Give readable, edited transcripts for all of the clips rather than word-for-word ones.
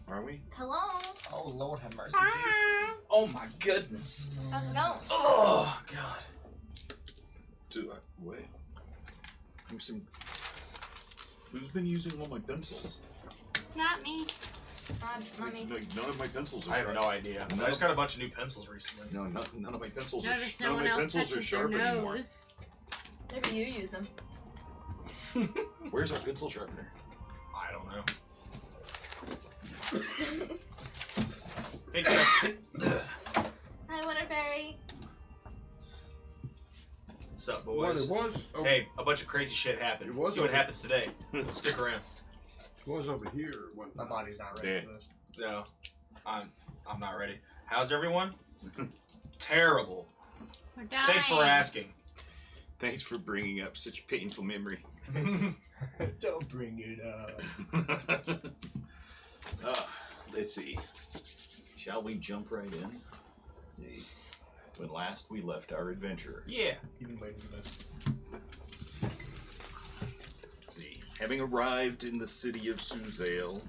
Are we? Hello. Oh, Lord have mercy. Hi. Oh my goodness. How's it going? Oh God. Wait. I'm some. Who's been using all my pencils? Not me. Not me. None of my pencils are I have sharp. no idea. I just got a bunch of new pencils recently. No, none of my pencils Notice are no none one of my else pencils are touches their sharp anymore. nose. Maybe you use them. Where's our pencil sharpener? I don't know. Hey, Jeff. Hi, Winterberry. What's up, What boys? it was? Hey, a bunch of crazy shit happened. It was See what over- happens today. Stick around. It was over here. One My body's not ready for this. No, I'm not ready. How's everyone? Terrible. We're dying. Thanks for asking. Thanks for bringing up such painful memory. Don't bring it up. Let's see. Shall we jump right in? Let's see. When last we left our adventurers. Yeah. You've been waiting for this. Let's see. Having arrived in the city of Suzail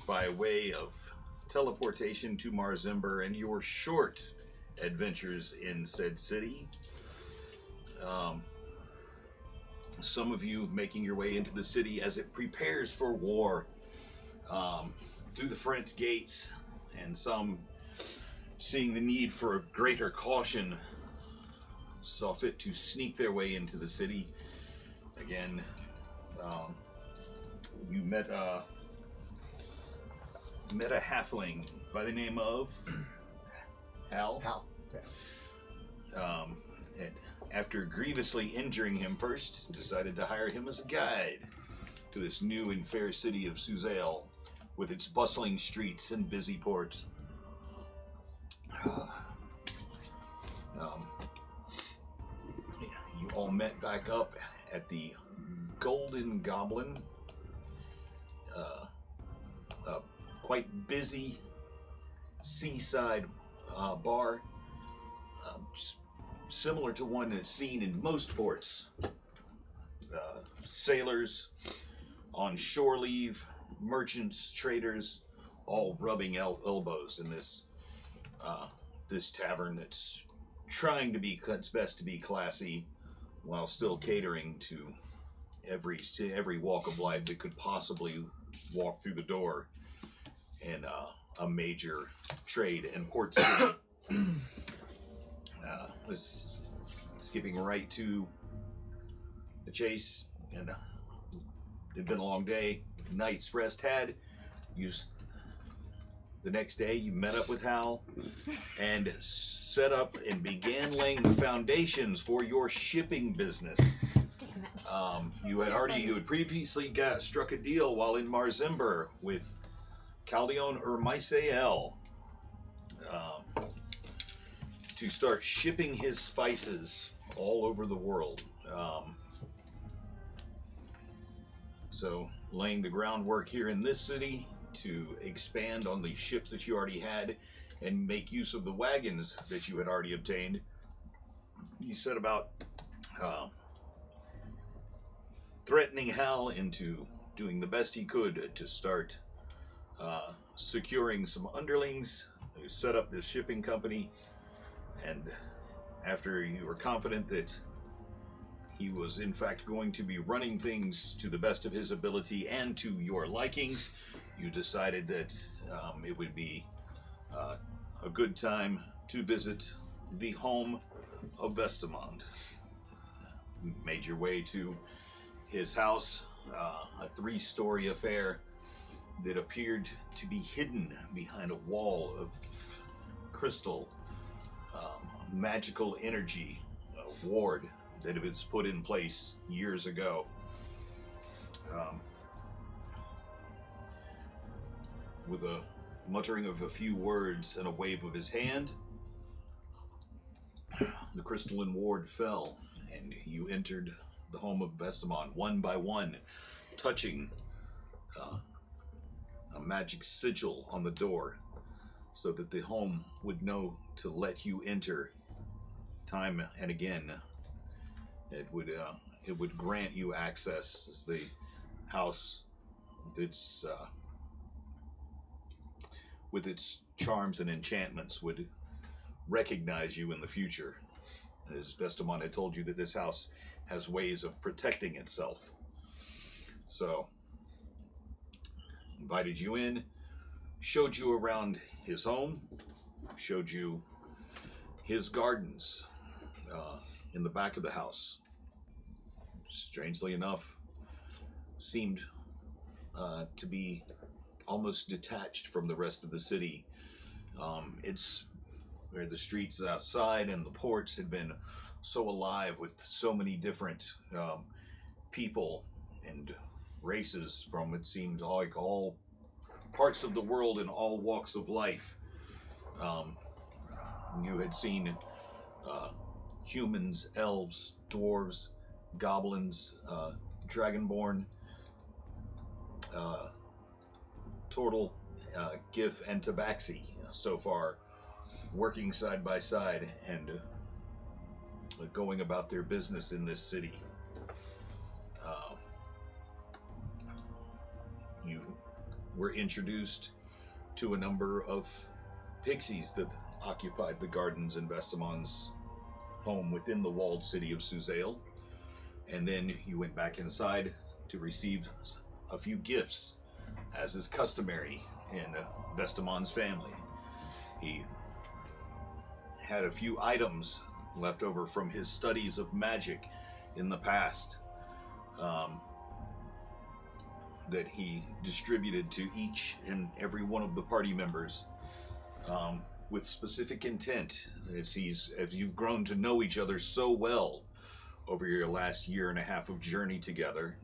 by way of teleportation to Marzimber and your short adventures in said city, some of you making your way into the city as it prepares for war through the front gates, and some seeing the need for greater caution saw fit to sneak their way into the city. Again, you met a halfling by the name of Hal. How? Yeah. And after grievously injuring him first, decided to hire him as a guide to this new and fair city of Suzail, with its bustling streets and busy ports. You all met back up at the Golden Goblin, a quite busy seaside bar, similar to one that's seen in most ports. Sailors on shore leave, merchants, traders, all rubbing elbows in this tavern that's trying to be its best to be classy, while still catering to every walk of life that could possibly walk through the door in a major trade and port city. Was skipping right to the chase, and it'd been a long day. Night's rest had. The next day, you met up with Hal and set up and began laying the foundations for your shipping business. Damn it. You had previously struck a deal while in Marzimber with Caldeon Ermisael to start shipping his spices all over the world. So laying the groundwork here in this city to expand on the ships that you already had and make use of the wagons that you had already obtained. You set about threatening Hal into doing the best he could to start securing some underlings, set up this shipping company, and after you were confident that he was in fact going to be running things to the best of his ability and to your likings, you decided that it would be a good time to visit the home of Vestamond. Made your way to his house, a 3-story affair that appeared to be hidden behind a wall of crystal, magical energy, ward that had been put in place years ago. With a muttering of a few words and a wave of his hand, the crystalline ward fell, and you entered the home of Vestamon one by one, touching a magic sigil on the door so that the home would know to let you enter time and again. It would grant you access as the house, its with its charms and enchantments, would recognize you in the future. As Bestamon had told you that this house has ways of protecting itself. So, invited you in, showed you around his home, showed you his gardens in the back of the house. Strangely enough, seemed to be almost detached from the rest of the city. It's where the streets outside and the ports had been so alive with so many different people and races from, it seemed like, all parts of the world and all walks of life. You had seen humans, elves, dwarves, goblins, dragonborn, turtle, Gif, and Tabaxi so far, working side by side and going about their business in this city. You were introduced to a number of pixies that occupied the gardens in Vestamon's home within the walled city of Suzail. And then you went back inside to receive a few gifts, as is customary in Vestamon's family. He had a few items left over from his studies of magic in the past that he distributed to each and every one of the party members with specific intent, as you've grown to know each other so well over your last year and a half of journey together.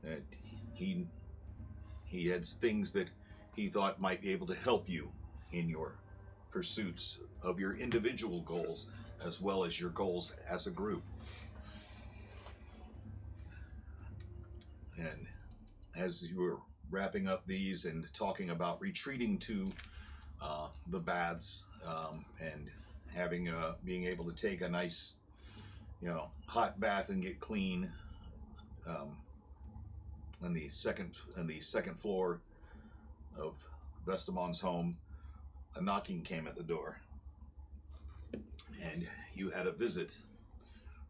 That he had things that he thought might be able to help you in your pursuits of your individual goals as well as your goals as a group. And as you were wrapping up these and talking about retreating to the baths and having being able to take a nice, hot bath and get clean on the second floor of Vestamon's home, a knocking came at the door, and you had a visit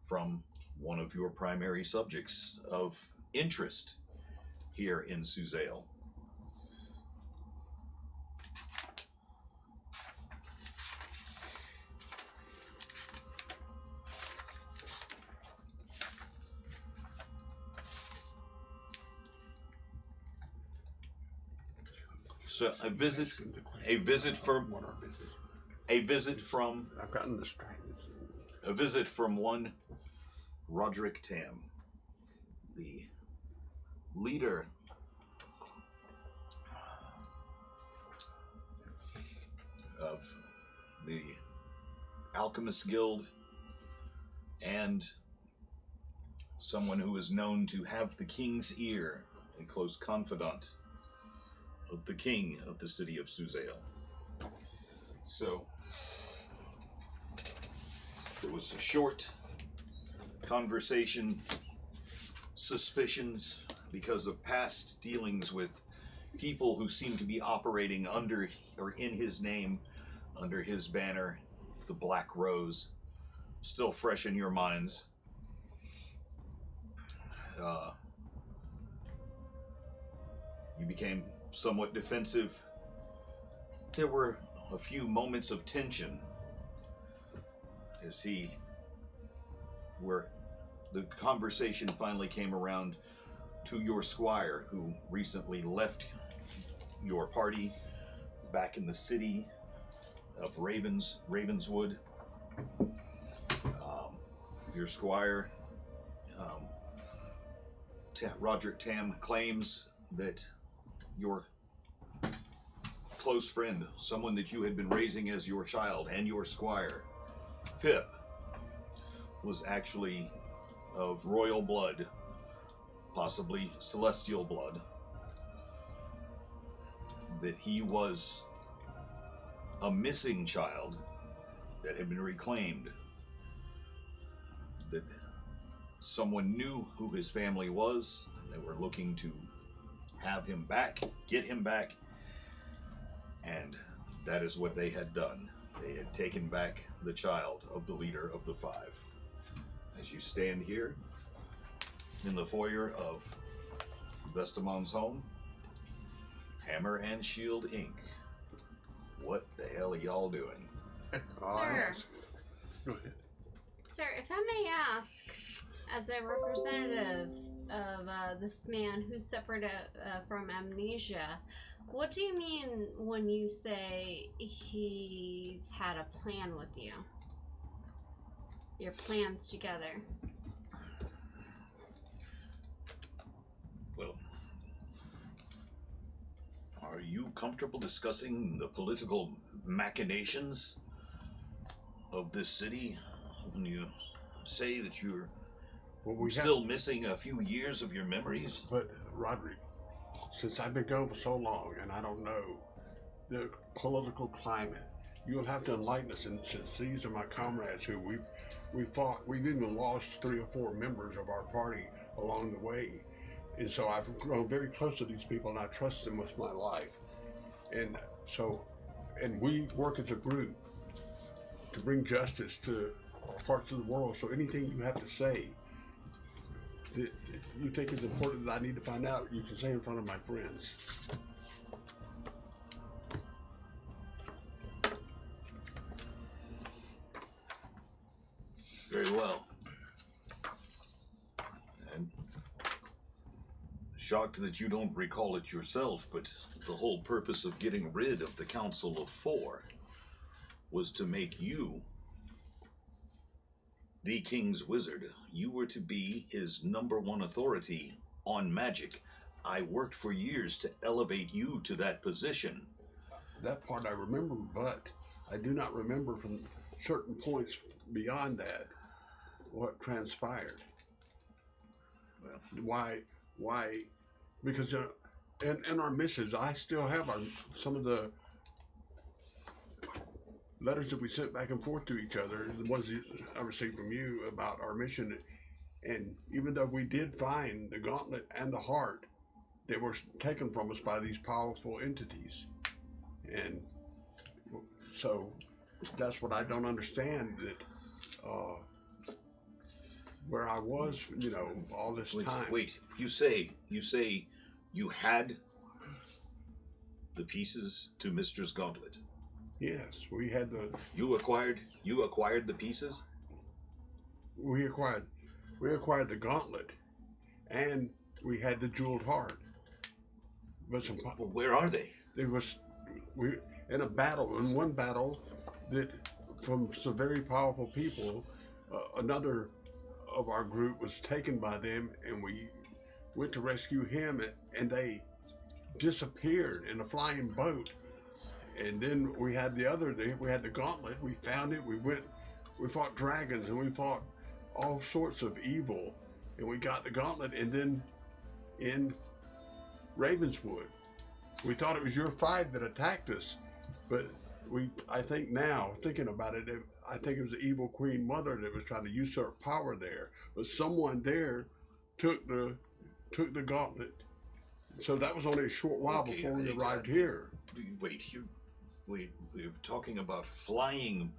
from one of your primary subjects of interest here in Suzail. So a visit from I've gotten distracted. a visit from one Roderick Tam, the leader of the Alchemist Guild and someone who is known to have the king's ear, a close confidant of the king of the city of Suzail. So there was a short conversation, suspicions because of past dealings with people who seem to be operating under or in his name, under his banner, the Black Rose, still fresh in your minds. You became somewhat defensive. There were a few moments of tension as where the conversation finally came around to your squire, who recently left your party back in the city of Ravenswood. Your squire, Roderick Tam, claims that your close friend, someone that you had been raising as your child and your squire, Pip, was actually of royal blood, possibly celestial blood, that he was a missing child that had been reclaimed, that someone knew who his family was, and they were looking to have him back, get him back, And that is what they had done. They had taken back the child of the leader of the five. As you stand here in the foyer of Vestamon's home, Hammer and Shield Inc. What the hell are y'all doing? Sir, Go ahead. sir, if I may ask, as a representative of this man who suffered from amnesia, what do you mean when you say he's had a plan with you? Your plans together. Well, are you comfortable discussing the political machinations of this city when you say that you're still missing a few years of your memories? But, Roderick, since I've been gone for so long and I don't know the political climate, you'll have to enlighten us. And since these are my comrades who we've fought, we've even lost 3 or 4 members of our party along the way. And so I've grown very close to these people and I trust them with my life. And so, and we work as a group to bring justice to parts of the world. So anything you have to say that you think is important that I need to find out, you can say in front of my friends. Very well. And shocked that you don't recall it yourself, but the whole purpose of getting rid of the Council of Four was to make you the King's Wizard. You were to be his #1 authority on magic. I worked for years to elevate you to that position. That part I remember, but I do not remember from certain points beyond that what transpired. Well, Why? Because in our missives, I still have some of the letters that we sent back and forth to each other, the ones that I received from you about our mission. And even though we did find the gauntlet and the heart, they were taken from us by these powerful entities. And so that's what I don't understand, that where I was, all this time. Wait, you say you had the pieces to Mistress Gauntlet. Yes, we had You acquired the pieces? we acquired the gauntlet, and we had the jeweled heart. But Well, where are they? we in one battle that from some very powerful people, another of our group was taken by them, and we went to rescue him, and they disappeared in a flying boat. And then we had we had the gauntlet. We found it. We fought dragons, and we fought all sorts of evil, and we got the gauntlet. And then in Ravenswood, we thought it was your 5 that attacked us, but I think now, thinking about it, I think it was the evil Queen Mother that was trying to usurp power there. But someone there took the gauntlet. So that was only a short while before we arrived here. We're talking about flying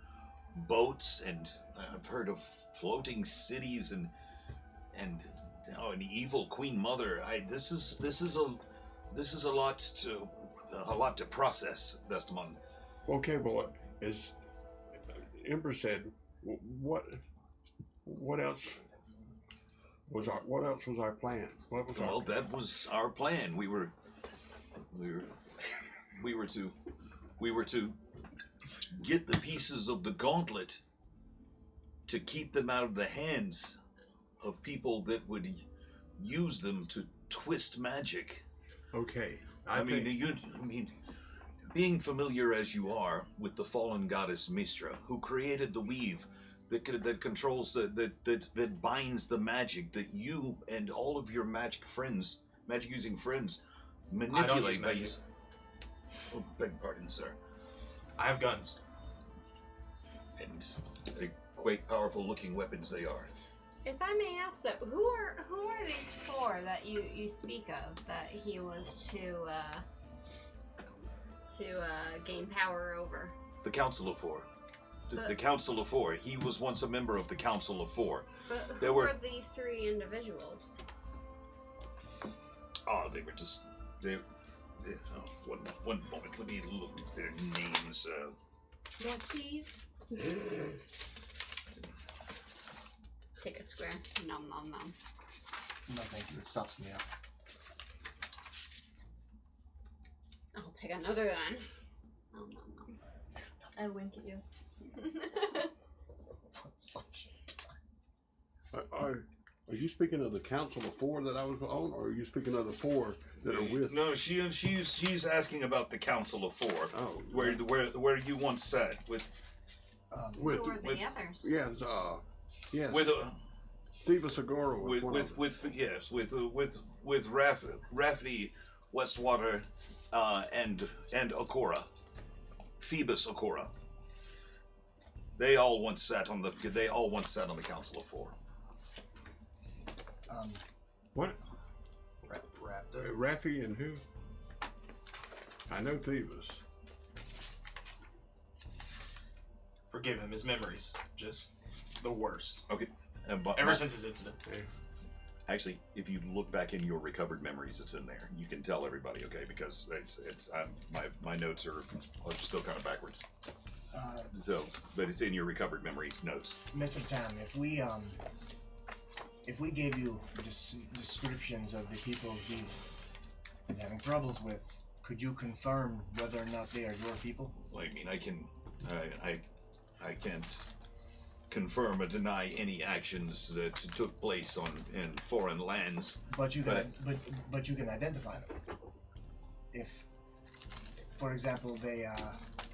boats, and I've heard of floating cities, and an evil Queen Mother. This is a lot to process, Vestamon. Okay, well, as Ember said, what else was our plan? That was our plan. We were to get the pieces of the gauntlet to keep them out of the hands of people that would use them to twist magic. Okay. I mean, being familiar as you are with the fallen goddess Mistra, who created the weave that controls that binds the magic that you and all of your magic using friends, manipulate. I don't use magic. Oh, beg pardon, sir. I have guns. And quite powerful looking weapons they are. If I may ask, that who are these 4 that you speak of that he was to to gain power over? The Council of Four. But- The Council of Four. He was once a member of the Council of Four. But who There were- were the three individuals? Oh, they were just. Oh, one moment. Let me look at their names. More cheese? Take a square. Nom nom nom. No, thank you. It stops me up. I'll take another then. Nom nom nom. I wink at you. Are you speaking of the Council of Four that I was on, or are you speaking of the four that are with? No, she's asking about the Council of Four, Oh, where you once sat with with Who were the with- others? yes, yes. with Steve Segura was with one of them. with Rafferty, Westwater, and Okora, Phoebus Okora. They all once sat on the Council of Four. What? Raptor. Raffi and who? I know Thebes. Forgive him. His memories just the worst. Okay. Ever since his incident. Actually, if you look back in your recovered memories, it's in there. You can tell everybody, okay? Because it's my notes are still kind of backwards. So, but it's in your recovered memories notes. Mr. Tam, if we gave you descriptions of the people we've been having troubles with, could you confirm whether or not they are your people? Well, I mean, I can't confirm or deny any actions that took place in foreign lands. But you can, but you can identify them. If, for example, they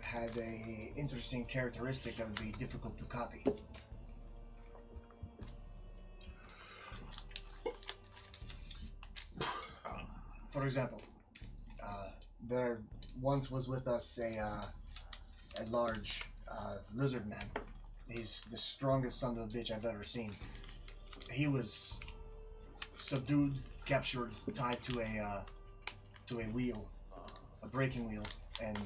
had a interesting characteristic that would be difficult to copy. For example, there once was with us a large lizard man. He's the strongest son of a bitch I've ever seen. He was subdued, captured, tied to a wheel, a braking wheel, and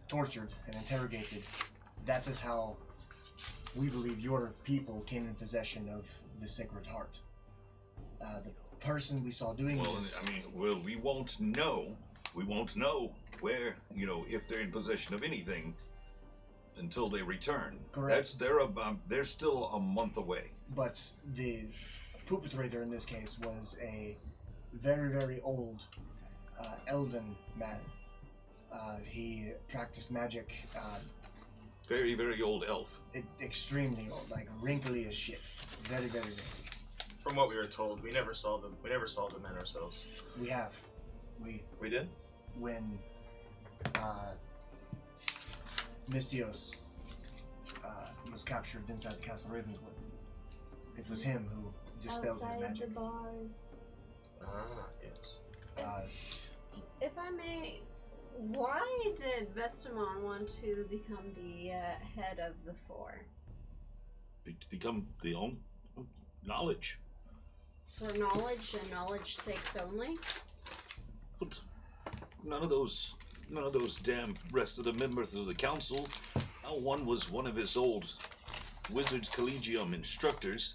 tortured and interrogated. That is how we believe your people came in possession of the Sacred Heart. The person we saw doing Well, this. I mean, we won't know. We won't know where, if they're in possession of anything until they return. Correct. They're still a month away. But the perpetrator in this case was a very, very old elven man. He practiced magic, Very, very old elf. extremely old, like wrinkly as shit. Very, very wrinkly. From what we were told, we never saw them. We never saw the men ourselves. We have. We did. When Mystios was captured inside the Castle Ravenswood, it was him who dispelled his Outside magic. the bars. Ah, yes. If I may, why did Vestamon want to become the head of the four? Become the own knowledge. For knowledge and knowledge sakes only? But none of those damn rest of the members of the council. One was one of his old Wizards Collegium instructors.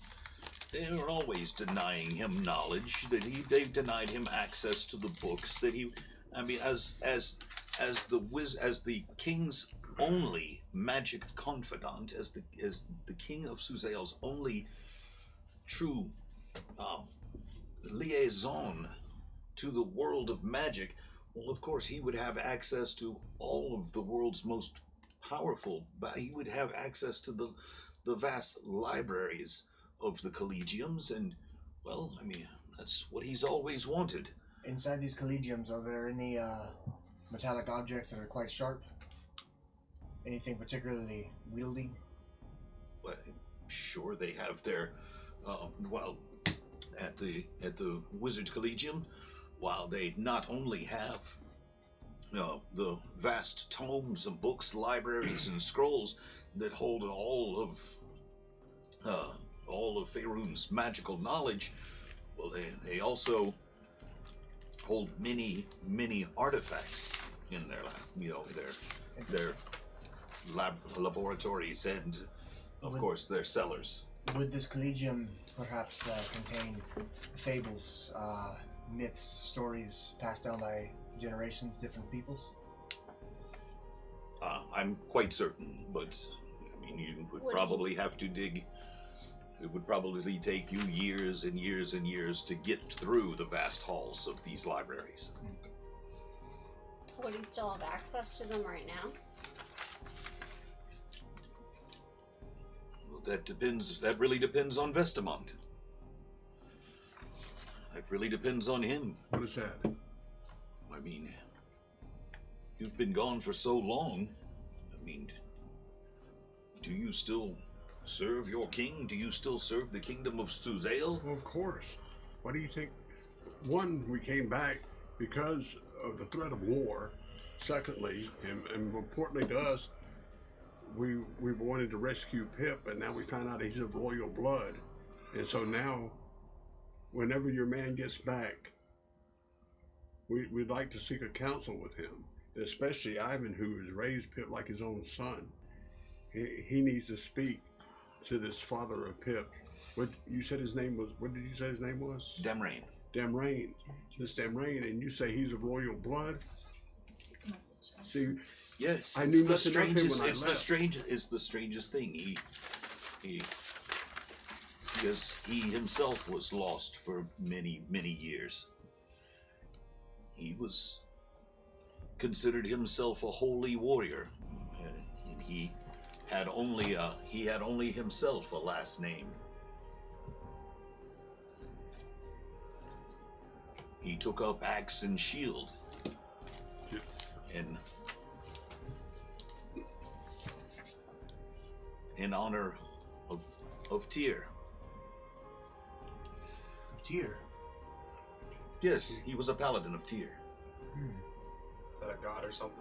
They were always denying him knowledge. They've denied him access to the books. As the king's only magic confidant, as the king of Suzale's only true liaison to the world of magic. Well, of course, he would have access to all of the world's most powerful. He would have access to the vast libraries of the collegiums, and, well, I mean, that's what he's always wanted. Inside these collegiums, are there any metallic objects that are quite sharp? Anything particularly wieldy? Well, I'm sure they have their, at the Wizard Collegium, while they not only have the vast tomes of books, libraries, and scrolls that hold all of Faerun's magical knowledge, well, they also hold many artifacts in their their laboratories and, of course, their cellars. Would this collegium perhaps contain fables, myths, stories passed down by generations, different peoples? I'm quite certain, but I mean, you would probably have to dig. It would probably take you years and years and years to get through the vast halls of these libraries. Would he still have access to them right now? Well, that depends. That really depends on Vestamont. That really depends on him. What is that? I mean, you've been gone for so long. I mean, do you still serve your king? Do you still serve the kingdom of Suzail? Well, of course. What do you think? One, we came back because of the threat of war. Secondly, and importantly to us, we wanted to rescue Pip, and now we found out he's of royal blood. And so now, whenever your man gets back, we'd like to seek a counsel with him, especially Ivan, who has raised Pip like his own son. He needs to speak to this father of Pip. What you said his name was? What did you say his name was? Damrain. Damrain. This Damrain, and you say he's of royal blood. See, Yes, I knew it's the nothing of him strangest. when I It's the strangest thing. Because he himself was lost for many years. He was considered himself a holy warrior, and he had only himself a last name. He took up axe and shield, in honor of Tyr. Tyr. Yes, he was a paladin of Tyr. Is that a god or something?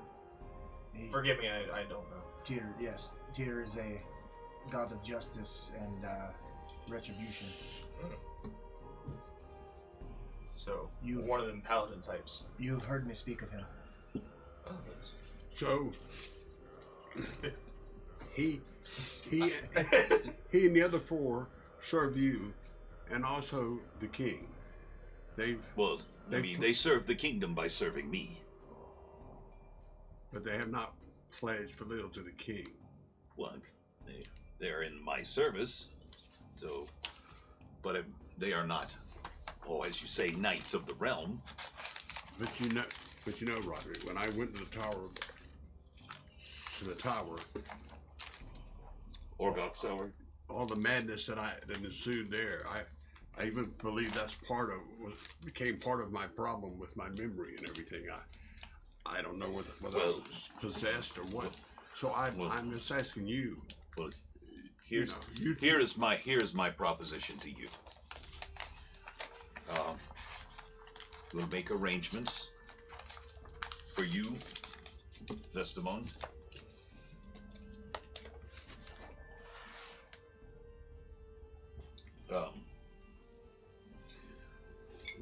He- Forgive me, I don't know. Tyr, yes. Tyr is a god of justice and retribution. So, You- one of them paladin types. You've heard me speak of him. Oh, yes. so he and the other four serve you, and also the king. They served the kingdom by serving me. But they have not pledged filial to the king. Well, they're in my service, so, but they are not, as you say, knights of the realm. But you know, Roderick, when I went to the tower, Orgoth Sower. all the madness that ensued there, I even believe that's became part of my problem with my memory and everything. I don't know whether I was possessed or what. So I'm just asking you. Well, here is my proposition to you. We'll make arrangements for you, Vestamon,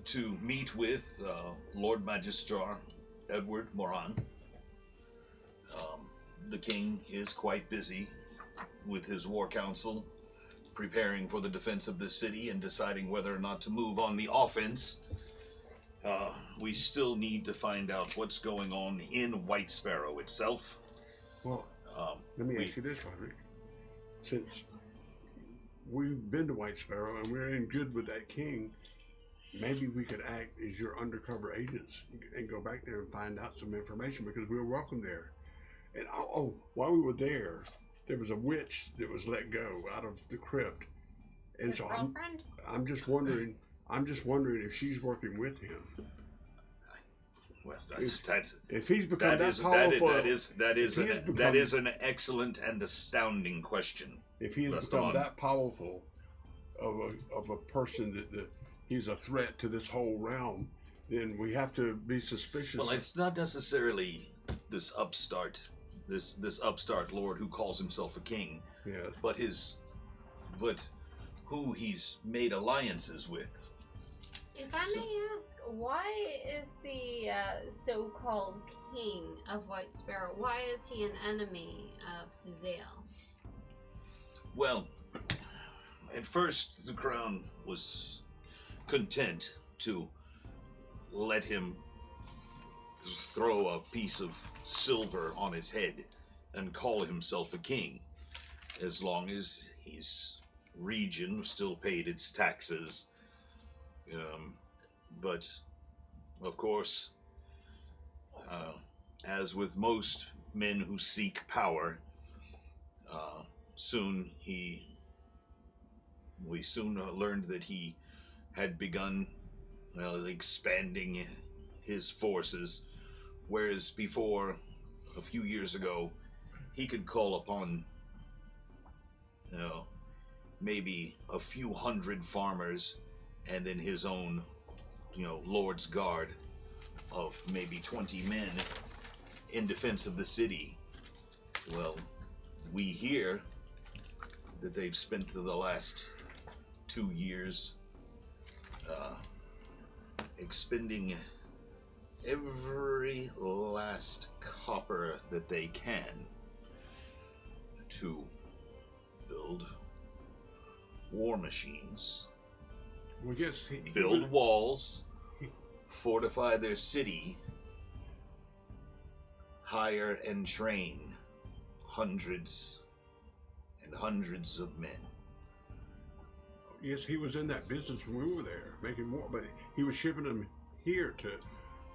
to meet with Lord Magistrar Edward Moran. The king is quite busy with his war council, preparing for the defense of the city and deciding whether or not to move on the offense. We still need to find out what's going on in White Sparrow itself. Well, let me ask you this, Roderick. Since we've been to White Sparrow and we're in good with that king, maybe we could act as your undercover agents and go back there and find out some information, because we were welcome there. And while we were there was a witch that was let go out of the crypt, and His so girlfriend? I'm just wondering if she's working with him. Well, If he's become that powerful, that is an excellent and astounding question. if he has become that powerful of a person that he's a threat to this whole realm, then we have to be suspicious. Well, it's not necessarily this upstart lord who calls himself a king, Yes. but who he's made alliances with. If I may ask, why is the so-called king of White Sparrow, why is he an enemy of Suzail? Well, at first the crown was content to let him throw a piece of silver on his head and call himself a king, as long as his region still paid its taxes. But, of course, as with most men who seek power, we soon learned that he had begun expanding his forces, whereas before, a few years ago, he could call upon, maybe a few hundred farmers and then his own, Lord's Guard of maybe 20 men in defense of the city. Well, we hear that they've spent the last 2 years expending every last copper that they can to build war machines, Well, yes, build walls, fortify their city, hire and train hundreds and hundreds of men. Yes, he was in that business when we were there, making more, but he was shipping them here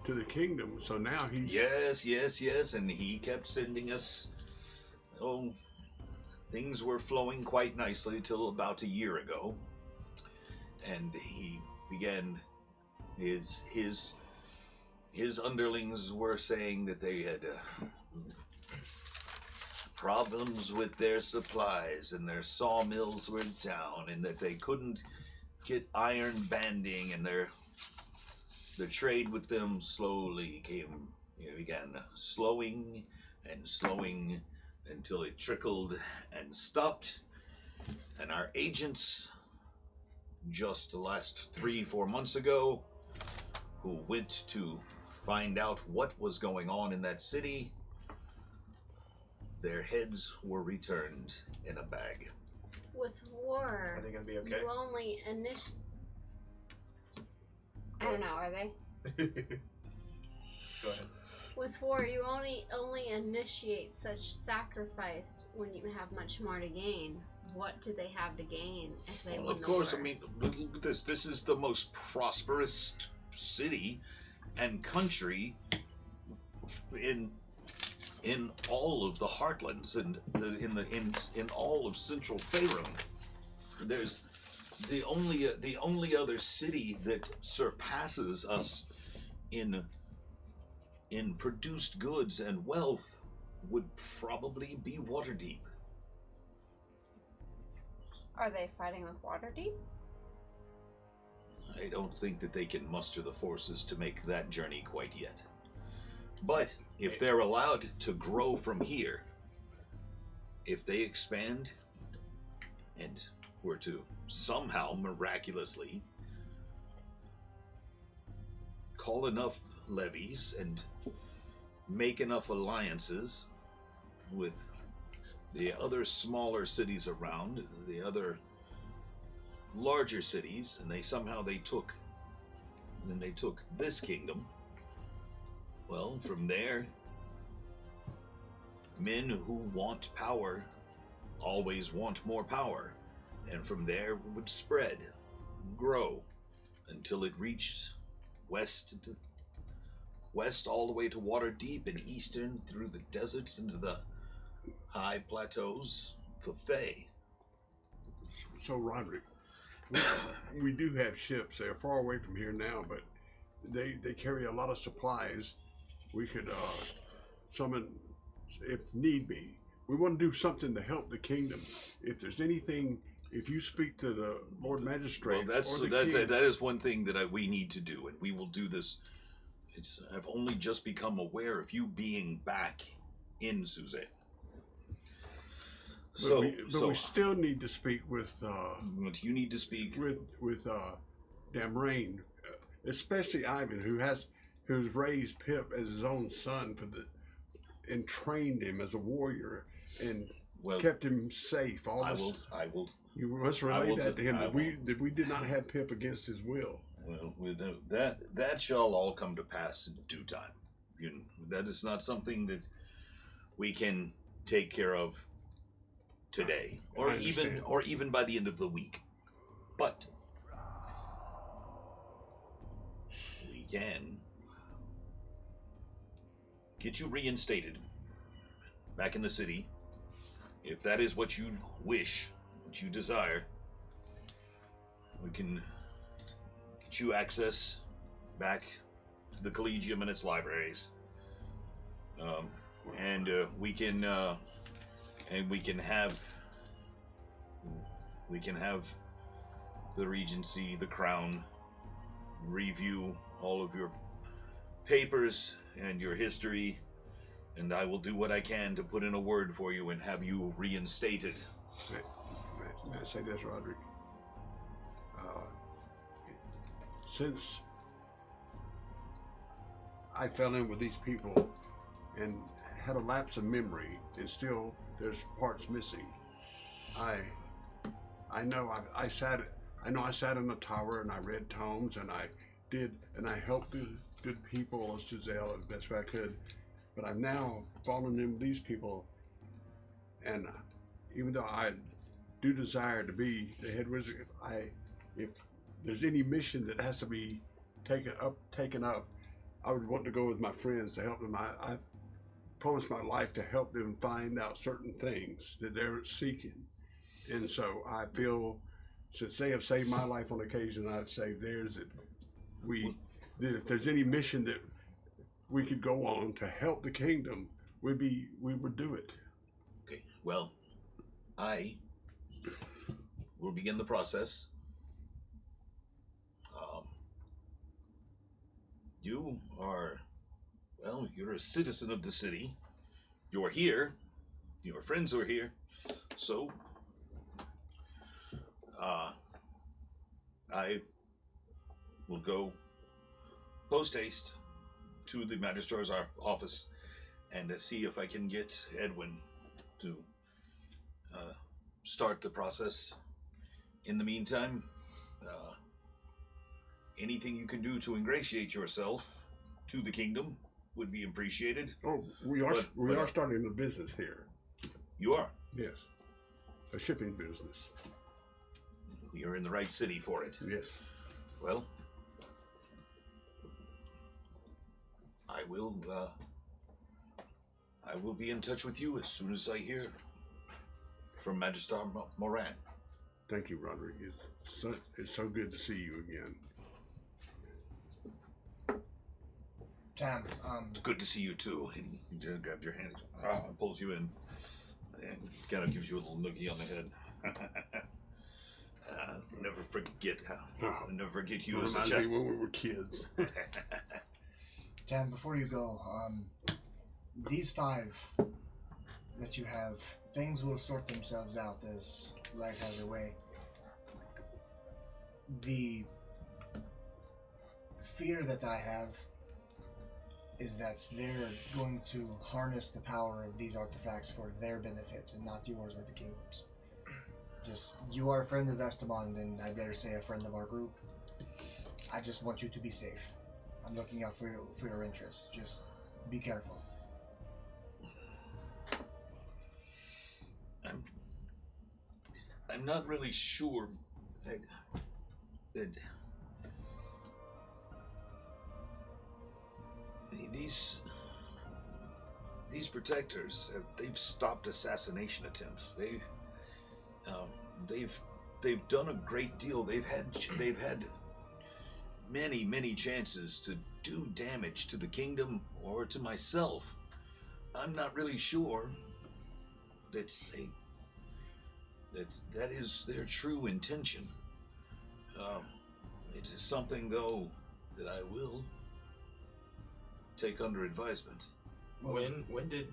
to the kingdom. So now he's Yes, and he kept sending us. Oh, things were flowing quite nicely till about a year ago, and he began his underlings were saying that they had problems with their supplies and their sawmills were down and that they couldn't get iron banding, and the trade with them slowly began slowing until it trickled and stopped. And our agents, just the last 3-4 months ago, who went to find out what was going on in that city, their heads were returned in a bag. With war, Are they gonna be okay? you only I don't know, are they? Go ahead. With war, you only initiate such sacrifice when you have much more to gain. What do they have to gain if they Well, win of the course, war? I mean, look at this. This is the most prosperous city and country in all of the Heartlands and in all of Central Faerun. There's the only other city that surpasses us in produced goods and wealth would probably be Waterdeep. Are they fighting with Waterdeep? I don't think that they can muster the forces to make that journey quite yet. But if they're allowed to grow from here, if they expand and were to somehow miraculously call enough levies and make enough alliances with the other smaller cities around, the other larger cities, and they took this kingdom. Well, from there, men who want power always want more power, and from there would spread, grow, until it reached west all the way to Waterdeep, and eastern through the deserts into the high plateaus of Thay. So Roderick, we do have ships. They're far away from here now, but they carry a lot of supplies. We could summon if need be. We want to do something to help the kingdom. If there's anything, if you speak to the Lord Magistrate, Well, or the king, that is one thing that we need to do, and we will do this. I've only just become aware of you being back in Suzanne. but we still need to speak with. You need to speak with Damrain especially Ivan, who's raised Pip as his own son and trained him as a warrior and Well, kept him safe. I will. You must I relay will that to him I that will. we did not have Pip against his will. Well, that shall all come to pass in due time. That is not something that we can take care of today, I understand. or even by the end of the week. But we can get you reinstated back in the city, if that is what you wish, what you desire. We can get you access back to the Collegium and its libraries, and we can have the Regency, the Crown, review all of your papers and your history, and I will do what I can to put in a word for you and have you reinstated. May I say this, Roderick? Since I fell in with these people and had a lapse of memory, and still there's parts missing. I know I sat in a tower and I read tomes and I helped the good people of Giselle as best I could, but I've now fallen in with these people, and even though I do desire to be the head wizard, if there's any mission that has to be taken up, I would want to go with my friends to help them. I've promised my life to help them find out certain things that they're seeking. And so I feel, since they have saved my life on occasion, I've saved theirs, that if there's any mission that we could go on to help the kingdom, we would do it. Okay, well, I will begin the process. You're a citizen of the city. You're here. Your friends are here. So, I will go post haste to the Magistrar's office and see if I can get Edwin to start the process. In the meantime, anything you can do to ingratiate yourself to the kingdom would be appreciated. Oh, we are starting a business here. You are? Yes. A shipping business. You're in the right city for it. Yes. Well, I will be in touch with you as soon as I hear from Magister Moran. Thank you, Roderick. It's so good to see you again. Tam, It's good to see you too. And he grabs your hand, pulls you in, and kind of gives you a little noogie on the head. Never forget you as a Reminds child. me when we were kids. Tam, before you go, these 5 that you have, things will sort themselves out as life has a way. The fear that I have is that they're going to harness the power of these artifacts for their benefit and not yours or the kingdom's. Just, you are a friend of Esteban, and I dare say a friend of our group. I just want you to be safe. I'm looking out for your interests. Just be careful. I'm not really sure that these protectors they've stopped assassination attempts. They've done a great deal. They've had many chances to do damage to the kingdom or to myself. I'm not really sure that is their true intention. It is something, though, that I will take under advisement. When did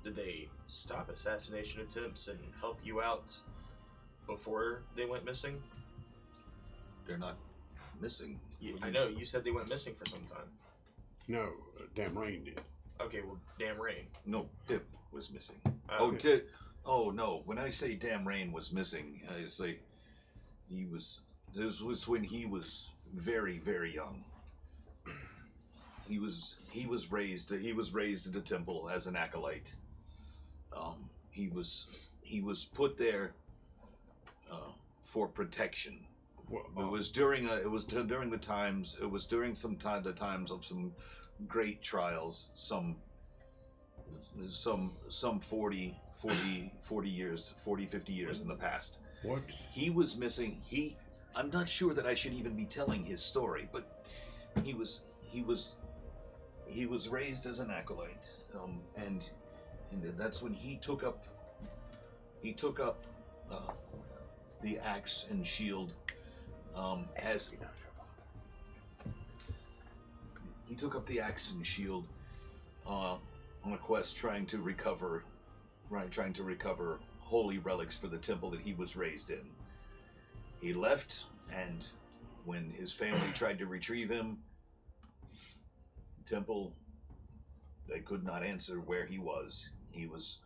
they stop assassination attempts and help you out before they went missing? They're not missing. I know, you said they went missing for some time. No, damn rain did. Okay, well, damn rain. No, Tip was missing. Oh, Tip. Oh no, when I say damn rain was missing, I say he was. This was when he was very, very young. He was raised at a temple as an acolyte. He was put there for protection. Well, It was during the times the times of some great trials, some 40 years, 50 years in the past. what? He was missing. I'm not sure that I should even be telling his story, but he was raised as an acolyte, and that's when he took up the axe and shield, as he took up the axe and shield on a quest trying to recover holy relics for the temple that he was raised in. He left, and when his family tried to retrieve him, temple, they could not answer where he was. He was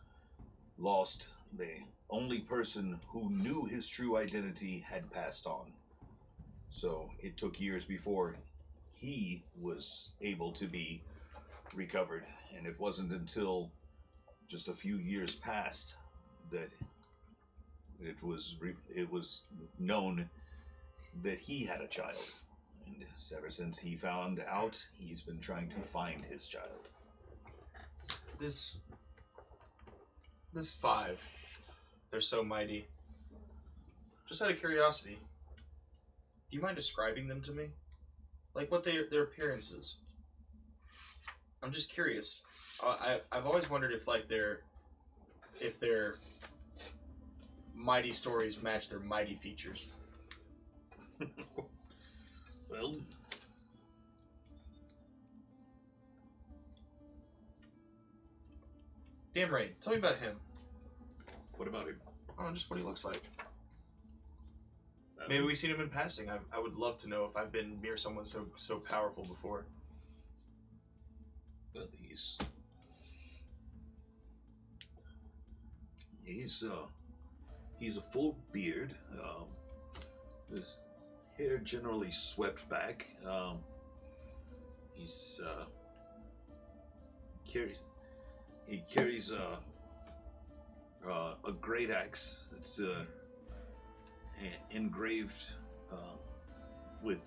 lost. The only person who knew his true identity had passed on. So it took years before he was able to be recovered, and it wasn't until just a few years passed that it was known that he had a child. And ever since he found out, he's been trying to find his child. This 5, they're so mighty. Just out of curiosity, do you mind describing them to me? Like what their appearance is? I'm just curious. I've always wondered if their mighty stories match their mighty features. Well, Damn right. Tell me about him. what about him? Oh, just what he looks like. Maybe we've seen him in passing. I would love to know if I've been near someone so powerful before. Well, he's a full beard. His hair generally swept back. He carries a great axe that's engraved with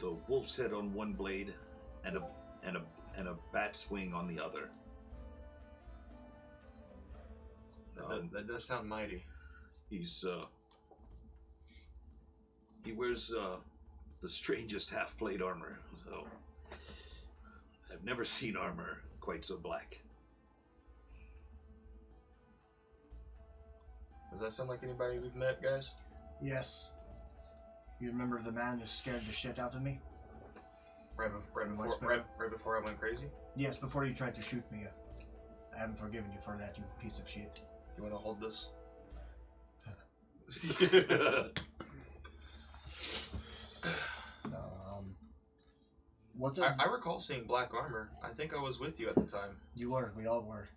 a wolf's head on one blade and a bat's wing on the other. That does sound mighty. He wears the strangest half-plate armor, so I've never seen armor quite so black. Does that sound like anybody we've met, guys? Yes. You remember the man who scared the shit out of me? Right before I went crazy? Yes, before you tried to shoot me. I haven't forgiven you for that, you piece of shit. You want to hold this? What's up? I recall seeing black armor. I think I was with you at the time. You were. We all were.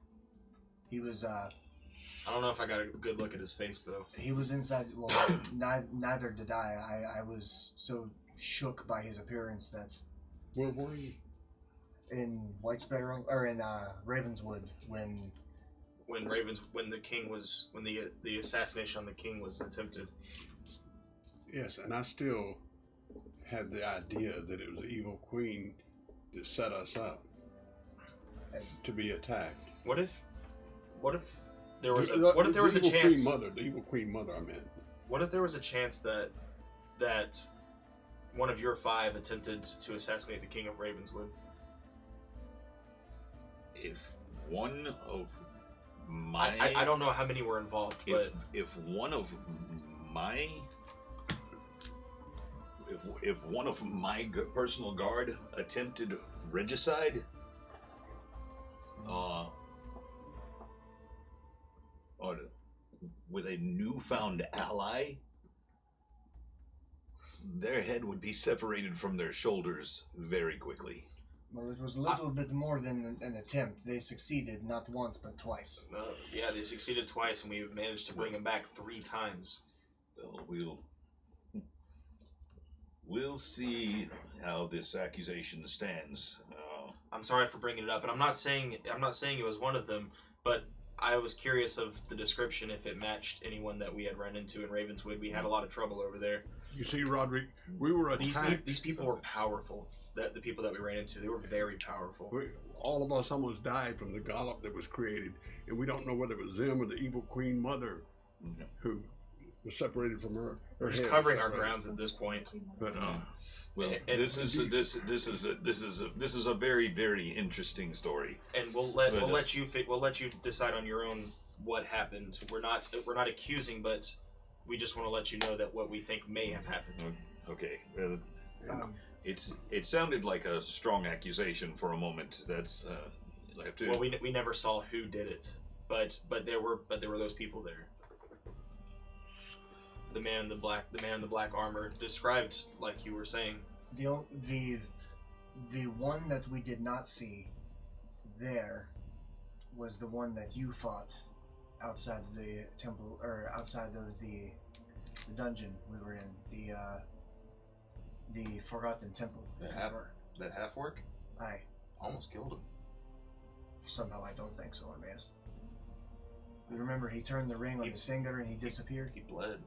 He was, I don't know if I got a good look at his face, though. He was inside. Well, neither did I. I was so shook by his appearance that Where were you? in White Sparrow or in Ravenswood when the assassination on the king was attempted. Yes, and I still had the idea that it was the evil queen that set us up to be attacked. What if there was a chance? The evil queen mother, I meant. What if there was a chance that one of your 5 attempted to assassinate the king of Ravenswood? If one of my... I don't know how many were involved, but... If one of my... If one of my personal guard attempted regicide, with a newfound ally, their head would be separated from their shoulders very quickly. Well, it was a little bit more than an attempt. They succeeded not once but twice. Yeah, they succeeded twice, and we managed to bring him back 3 times. Well, we'll see how this accusation stands. I'm sorry for bringing it up, and I'm not saying it was one of them, but I was curious of the description if it matched anyone that we had run into in Ravenswood. We had a lot of trouble over there. You see, Roderick, we were attacked. These people were powerful. The people that we ran into, they were very powerful. All of us almost died from the gallop that was created, and we don't know whether it was them or the evil Queen Mother who was separated from her. We're just covering our grounds at this point. But well, this is a very, very interesting story. And we'll let you decide on your own what happened. We're not accusing, but we just want to let you know that what we think may have happened. Okay. It sounded like a strong accusation for a moment. That's I have to. Well, we never saw who did it, but there were those people there. The man in the black armor, described like you were saying. The one that we did not see there was the one that you fought outside of the temple, or outside of the dungeon we were in, the Forgotten Temple. That half orc? I Almost killed him. somehow I don't think so, Armaeus. You remember he turned the ring on his finger and he disappeared? He bled.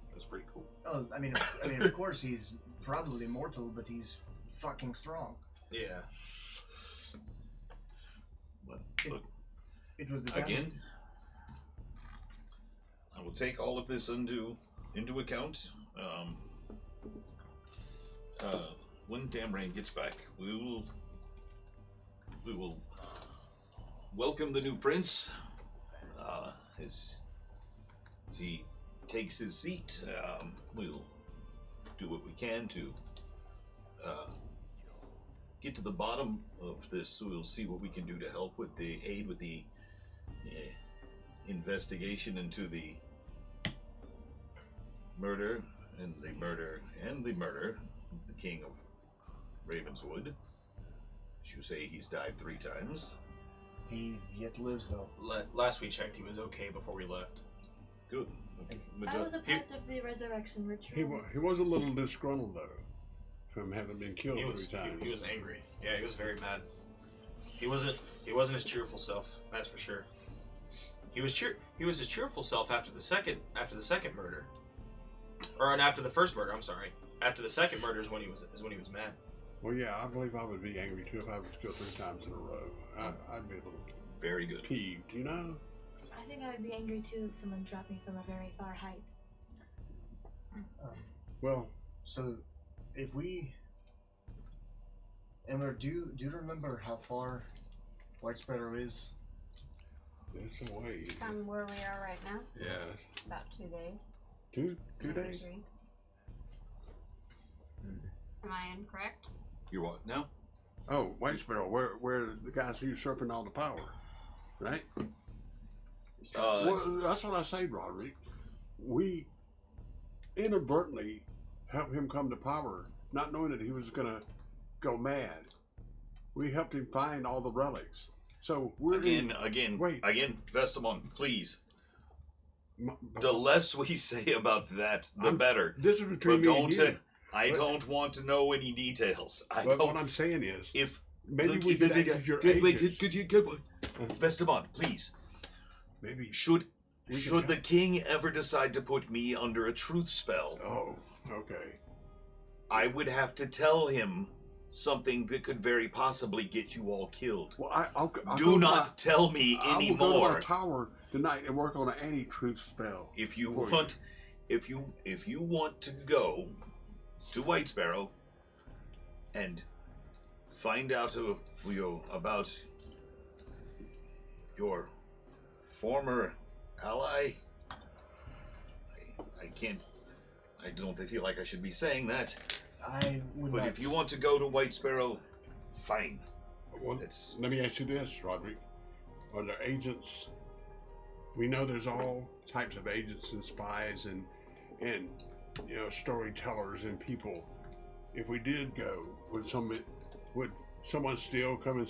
It was pretty cool. Oh, I mean, of course he's probably mortal, but he's fucking strong. Yeah. But look, It was the guy. again, I will take all of this into account. When Damrain gets back, we will welcome the new prince. As he takes his seat, we'll do what we can to get to the bottom of this. We'll see what we can do to help with the aid with the investigation into the murder of the king of Ravenswood. As you say, he's died 3 times. He yet lives, though. Last we checked, he was okay before we left. Good. Okay. I was a part of the resurrection ritual. he was a little disgruntled, though, from having been killed 3 times. He was angry. Yeah, he was very mad. He wasn't his cheerful self. That's for sure. He was his cheerful self after the second murder, or after the first murder. I'm sorry. After the second murder is when he was mad. Well, yeah, I believe I would be angry too if I was killed 3 times in a row. I'd be a little Very good. peeved, you know. I think I would be angry too if someone dropped me from a very far height. Well, So, if we... Emmer, do you remember how far White Sparrow is? it's a way. From where we are right now, Yeah, about 2 days. two Maybe days. 3. Am I incorrect? You're what now? Oh, White Sparrow, where the guys usurping all the power, right? Well, that's what I say, Roderick. We inadvertently helped him come to power, not knowing that he was gonna go mad. We helped him find all the relics. So we're Again, wait. Vestamon, please. m- The less we say about that, the better. This is between But me and you. I don't want to know any details. But what I'm saying is, If maybe we could act as your agents. could you Vestamon, please. Maybe. Should We should could the king ever decide to put me under a truth spell, Oh, okay. I would have to tell him something that could very possibly get you all killed. Well, I'll go Do to not tell me I will go to anymore. my tower tonight and work on an anti-truth spell. If you for want, if you want to go to White Sparrow and find out about your former ally, I can't. I don't feel like I should be saying that. I would But not... if you want to go to White Sparrow, fine. Well, It's let me ask you this, Roderick. Are there agents We know there's all types of agents and spies and you know, storytellers and people. If we did go, would someone still come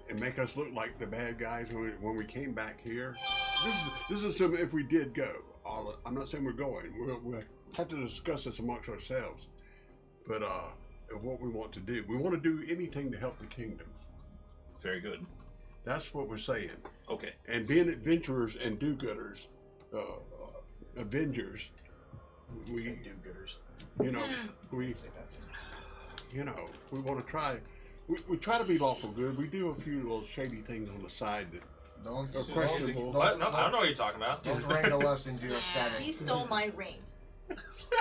and make us look like the bad guys when we came back here? This is assuming if we did go. I'm not saying we're going. We'll have to discuss this amongst ourselves. But what we want to do, we want to do anything to help the kingdom. Very good. That's what we're saying. Okay. And being adventurers and do-gooders, avengers, we do-gooders. you know, we want to try. We try to be lawful good. We do a few little shady things on the side that Don't are questionable. What? No, I don't know what you're talking about. Don't wrangle us into a static. He stole my ring.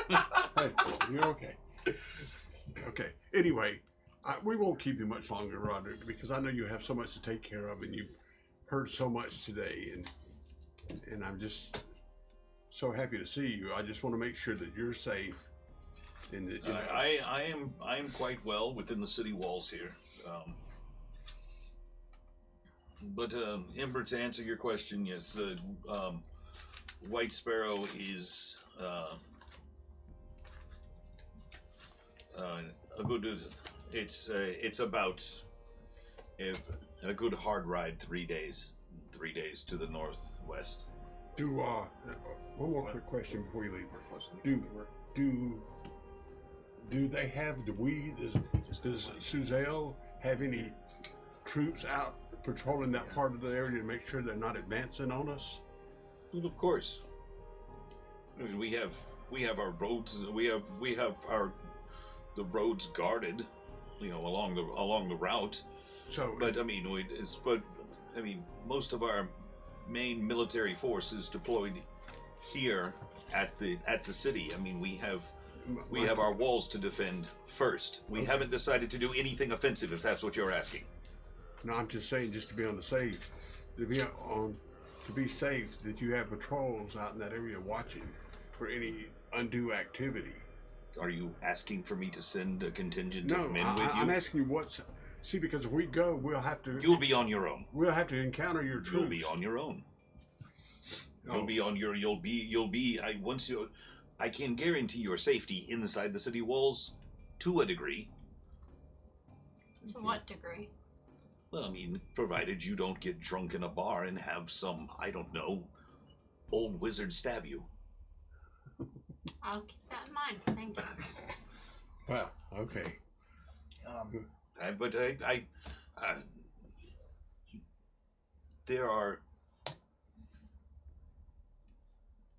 Hey, you're okay. Okay. Anyway, we won't keep you much longer, Roderick, because I know you have so much to take care of, and you've heard so much today, and I'm just so happy to see you. I just want to make sure that you're safe, and that you know. I am quite well within the city walls here. But Ember, to answer your question, yes, White Sparrow is a good. It's about a good hard ride. 3 days. 3 days to the northwest. Do one more quick question before you leave. Do they have? Does Suzail have any troops out patrolling that part of the area to make sure they're not advancing on us? Well, of course. I mean, we have our roads. We have the roads guarded, you know, along the route. So, But I mean, most of our main military force is deployed here at the city. I mean, we have our walls to defend first. We haven't decided to do anything offensive, if that's what you're asking. No, I'm just saying, just to be on the safe, to be safe, that you have patrols out in that area watching for any undue activity. Are you asking for me to send a contingent No, of men with you? I'm asking you see, because if we go, we'll have to. You'll be on your own. We'll have to encounter your troops. You'll be on your own. Oh. I can guarantee your safety inside the city walls to a degree. To what degree? Well, I mean, provided you don't get drunk in a bar and have some, I don't know, old wizard stab you. I'll keep that in mind. Thank you. Well, okay.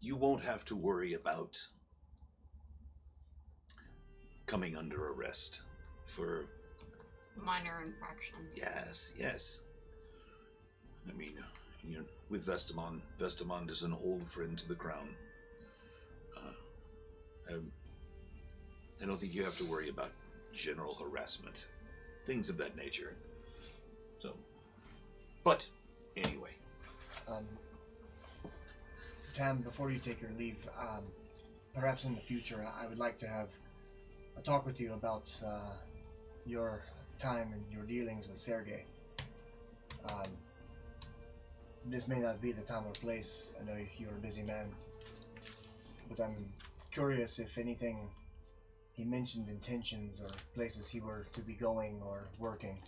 You won't have to worry about coming under arrest for Minor infractions. Yes. I mean, with Vestamon is an old friend to the crown. I don't think you have to worry about general harassment, things of that nature. So, but anyway. Tam, before you take your leave, perhaps in the future, I would like to have a talk with you about your time and your dealings with Sergei. This may not be the time or place. I know you're a busy man, but I'm curious if anything he mentioned intentions or places he were to be going or working.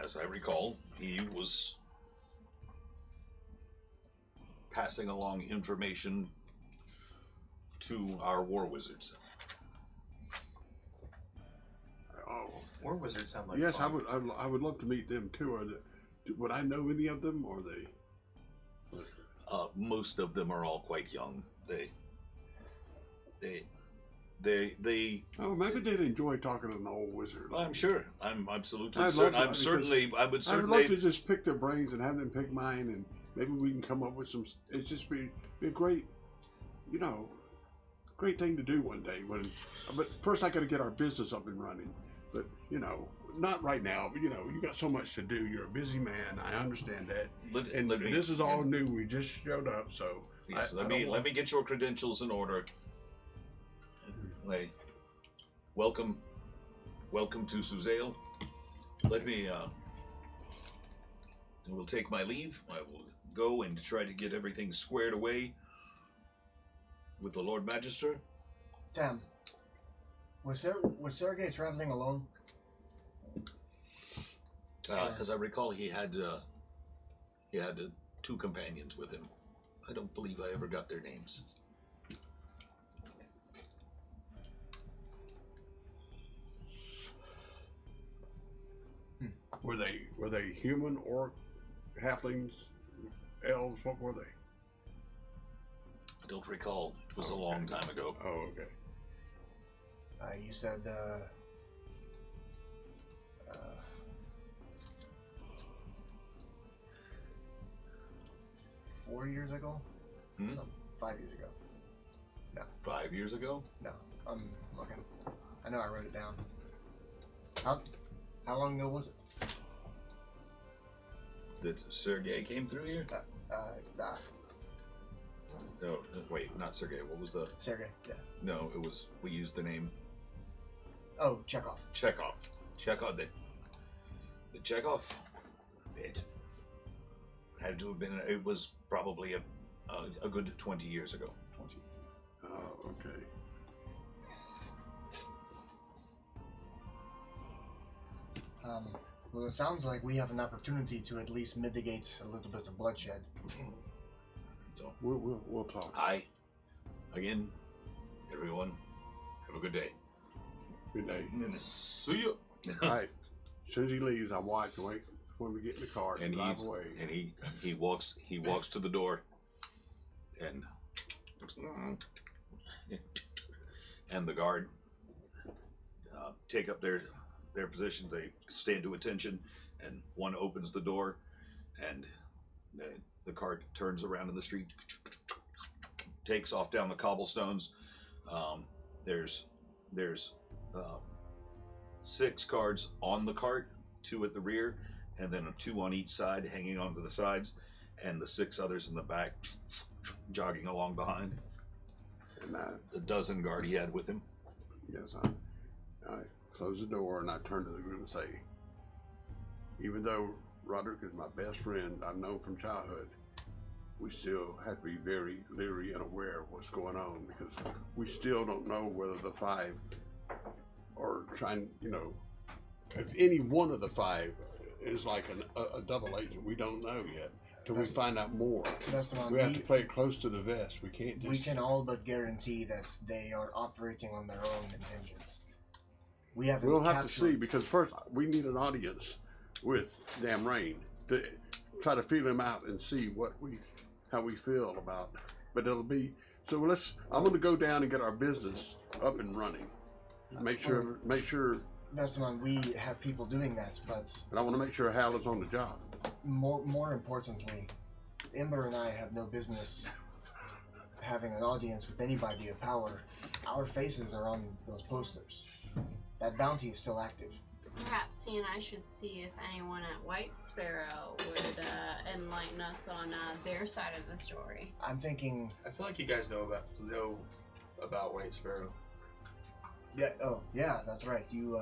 As I recall, he was passing along information to our war wizards. Oh, War wizards sound like yes, fun. I would love to meet them too. Would I know any of them, or are they? Most of them are all quite young. They Oh, maybe they'd enjoy talking to an old wizard. I'm sure. I'm absolutely I'd certain. love to, I would I'd certainly. love to just pick their brains and have them pick mine, and maybe we can come up with some. It's just be a great, great thing to do one day. But first I got to get our business up and running. But not right now. But you got so much to do. You're a busy man. I understand that. This is all new. We just showed up, so Yes, let me get your credentials in order. Welcome to Suzail. Let me I will take my leave. I will go and try to get everything squared away with the Lord Magister. Tam, was Sergei traveling alone? As I recall, he had two companions with him. I don't believe I ever got their names. Were they human or halflings, elves? What were they? I don't recall. It was a long time ago. Oh, okay. You said 4 years ago? Hmm? No, 5 years ago. 5 years ago? No, I'm looking. I know I wrote it down. How long ago was it? That Sergei came through here? No, wait, not Sergei. What was the... Sergei, yeah. No, it was... We used the name... Oh, Chekhov. Chekhov. Chekhov, the Chekhov bit. Had to have been... It was probably a good 20 years ago. 20. Oh, okay. Well, it sounds like we have an opportunity to at least mitigate a little bit of bloodshed. So, We'll talk. hi. Again, everyone. Have a good day. Good day. See ya. All right. As soon as he leaves, I watch and wait for him to get in the car and drive away. And he walks to the door, and the guard take up their position. They stand to attention, and one opens the door, and the cart turns around in the street, takes off down the cobblestones. There's 6 cards on the cart, 2 at the rear, and then 2 on each side hanging onto the sides, and the 6 others in the back jogging along behind. And The dozen guard he had with him. yes, I close the door and I turn to the group and say, even though Roderick is my best friend I've known from childhood, we still have to be very leery and aware of what's going on, because we still don't know whether the 5 are trying, if any one of the 5 is like a double agent. We don't know yet till we find out more. Esteban, We have to play it close to the vest. We can't just... We can all but guarantee that they are operating on their own intentions. We haven't We'll have to captured- see, because first we need an audience with Damn Rain to try to feel him out and see how we feel about. But it'll be so. I'm going to go down and get our business up and running. Make sure. Esteban, we have people doing that, but And I want to make sure Hal is on the job. more importantly, Ember and I have no business having an audience with anybody of power. Our faces are on those posters. That bounty is still active. Perhaps he and I should see if anyone at White Sparrow would enlighten us on their side of the story. I'm thinking. I feel like you guys know about White Sparrow. Yeah. Oh, yeah. That's right. You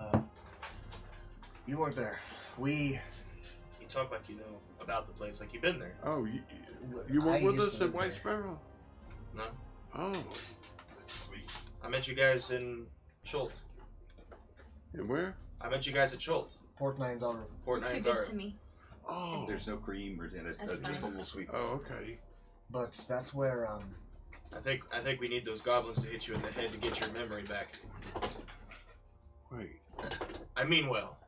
weren't there. You talk like you know about the place, like you've been there. Oh, you weren't with used us to at live White there. Sparrow? No, Oh, I met you guys in Schult. and where? I met you guys at Schult. Port Nine's our. Port Too Nine's good are. to me. Oh, There's no cream or anything. That's That's just a fine. little sweet. oh, okay. But that's where I think we need those goblins to hit you in the head to get your memory back. Wait. I mean well.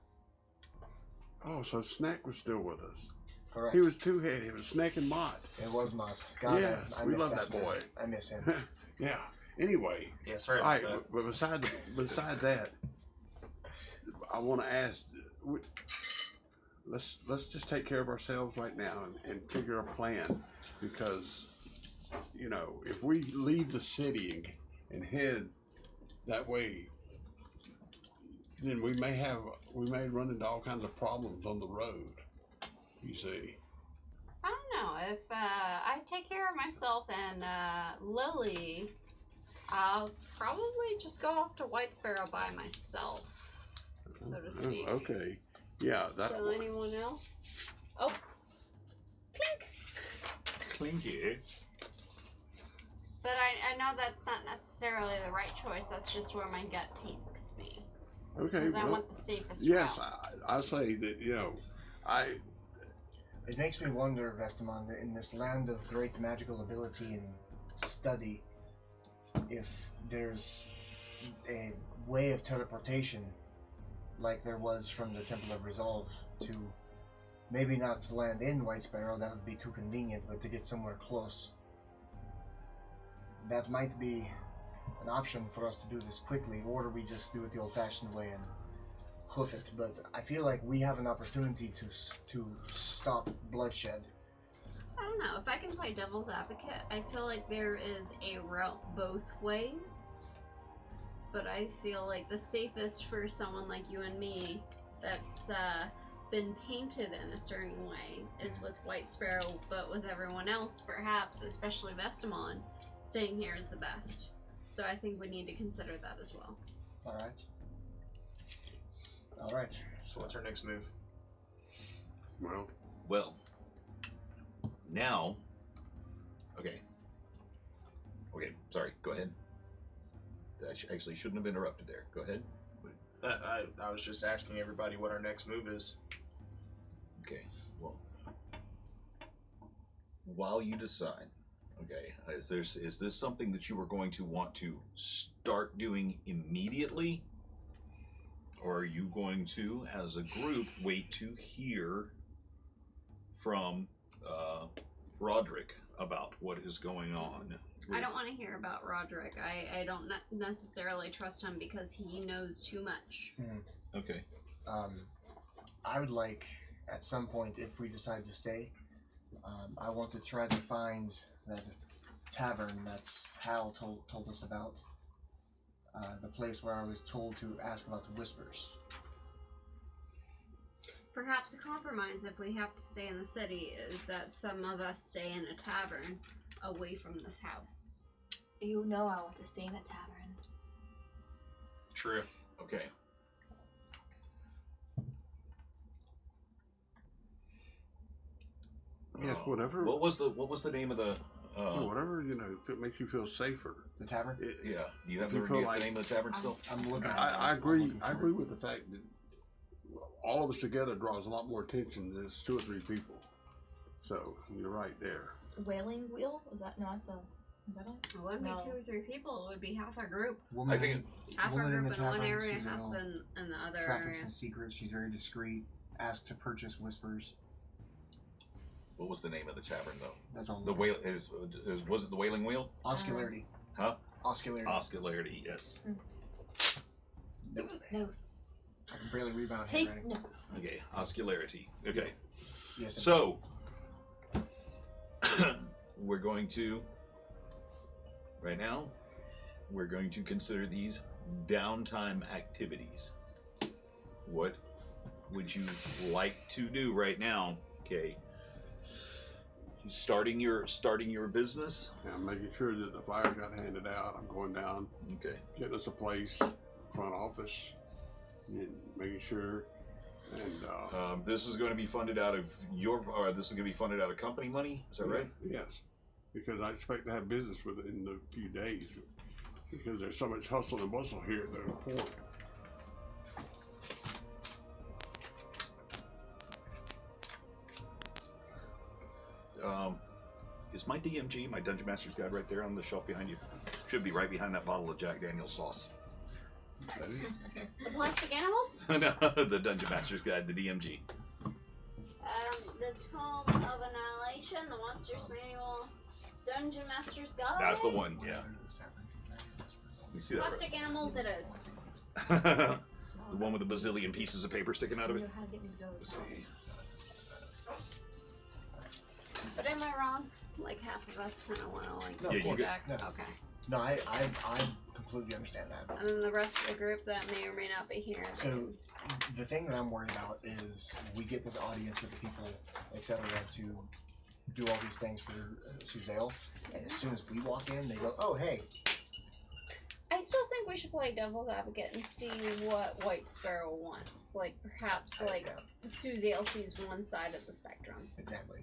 Oh, so Snack was still with us. correct. He was two-headed. He was Snack and Mott. It was Moss. God, Yes, I we miss love that man. boy. I miss him. Yeah. Anyway, Yeah, sorry all about right. that. But besides that, I want to ask. Let's just take care of ourselves right now and figure a plan, because if we leave the city and head that way, then we may run into all kinds of problems on the road. You see. I don't know. If I take care of myself and Lily, I'll probably just go off to White Sparrow by myself, so to speak. Okay. Yeah. That. So anyone else? Oh, Clinky. But I know that's not necessarily the right choice. That's just where my gut takes me. Okay, Because I well, want the safest yes, route. I say that, It makes me wonder, Vestamon, in this land of great magical ability and study, if there's a way of teleportation like there was from the Temple of Resolve to maybe not to land in White Sparrow, that would be too convenient, but to get somewhere close. That might be an option for us to do this quickly, or we just do it the old-fashioned way and hoof it. But I feel like we have an opportunity to stop bloodshed. I don't know. If I can play devil's advocate, I feel like there is a route both ways. But I feel like the safest for someone like you and me that's been painted in a certain way is with White Sparrow, but with everyone else, perhaps, especially Vestamon, staying here is the best. So I think we need to consider that as well. Alright. Alright. So what's our next move? Well, now, okay, sorry, go ahead. I actually shouldn't have interrupted there. Go ahead. I was just asking everybody what our next move is. Okay, well, while you decide, okay, is this something that you are going to want to start doing immediately? Or are you going to, as a group, wait to hear from Roderick about what is going on? I don't want to hear about Roderick. I don't necessarily trust him because he knows too much. Okay. I would like, at some point, if we decide to stay, I want to try to find that tavern that's Hal told us about. The place where I was told to ask about the whispers. Perhaps a compromise, if we have to stay in the city, is that some of us stay in a tavern away from this house. You know I want to stay in a tavern. True. Okay. yes, whatever. What was the name of the? Whatever, if it makes you feel safer. The tavern? Yeah. Do you have You the feel like- name of the tavern still? I'm looking at I it. agree. I'm looking I for agree it. with the fact that all of us together draws a lot more attention than it's 2 or 3 people. So you're right there. Wailing wheel? Is that it? It wouldn't No. be 2 or 3 people. It would be half our group. Woman, I think Half our woman in group the in one tavern, area, she's half all in the other traffics area. and secrets. She's very discreet. Asked to purchase whispers. what was the name of the tavern though? That's all. The whale was it the Wailing Wheel? Oscularity. Huh? Oscularity. Oscularity, yes. Notes. I can barely rebound Take handwriting. notes. Okay, Oscularity. Okay. Yes. So we're going to right now we're going to consider these downtime activities. What would you like to do right now? Okay. Starting your business. And I'm making sure that the flyer got handed out. I'm going down, Okay. getting us a place, front office, and making sure. And This is going to be funded out of this is going to be funded out of company money. Is that right? Yes, because I expect to have business within a few days, because there's so much hustle and bustle here at the port. Is my DMG, my Dungeon Master's Guide, right there on the shelf behind you? Should be right behind that bottle of Jack Daniel's sauce. The plastic animals? No, the Dungeon Master's Guide, the DMG. The Tome of Annihilation, the Monsters Manual, Dungeon Master's Guide. That's the one, yeah. You see that? Plastic animals it is. Right? The one with a bazillion pieces of paper sticking out of I it. know how to get me to go. Let's see. But am I wrong? Like half of us kind of want to like No, stay of course. back. No. Okay. No, I completely understand that. And then the rest of the group that may or may not be here. So the thing that I'm worried about is we get this audience with the people, etc., to do all these things for Suzelle, and as soon as we walk in, they go, "Oh, hey." I still think we should play devil's advocate and see what White Sparrow wants. Like perhaps like Yeah, Suzelle sees one side of the spectrum. exactly.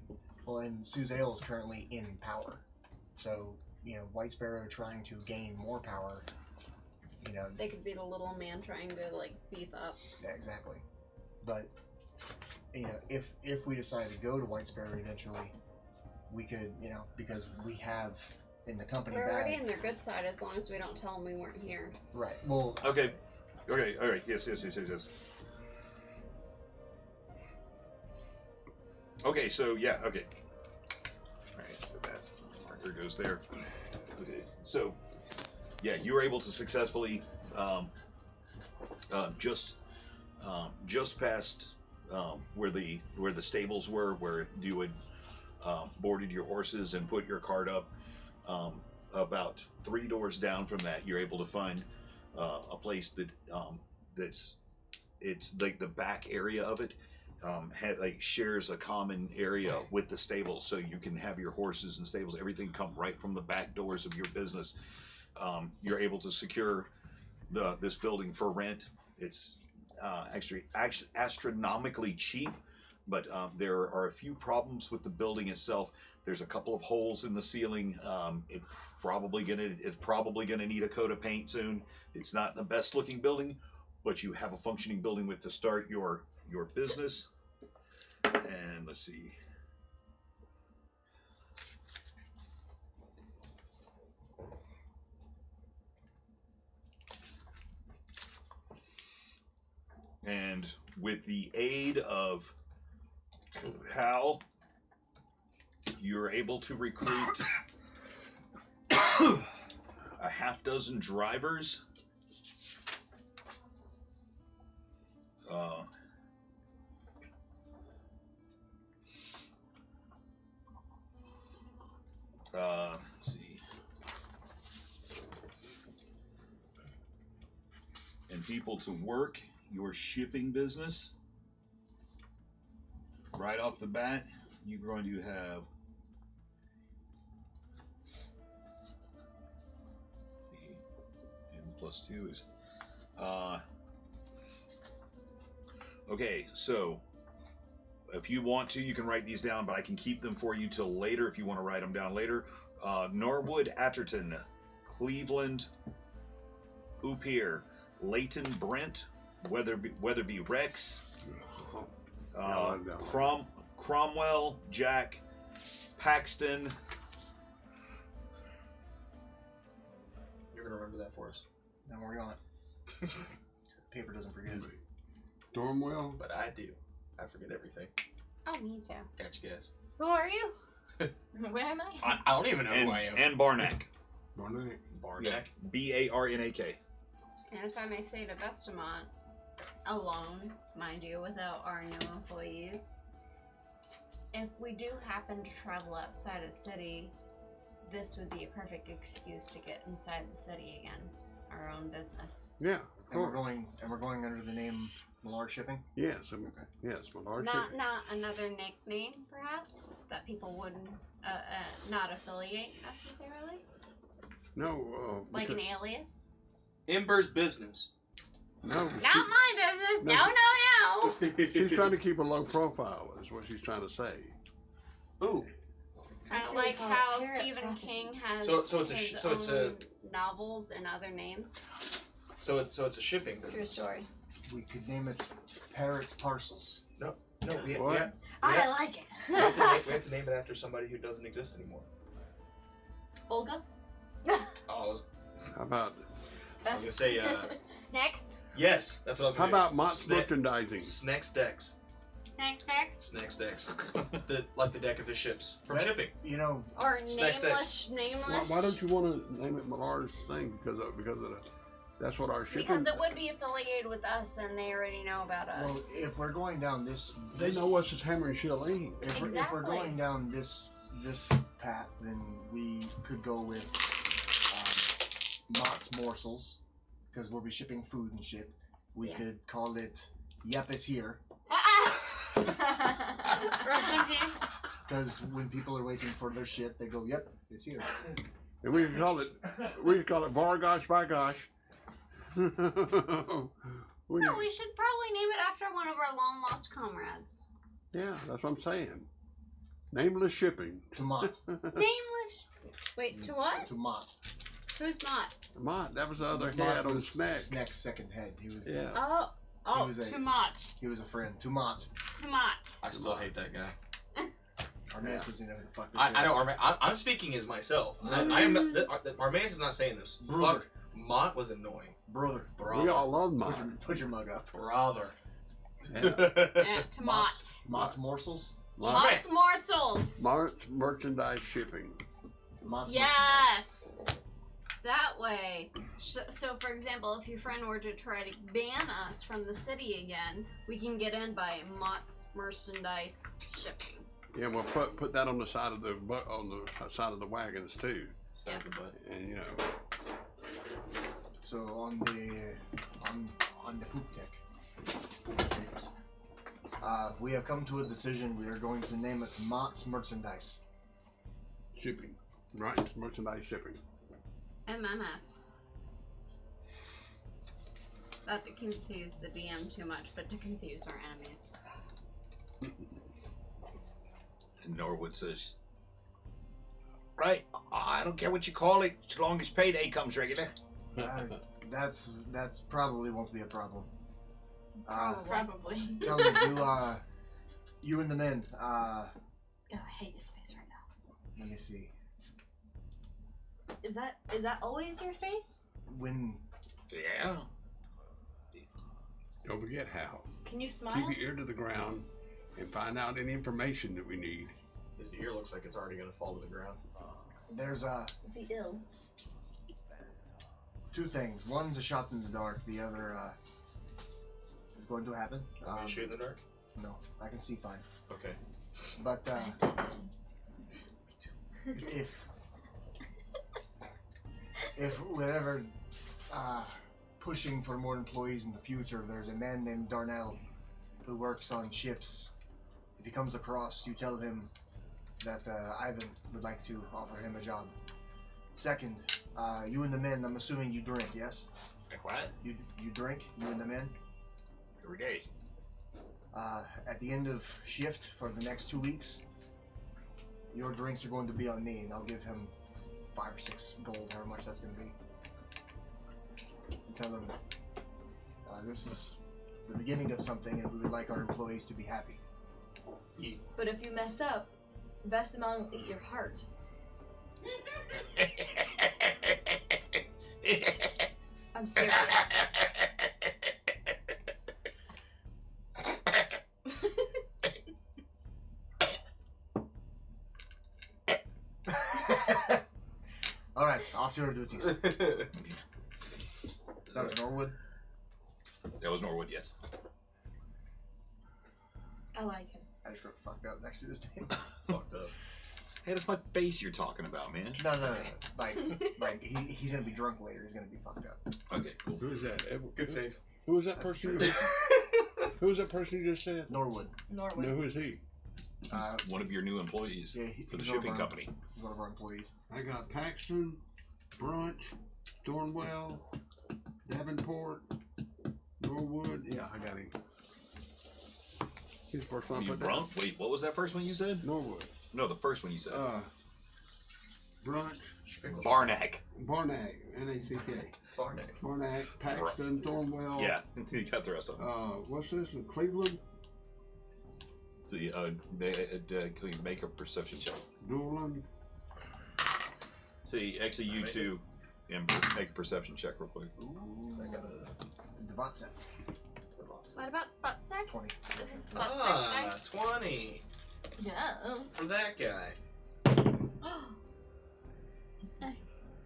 Well, and Suzale is currently in power, so White Sparrow trying to gain more power. They could be the little man trying to like beef up. Yeah, exactly. But if we decide to go to White Sparrow eventually, we could, because we have in the company We're bag. already in their good side as long as we don't tell them we weren't here. Right. Well. Okay. All right. Yes. Okay. So yeah. Okay. All right. So that marker goes there. Okay. So yeah, you were able to successfully just past where the stables were, where you had boarded your horses and put your cart up. About 3 doors down from that, you're able to find a place that it's like the back area of it shares a common area with the stables, so you can have your horses and stables, everything come right from the back doors of your business. You're able to secure this building for rent. It's actually astronomically cheap, but there are a few problems with the building itself. There's a couple of holes in the ceiling. It's probably gonna need a coat of paint soon. It's not the best looking building, but you have a functioning building with to start your business. And let's see. And with the aid of Hal, you're able to recruit a half dozen drivers. Let's see. And people to work your shipping business. Right off the bat, you're going to have and +2 is okay, so if you want to, you can write these down, but I can keep them for you till later if you want to write them down later. Norwood Atherton, Cleveland Upier, Leighton Brent, Weatherby Rex, Cromwell Jack, Paxton. You're gonna remember that for us. Don't worry on it. Paper doesn't forget. Stormwell. But I do. I forget everything. Oh, me too. Catch you guys. Who are you? Where am I? I don't even know who I am. And Barnack. Barnack. Barnack. Barnak. And if I may say to Vestamont, alone, mind you, without our new employees, if we do happen to travel outside of the city, this would be a perfect excuse to get inside the city again. Our own business. Yeah. And we're going under the name Millar Shipping. Yes. Yes, Millar Not Shipping. not another nickname, perhaps, that people wouldn't not affiliate necessarily, No. like an alias. Ember's business. No. Not my business. No. She's trying to keep a low profile. Is what she's trying to say. Ooh. Kind of Actually, like call it how parrot Stephen prophecy. King has So it's a his so it's a own novels and other names. so it's a shipping True business. story. We could name it Parrots Parcels. No, we What? have I like it. we have to name it after somebody who doesn't exist anymore. Olga? Oh, I was How about gonna say Snack? yes, that's what I was how gonna about Mott's merchandising? Snacks decks. Snack stacks? Snacks decks. Like the deck of his ships. From That- shipping. Or Snack stacks. nameless? Why don't you want to name it Millar's thing because of that's what our shipping. Because it would be affiliated with us and they already know about Well, us. if we're going down this They know us as Hammer and Shilleen. if we're Exactly. going down this path, then we could go with Mott's Morsels, because we'll be shipping food and shit. We Yes. could call it Yep, It's Here, Rest in peace. because when people are waiting for their ship, they go, "Yep, it's here." And we can call it Vargosh by gosh. No, we should probably name it after one of our long lost comrades. Yeah, that's what I'm saying. Nameless shipping. To Mott. Nameless. Wait, to what? To Mott. Who's Mott? Mott, that was the other Mott head on was Snack. Snack's second head. He was. Yeah. Oh, was a- to Mott. He was a friend. To Mott. To Mott. I still hate that guy. Armaeus doesn't know who the fuck this I is. know. I'm speaking as myself. I am not. Armaeus is not saying this. Brother. Fuck. Mott was annoying. Brother. We all love Put Mott. put your mug up. Brother. Yeah. To Mott. Mott's morsels. Mott's morsels. Mott's merchandise shipping. Mott's Yes. That way. So, for example, if your friend were to try to ban us from the city again, we can get in by Mott's merchandise shipping. Yeah, we'll put that on the side of the side of the wagons too. Yes. And you know. So on the poop deck, we have come to a decision. We are going to name it Mott's Merchandise. Shipping. Right? Merchandise shipping. MMS. Not to confuse the DM too much, but to confuse our enemies. Norwood says, right, I don't care what you call it, as long as payday comes regular. That's probably won't be a problem. Probably. Tell me, you and the men. God, I hate his face right now. Let me see. Is that always your face? When Yeah. Don't forget how. Can you smile? Keep your ear to the ground and find out any information that we need. His ear looks like it's already gonna fall to the ground. there's Is he ill? two things. One's a shot in the dark. The other is going to happen. Can you shoot in the dark? No, I can see fine. Okay. But if we're ever pushing for more employees in the future, there's a man named Darnell who works on ships. If he comes across, you tell him that Ivan would like to offer him a job. Second, you and the men, I'm assuming you drink, yes? Like what? You drink, you and the men? Every day. At the end of shift for the next 2 weeks, your drinks are going to be on me, and I'll give him 5 or 6 gold, however much that's going to be. And tell him this is the beginning of something, and we would like our employees to be happy. But if you mess up, Vestamon will eat your heart. I'm serious. All right, off to our duties. That was Norwood. That was Norwood, yes. I like him. I just wrote fucked up next to his name. Fucked up. Hey, that's my face you're talking about, man. No. Like he's gonna be drunk later. He's gonna be fucked up. Okay, cool. Who is that? Good save. Who was that That's person? true. Who was that person you just said? Norwood. Norwood. No, who is he? He's one of your new employees Yeah, for the he's one of shipping our- company. He's one of our employees. I got Paxton, Brunch, Thornwell, Davenport, Norwood. Yeah, I got him. He's the first one I You put down. Brunk? Wait, what was that first one you said? Norwood. No, the first one you said. Brunch, Barnack. Barnack, N-A-C-K. Barnack. Barnack, Paxton, Thornwell. Yeah, you got the rest of them. What's this in Cleveland? So you make a perception check. Dolan. See, actually, you Make two, and make a perception check real quick. I got a Devatset. What about butt sex? 20. Is this the butt sex dice? 20 Yeah. for that guy.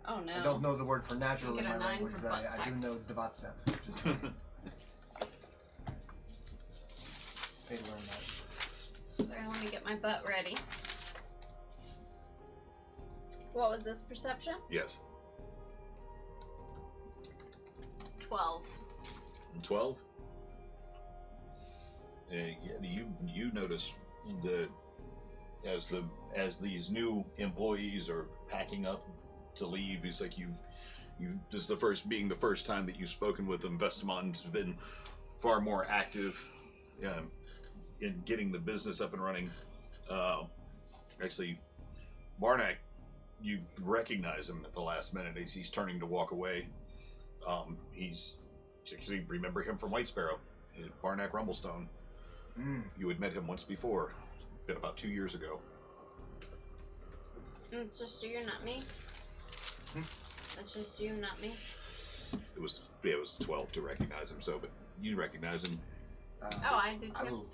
Oh no. I don't know the word for natural You in get my a 9 language, for but butt I do sex. know Devatset. Just pay to learn that. Sorry, let me get my butt ready. What was this perception? Yes. 12. 12. You notice as these new employees are packing up to leave, it's like this is the first time that you've spoken with them. Vestamon's been far more active in getting the business up and running. Actually, Barnack, you recognize him at the last minute as he's turning to walk away. He's actually remember him from White Sparrow, Barnack Rumblestone. You had met him once before, been about 2 years ago. It's just you, not me. That's just you, not me. It was 12 to recognize him, but you recognize him. I did too.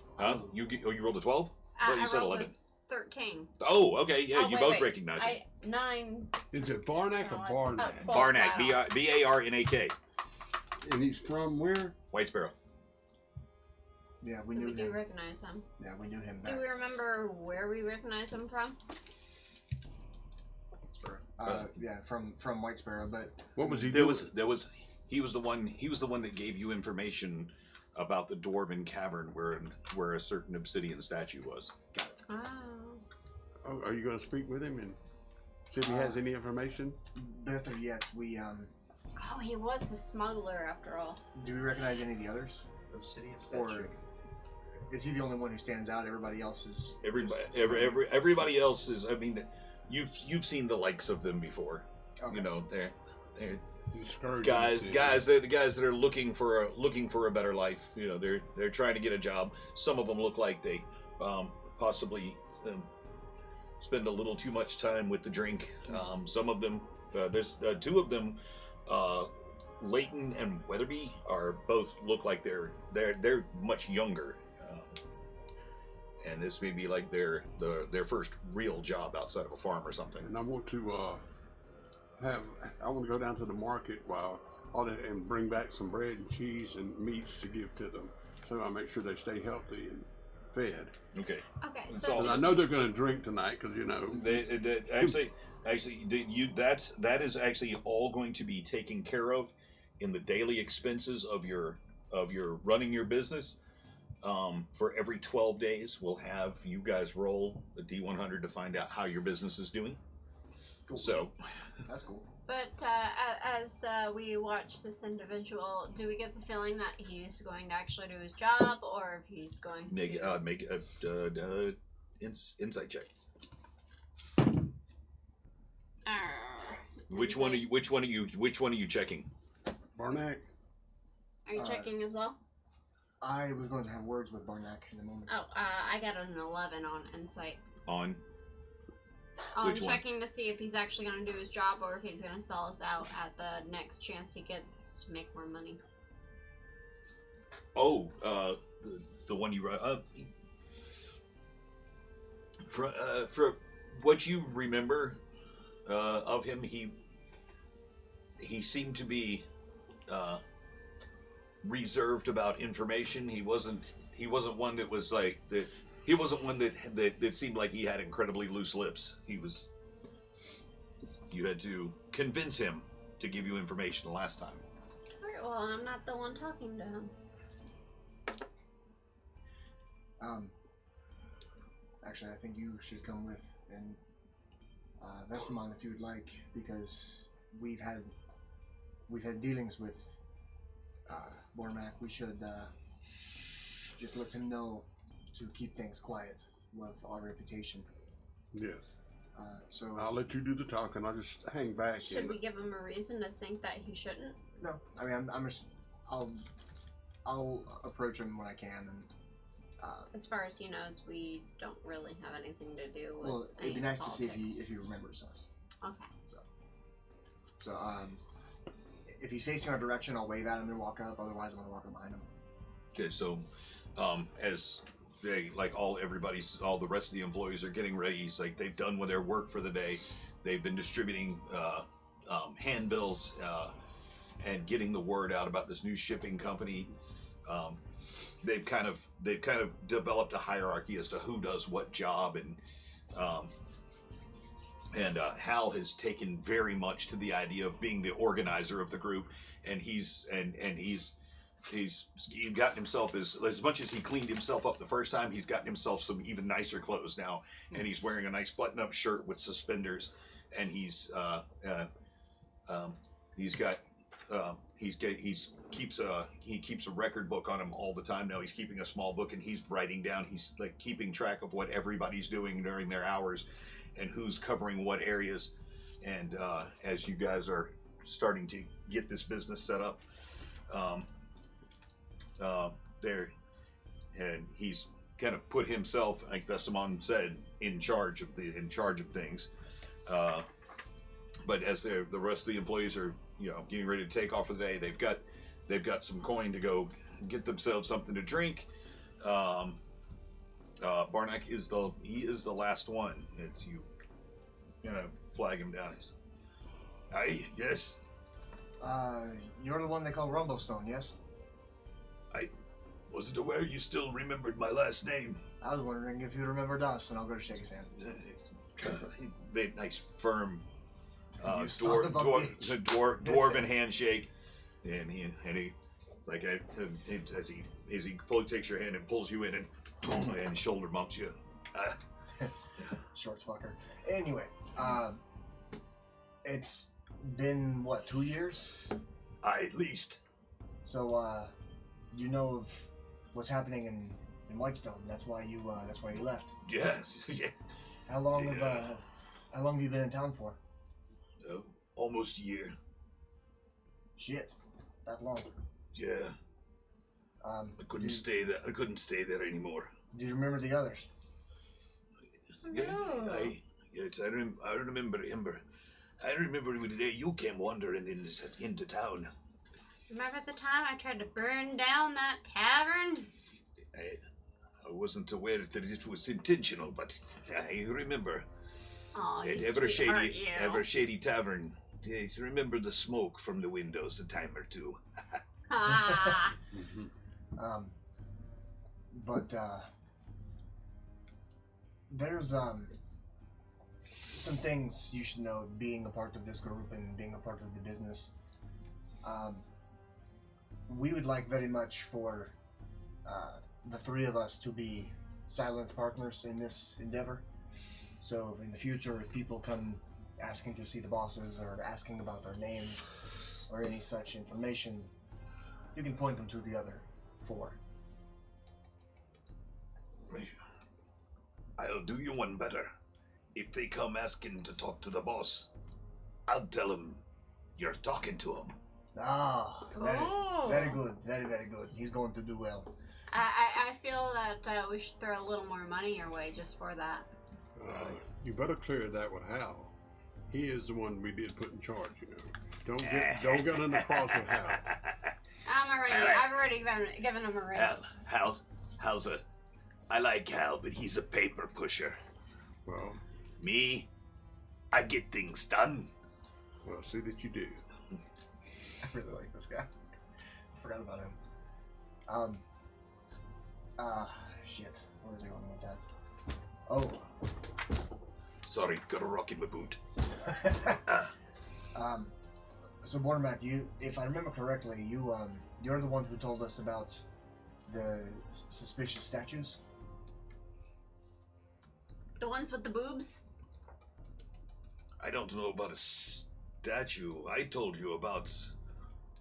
You rolled a 12? Well, you said rolled 11. 13. Oh, okay, yeah, you wait, both wait. recognize him. 9. Is it Barnack or Barnack? 12 Barnack, flat out. B-A-R-N-A-K. And he's from where? White Sparrow. Yeah, We do recognize him. Yeah, we knew him back. Do we remember where we recognized him from? Yeah, from White Sparrow, but What was he He doing? was the one that gave you information about the Dwarven Cavern where a certain obsidian statue was. Oh. Oh, are you going to speak with him and see if he has any information? better yet, we Oh, he was a smuggler after all. do we recognize any of the others? Obsidian Or statue. is he the only one who stands out? Everybody else is Everybody else is. I mean, you've seen the likes of them before. Okay. You know, they're Discouraging guys city. that are looking for a better life. You know, they're trying to get a job. Some of them look like they possibly spend a little too much time with the drink. Some of them, there's two of them, Leighton and Weatherby, are both look like they're much younger. And this may be like their first real job outside of a farm or something. And I want to go down to the market and bring back some bread and cheese and meats to give to them, so I make sure they stay healthy and fed. Okay. Okay, It's so all- And I know they're going to drink tonight because that is actually all going to be taken care of in the daily expenses of your running your business. For every 12 days, we'll have you guys roll a D100 to find out how your business is doing. Cool. So, That's cool. But as we watch this individual, do we get the feeling that he's going to actually do his job, or if he's going to make a insight check. Which one are you checking? Barnack. Are you checking as well? I was going to have words with Barnack in a moment. Oh, I got an 11 on insight. On I'm Which one? checking to see if he's actually going to do his job or if he's going to sell us out at the next chance he gets to make more money. the one you wrote. For what you remember of him, he seemed to be reserved about information. He wasn't one that was like that. He wasn't one that seemed like he had incredibly loose lips. You had to convince him to give you information the last time. Alright, well, I'm not the one talking to him. Actually, I think you should come with and Vesemon if you'd like, because we've had dealings with Bormac. We should just let him know to keep things quiet with our reputation. Yes. So I'll let you do the talking. I'll just hang back. Should we give him a reason to think that he shouldn't? no, I mean I'm just I'll approach him when I can, and As far as he knows, we don't really have anything to do with well, it'd be any nice to see politics. if he remembers us. Okay. So if he's facing our direction, I'll wave at him and walk up. Otherwise, I'm gonna walk up behind him. Okay, so as they all the rest of the employees are getting ready, it's like they've done with their work for the day. They've been distributing handbills and getting the word out about this new shipping company. They've kind of developed a hierarchy as to who does what job, and Hal has taken very much to the idea of being the organizer of the group, and he's gotten himself as much as he cleaned himself up the first time, he's gotten himself some even nicer clothes now, and he's wearing a nice button-up shirt with suspenders, and he's got he keeps a record book on him all the time now. He's keeping a small book and he's writing down. He's like keeping track of what everybody's doing during their hours, and who's covering what areas. And as you guys are starting to get this business set up, there, and he's kind of put himself, like Vestamon said, in charge of things. But as the rest of the employees are, getting ready to take off for the day, they've got some coin to go get themselves something to drink. Barnack is the last one. It's you. Flag him down. Aye, yes. You're the one they call Rumblestone, yes? I wasn't aware you still remembered my last name. I was wondering if you remembered us, and I'll go to shake his hand. He made a nice, firm, You son of a bitch. dwarven handshake, and it's like as he takes your hand and pulls you in and shoulder bumps you. Short fucker. Anyway, it's been what, 2 years? At least. So you know of what's happening in Whitestone. That's why you left. Yes. Yeah. How long have you been in town for? Oh, almost a year. Shit, that long. Yeah. I couldn't stay there. I couldn't stay there anymore. Do you remember the others? No. I remember Ember. I remember the day you came wandering into town. Remember the time I tried to burn down that tavern? I wasn't aware that it was intentional, but I remember. Oh, you Ever shady tavern. Yes, remember the smoke from the windows a time or two. Ah. But there's some things you should know, being a part of this group and being a part of the business. We would like very much for the three of us to be silent partners in this endeavor. So in the future, if people come asking to see the bosses or asking about their names or any such information, you can point them to the other four. I'll do you one better. If they come asking to talk to the boss, I'll tell them you're talking to him. Ah, very good. Very, very good. He's going to do well. I feel that we should throw a little more money your way just for that. You better clear that with Hal. He is the one we did put in charge, Don't get on the cross with Hal. I've already given him a raise. I like Hal, but he's a paper pusher. Well, Me, I get things done. well, see that you do. I really like this guy. I forgot about him. Shit. Where was I going with that? Oh. Sorry, got a rock in my boot. So Bordermac, if I remember correctly, you're the one who told us about the suspicious statues? The ones with the boobs? I don't know about a statue. I told you about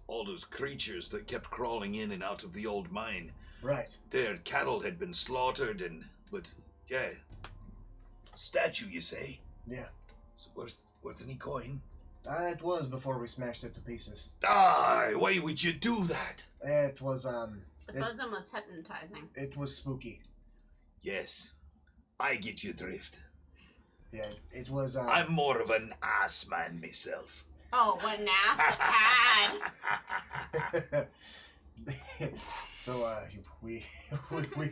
all those creatures that kept crawling in and out of the old mine. Right. Their cattle had been slaughtered but yeah. Statue, you say? Yeah. So worth any coin? It was before we smashed it to pieces. Ah, why would you do that? It was, The bosom was hypnotizing. it was spooky. Yes, I get your drift. Yeah, it was, I'm more of an ass man myself. Oh, what an ass pad! So, we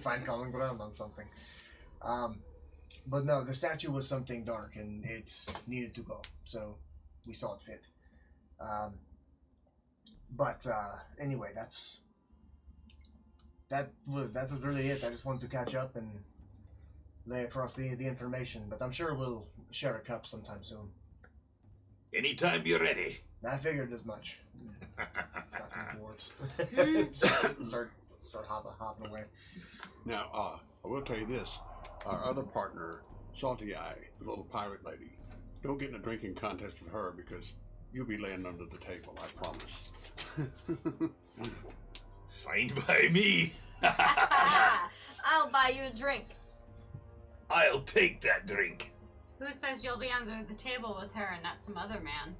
find common ground on something. But no, the statue was something dark and it needed to go, so we saw it fit. But anyway, that was really it. I just wanted to catch up and lay across the information, but I'm sure we'll share a cup sometime soon. Anytime you're ready. I figured as much. Fucking dwarves. start hopping away. Now, I will tell you this. Our other partner, Salty Eye, the little pirate lady, don't get in a drinking contest with her because You'll be laying under the table, I promise. Fine by me. I'll buy you a drink. I'll take that drink. Who says you'll be under the table with her and not some other man?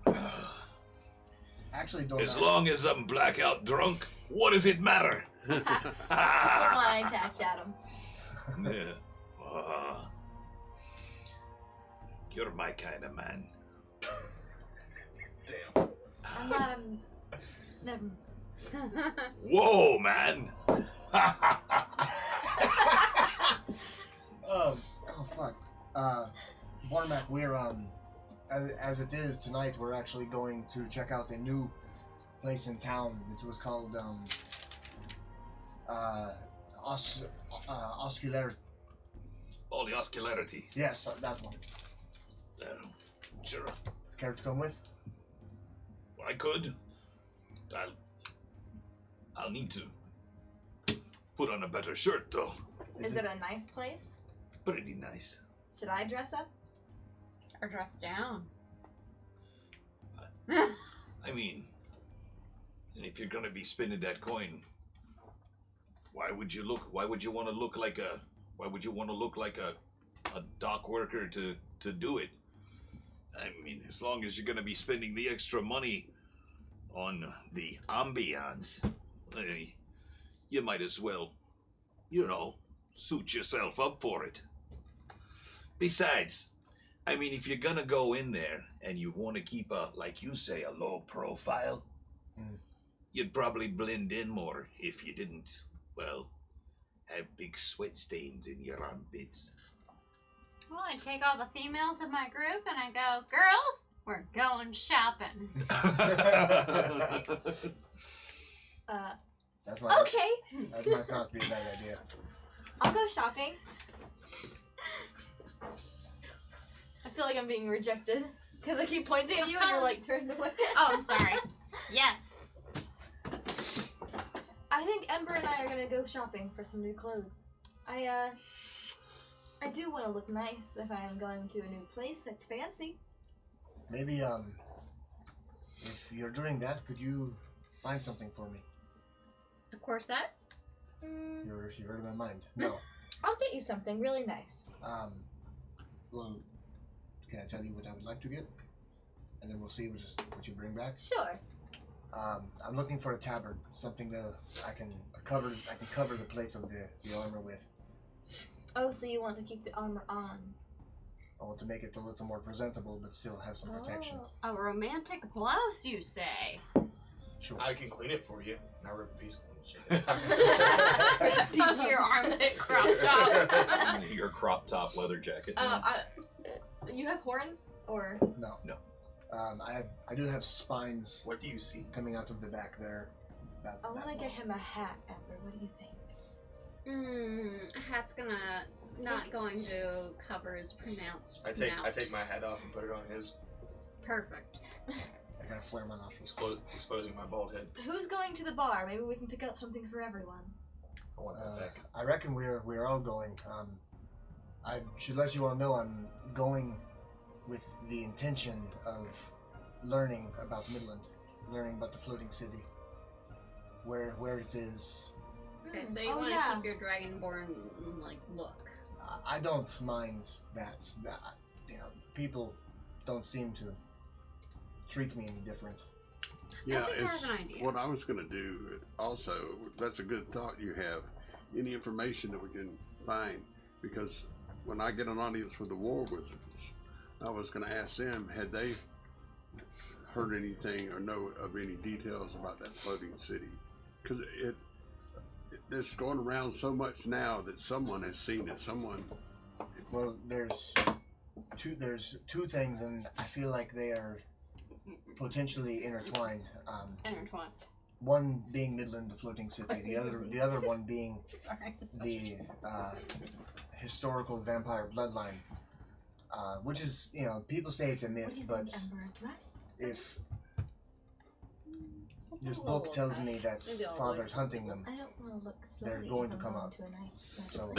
Actually, don't. As long as I'm blackout drunk, what does it matter? Don't mind, catch at him. Yeah. You're my kind of man. Damn. I'm not. Never. Whoa, man. Oh fuck. Barmac, we're as it is tonight, we're actually going to check out a new place in town. It was called Oscular. Oh, the oscularity. Yes, that one. Sure. Care to come with? I could. I'll need to put on a better shirt, though. Is it a nice place? Pretty nice. Should I dress up? Or dress down? I mean, if you're gonna be spending that coin, why would you want to look like a dock worker to do it? I mean, as long as you're gonna be spending the extra money on the ambiance, you might as well, suit yourself up for it. Besides, I mean, if you're gonna go in there and you want to keep like you say, a low profile, you'd probably blend in more if you didn't, well, have big sweat stains in your armpits. Well, I take all the females in my group and I go, girls, we're going shopping. That Okay. might not be a bad idea. I'll go shopping. I feel like I'm being rejected because I keep pointing at you and you're like turned away. Oh, I'm sorry. Yes. I think Ember and I are gonna go shopping for some new clothes. I do want to look nice if I am going to a new place that's fancy. Maybe if you're doing that, could you find something for me? Of course, that. You read my mind. No. I'll get you something really nice. Well, can I tell you what I would like to get? And then we'll see what you bring back. Sure. I'm looking for a tabard, something that I can cover the plates of the armor with. Oh, so you want to keep the armor on? I want to make it a little more presentable, but still have some protection. A romantic blouse, you say? Sure. I can clean it for you. Now rip a piece of shit. Piece of your armpit cropped off. Your crop top leather jacket. You have horns or? No. No. I do have spines What do you see? coming out of the back there. I want to get him a hat, Ember. What do you think? A hat's not going to cover his pronounced I snout. take my hat off and put it on his, Perfect. I gotta flare my nostrils. exposing my bald head. Who's going to the bar? Maybe we can pick up something for everyone. I want that back. I reckon we're all going. I should let you all know I'm going with the intention of learning about Midland, learning about the floating city, where it is. Okay, so you want to keep your dragonborn look. I don't mind that. People don't seem to treat me any different. Yeah, I think I it's have an idea. what I was going to do. Also, that's a good thought you have. Any information that we can find, because when I get an audience with the War Wizards, I was going to ask them, had they heard anything or know of any details about that floating city? Because it's going around so much now that someone has seen it. Well, there's two things, and I feel like they are potentially intertwined. Intertwined. One being Midland, the floating city. The other one being Sorry. the historical vampire bloodline, which is, people say it's a What do myth, you but think, Ember? Dress? if this book tells me that Maybe I'll Father's hunting them, I don't want to look slow. They're going to come up. To a night. so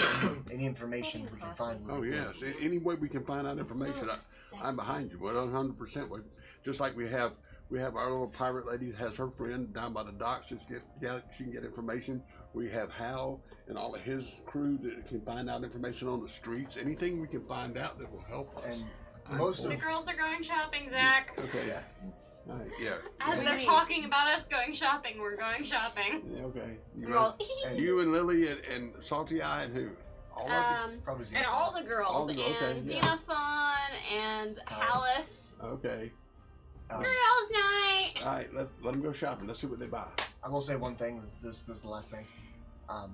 any information we can find would Oh be yes, good. any way we can find out information, I'm behind you. 100%. Just like we have We have our little pirate lady has her friend down by the docks. She can get information. We have Hal and all of his crew that can find out information on the streets. Anything we can find out that will help us. And most The of girls are going shopping, Zach. Okay. yeah, All right. Yeah. As they're talking about us going shopping, we're going shopping. Yeah, okay. You, We're all, and you and Lily and Salty Eye and who? All of you? probably And all the girls, All the- okay, and yeah. Xenophon, and Haleth. Okay. Girls' night! All right. Let them go shopping. Let's see what they buy. I will say one thing. This is the last thing. I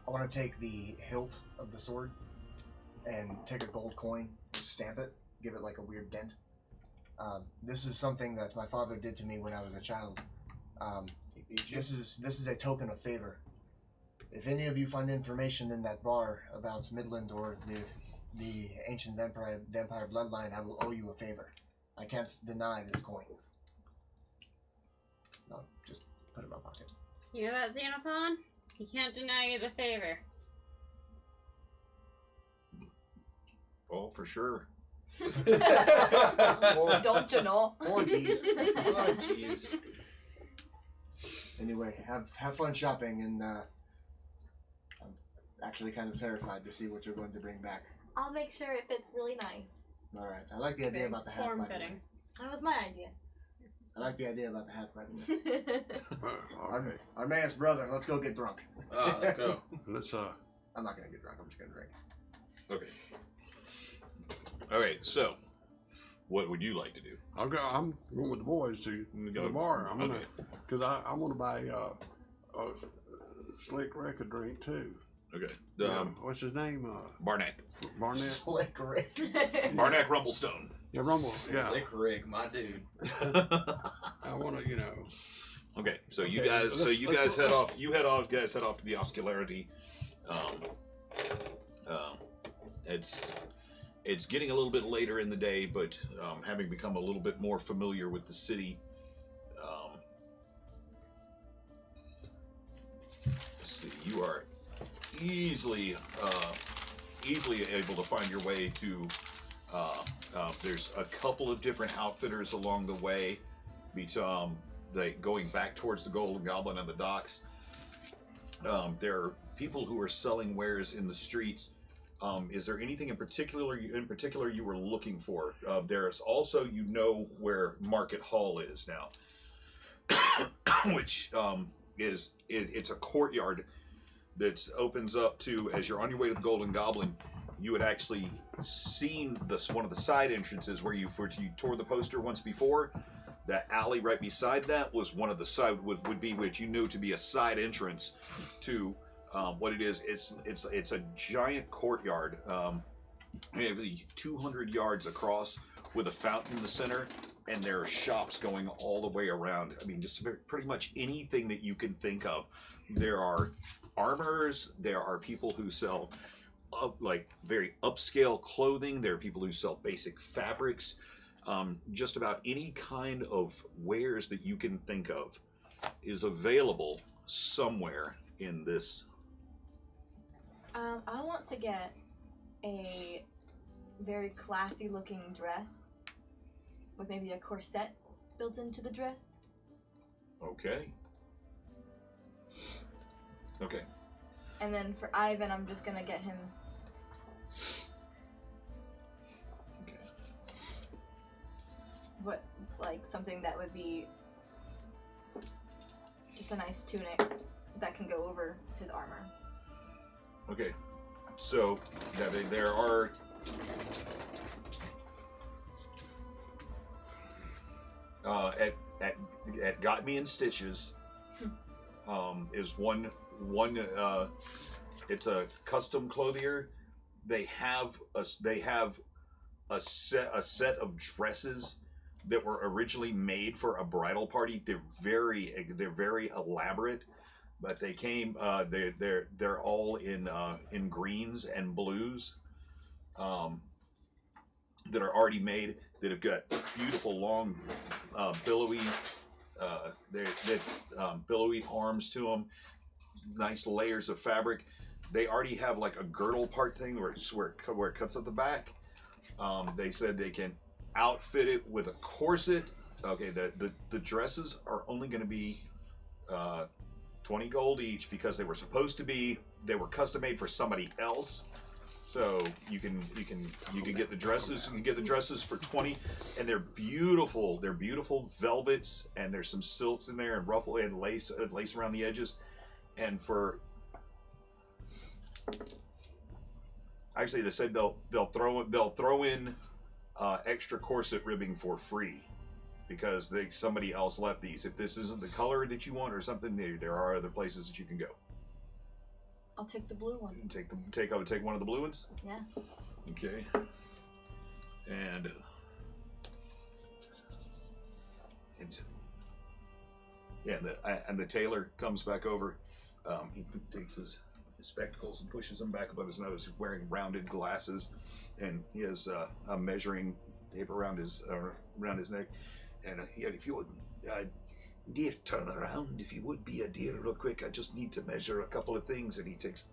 want to take the hilt of the sword and take a gold coin, stamp it, give it like a weird dent. This is something that my father did to me when I was a child. This is a token of favor. If any of you find information in that bar about Midland or the ancient vampire bloodline, I will owe you a favor. I can't deny this coin. No, just put it in my pocket. You hear that, Xenophon? He can't deny you the favor. Oh, for sure. Well, don't you know? oh, jeez. Oh, jeez. Anyway, have fun shopping, and I'm actually kind of terrified to see what you're going to bring back. I'll make sure it fits really nice. All right, I like the idea Very about the hat. by the way. form-fitting. That was my idea. I like the idea about the hat. By the way. Okay. Our man's brother. Let's go get drunk. Let's go. Let's I'm not gonna get drunk. I'm just gonna drink. Okay. Okay, so what would you like to do? I'm going with the boys to the bar. I'm gonna, cause I want to buy a Slick Rick a drink too. Okay. What's his name? Barnack. Barnett. Slick Rick. Barnack Rumblestone. Yeah, Rumble. Yeah. Lick Rig, my dude. I want to, Okay, so you Okay, guys, let's- head off. You head off, guys. Head off to the Oscularity. It's getting a little bit later in the day, but having become a little bit more familiar with the city, let's see, you are easily able to find your way to. There's a couple of different outfitters along the way, going back towards the Golden Goblin and the docks. There are people who are selling wares in the streets. Is there anything in particular you were looking for? There's also, where Market Hall is now, which it's a courtyard that opens up to, as you're on your way to the Golden Goblin, you had actually seen one of the side entrances where you tore the poster once before. That alley right beside that was one of the side would be which you knew to be a side entrance to what it is. It's a giant courtyard, maybe 200 yards across, with a fountain in the center, and there are shops going all the way around. I mean, just pretty much anything that you can think of. There are armorers. There are people who sell like very upscale clothing. There are people who sell basic fabrics. Just about any kind of wares that you can think of is available somewhere in this. I want to get a very classy looking dress with maybe a corset built into the dress. Okay. Okay. And then for Ivan, I'm just gonna get him Okay. something that would be just a nice tunic that can go over his armor. Okay. So there are at Got Me in Stitches is one it's a custom clothier. They have a set of dresses that were originally made for a bridal party. They're very elaborate, but they came they're all in greens and blues that are already made, that have got beautiful long billowy billowy arms to them, nice layers of fabric. They already have like a girdle part thing where it cuts at the back. They said they can outfit it with a corset Okay, the dresses are only going to be 20 gold each because they were custom made for somebody else. So you can get the dresses. You can get the dresses for 20, and they're beautiful. They're beautiful velvets, and there's some silks in there and ruffle and lace around the edges. And for actually, they said they'll throw in extra corset ribbing for free because somebody else left these. If this isn't the color that you want or something, there are other places that you can go. I'll take the blue one. I would take one of the blue ones. Yeah. Okay. And the tailor comes back over. He takes his spectacles and pushes them back above his nose. He's wearing rounded glasses, and he has a measuring tape around his neck. And if you would, dear, turn around. If you would be a dear, real quick. I just need to measure a couple of things. And he takes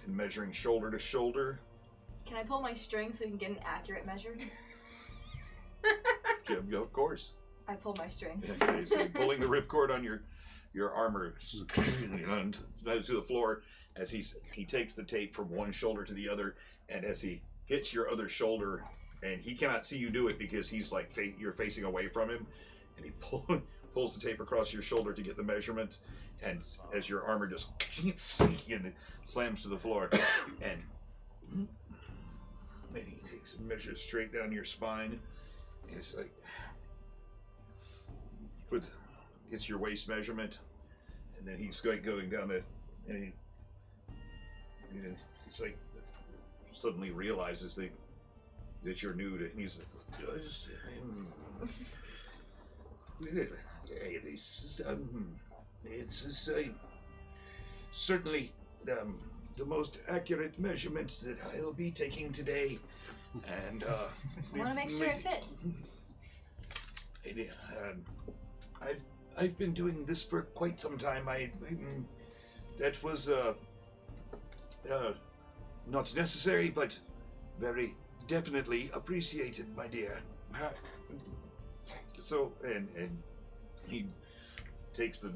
and measuring shoulder to shoulder. Can I pull my string so we can get an accurate measure? Yeah, of course. I pull my string. Okay, so pulling the ripcord on your armor and to the floor as he takes the tape from one shoulder to the other, and as he hits your other shoulder, and he cannot see you do it because he's like you're facing away from him, and he pulls the tape across your shoulder to get the measurement, and as your armor just and it slams to the floor, and then he takes and measures straight down your spine. And it's like gets your waist measurement, and then he's going down it, and he's like suddenly realizes that you're new to, and he's it's certainly the most accurate measurements that I'll be taking today, and I want to make sure it fits. I've been doing this for quite some time. That was not necessary, but very definitely appreciated, my dear. So and he picks up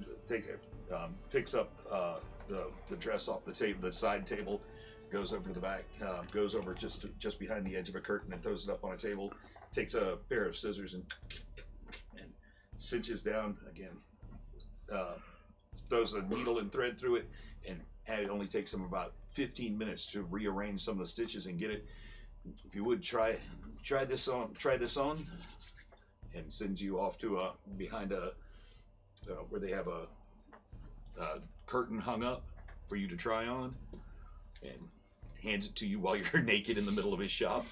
the dress off the table, the side table, goes over to the back, goes over just behind the edge of a curtain and throws it up on a table. Takes a pair of scissors and cinches down again. Throws a needle and thread through it, and it only takes him about 15 minutes to rearrange some of the stitches and get it. If you would try this on, and sends you off to behind where they have a curtain hung up for you to try on, and hands it to you while you're naked in the middle of his shop.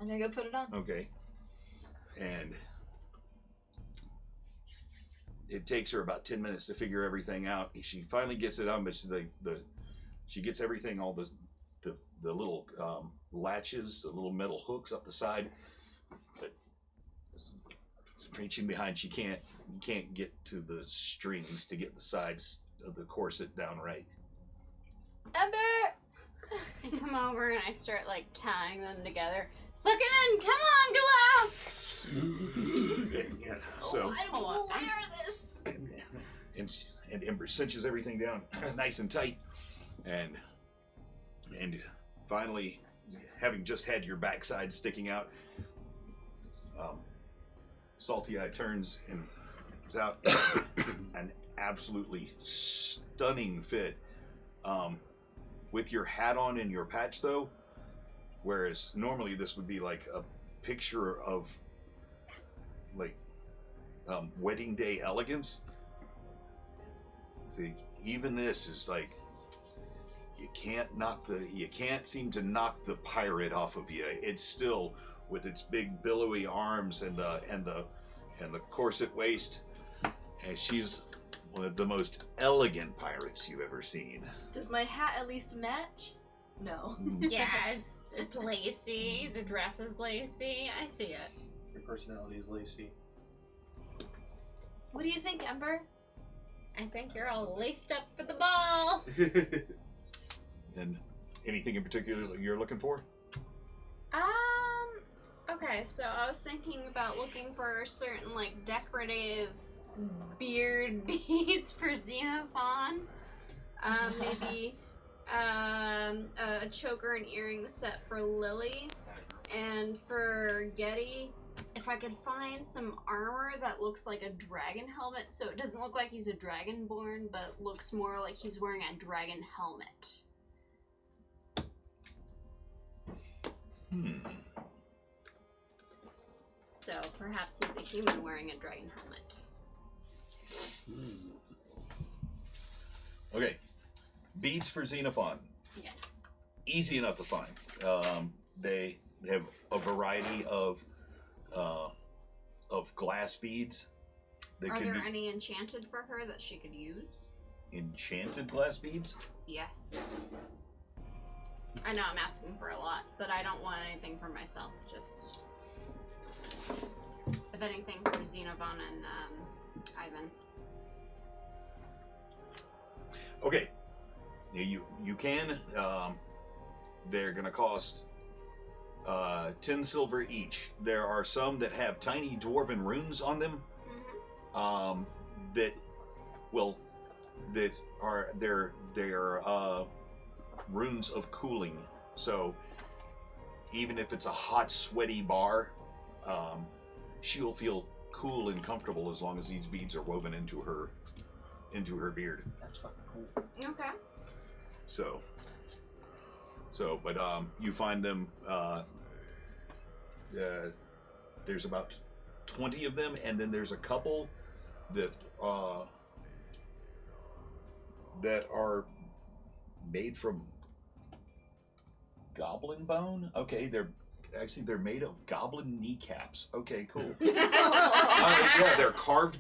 I'm gonna go put it on. Okay. And it takes her about 10 minutes to figure everything out. She finally gets it on, but she gets everything, all the little latches, the little metal hooks up the side. But reaching behind, you can't get to the strings to get the sides of the corset down right. Ember! I come over and I start like tying them together. Suck it in! Come on, glass! Yeah, so I don't know where this. and Ember cinches everything down nice and tight, and finally, having just had your backside sticking out, Salty Eye turns and comes out an absolutely stunning fit. With your hat on and your patch though, whereas normally this would be like a picture of like wedding day elegance. See, even this is like you can't seem to knock the pirate off of you. It's still with its big billowy arms and the corset waist, and she's one of the most elegant pirates you've ever seen. Does my hat at least match? No. Yes, it's lacy. The dress is lacy. I see it. Your personality is lacy. What do you think, Ember? I think you're all laced up for the ball. And anything in particular you're looking for? Okay. Okay, so I was thinking about looking for certain like decorative beard beads for Xenophon. Maybe a choker and earring set for Lily, and for Getty, if I could find some armor that looks like a dragon helmet, so it doesn't look like he's a dragonborn, but looks more like he's wearing a dragon helmet. So perhaps he's a human wearing a dragon helmet. Okay. Beads for Xenophon. Yes. Easy enough to find. They have a variety of glass beads. Are there any enchanted for her that she could use? Enchanted glass beads? Yes. I know I'm asking for a lot, but I don't want anything for myself. Just if anything for Xenophon and Ivan. Okay. You can. They're gonna cost 10 silver each. There are some that have tiny dwarven runes on them. That are they're runes of cooling. So even if it's a hot, sweaty bar, she'll feel cool and comfortable as long as these beads are woven into her beard. That's fucking cool. Okay. But you find them. There's about 20 of them, and then there's a couple that are made from goblin bone. Okay, they're made of goblin kneecaps. Okay, cool. Yeah, they're carved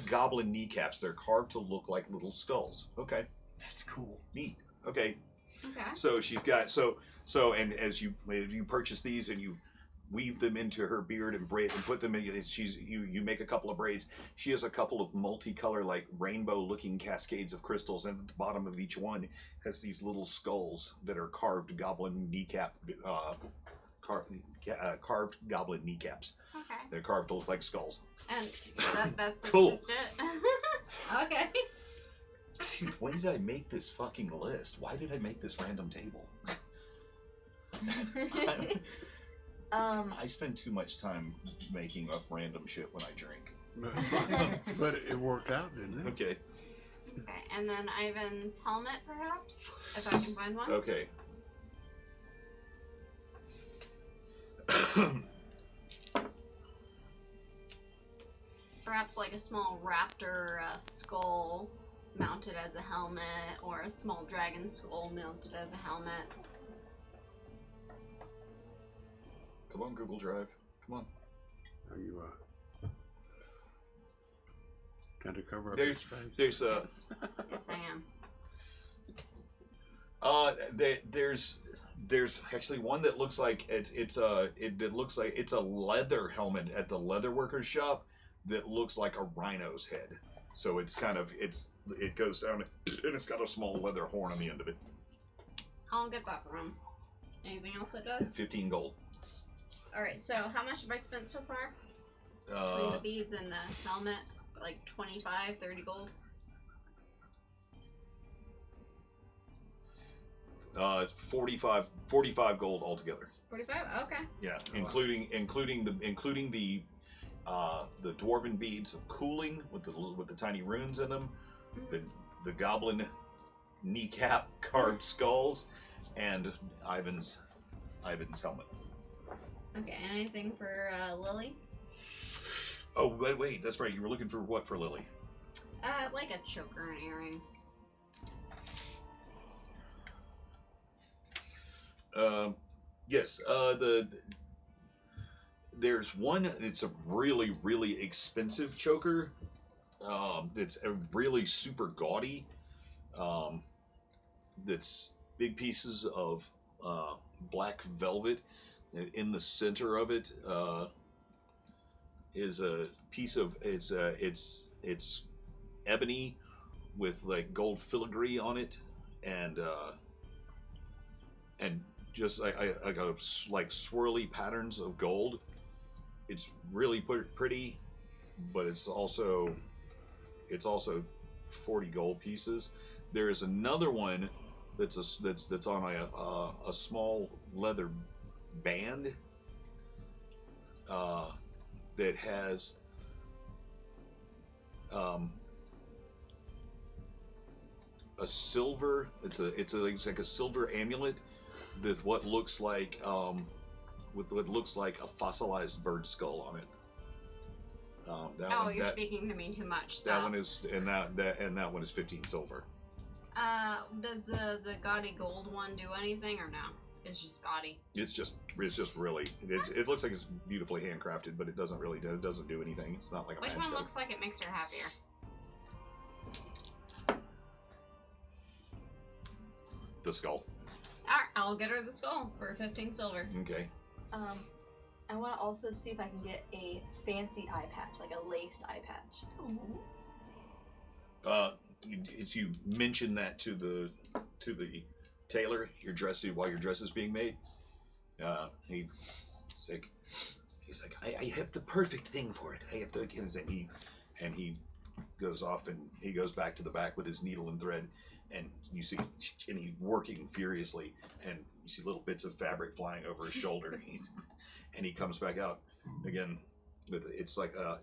goblin kneecaps. They're carved to look like little skulls. Okay, That's cool. neat. Okay. Okay. So she's got and as you purchase these and you weave them into her beard and braid and put them in, you make a couple of braids. She has a couple of multicolor, like rainbow-looking cascades of crystals, and at the bottom of each one has these little skulls that are carved goblin kneecap, carved goblin kneecaps. Okay. They're carved to look like skulls. And that's Cool. just it. Okay. Dude, when did I make this fucking list? Why did I make this random table? I spend too much time making up random shit when I drink. But it worked out, didn't it? Okay. Okay, and then Ivan's helmet, perhaps, if I can find one. Okay. Perhaps like a small raptor skull mounted as a helmet, or a small dragon skull mounted as a helmet. Come on, Google Drive. Come on. Are you trying to cover up There's his face? there's Yes, yes, I am. there's actually one that looks like it looks like it's a leather helmet at the leather workers shop that looks like a rhino's head. So it goes down and it's got a small leather horn on the end of it. I'll get that from him. Anything else it does? 15 gold. Alright, so how much have I spent so far? Between the beads and the helmet? Like 25, 30 gold? 45 gold altogether. 45? Okay. Yeah, including the dwarven beads of cooling with the tiny runes in them, the goblin kneecap carved skulls, and Ivan's helmet. Okay, anything for Lily? Oh wait, that's right. You were looking for what for Lily? Like a choker and earrings. Yes. There's one. It's a really, really expensive choker. It's a really super gaudy. That's big pieces of black velvet. In the center of it is a piece of it's ebony with like gold filigree on it, and just like swirly patterns of gold. It's really pretty, but it's also 40 gold pieces. There is another one that's on a small leather band that has a silver. It's like a silver amulet with what looks like a fossilized bird skull on it. You're speaking to me too much. Stop. That one is, and that one is 15 silver. Does the gaudy gold one do anything or no? It's just gaudy. It's just really. It looks like it's beautifully handcrafted, but it doesn't do anything. It's not like a Which magic one item. looks like it makes her happier? The skull. Alright, I'll get her the skull for 15 silver. Okay. I want to also see if I can get a fancy eye patch, like a laced eye patch. You mention that to the tailor. While your dress is being made. He's like, I have the perfect thing for it. I have the and he goes off and he goes back to the back with his needle and thread, and you see, and he's working furiously, and you see little bits of fabric flying over his shoulder. And he comes back out again. It's like a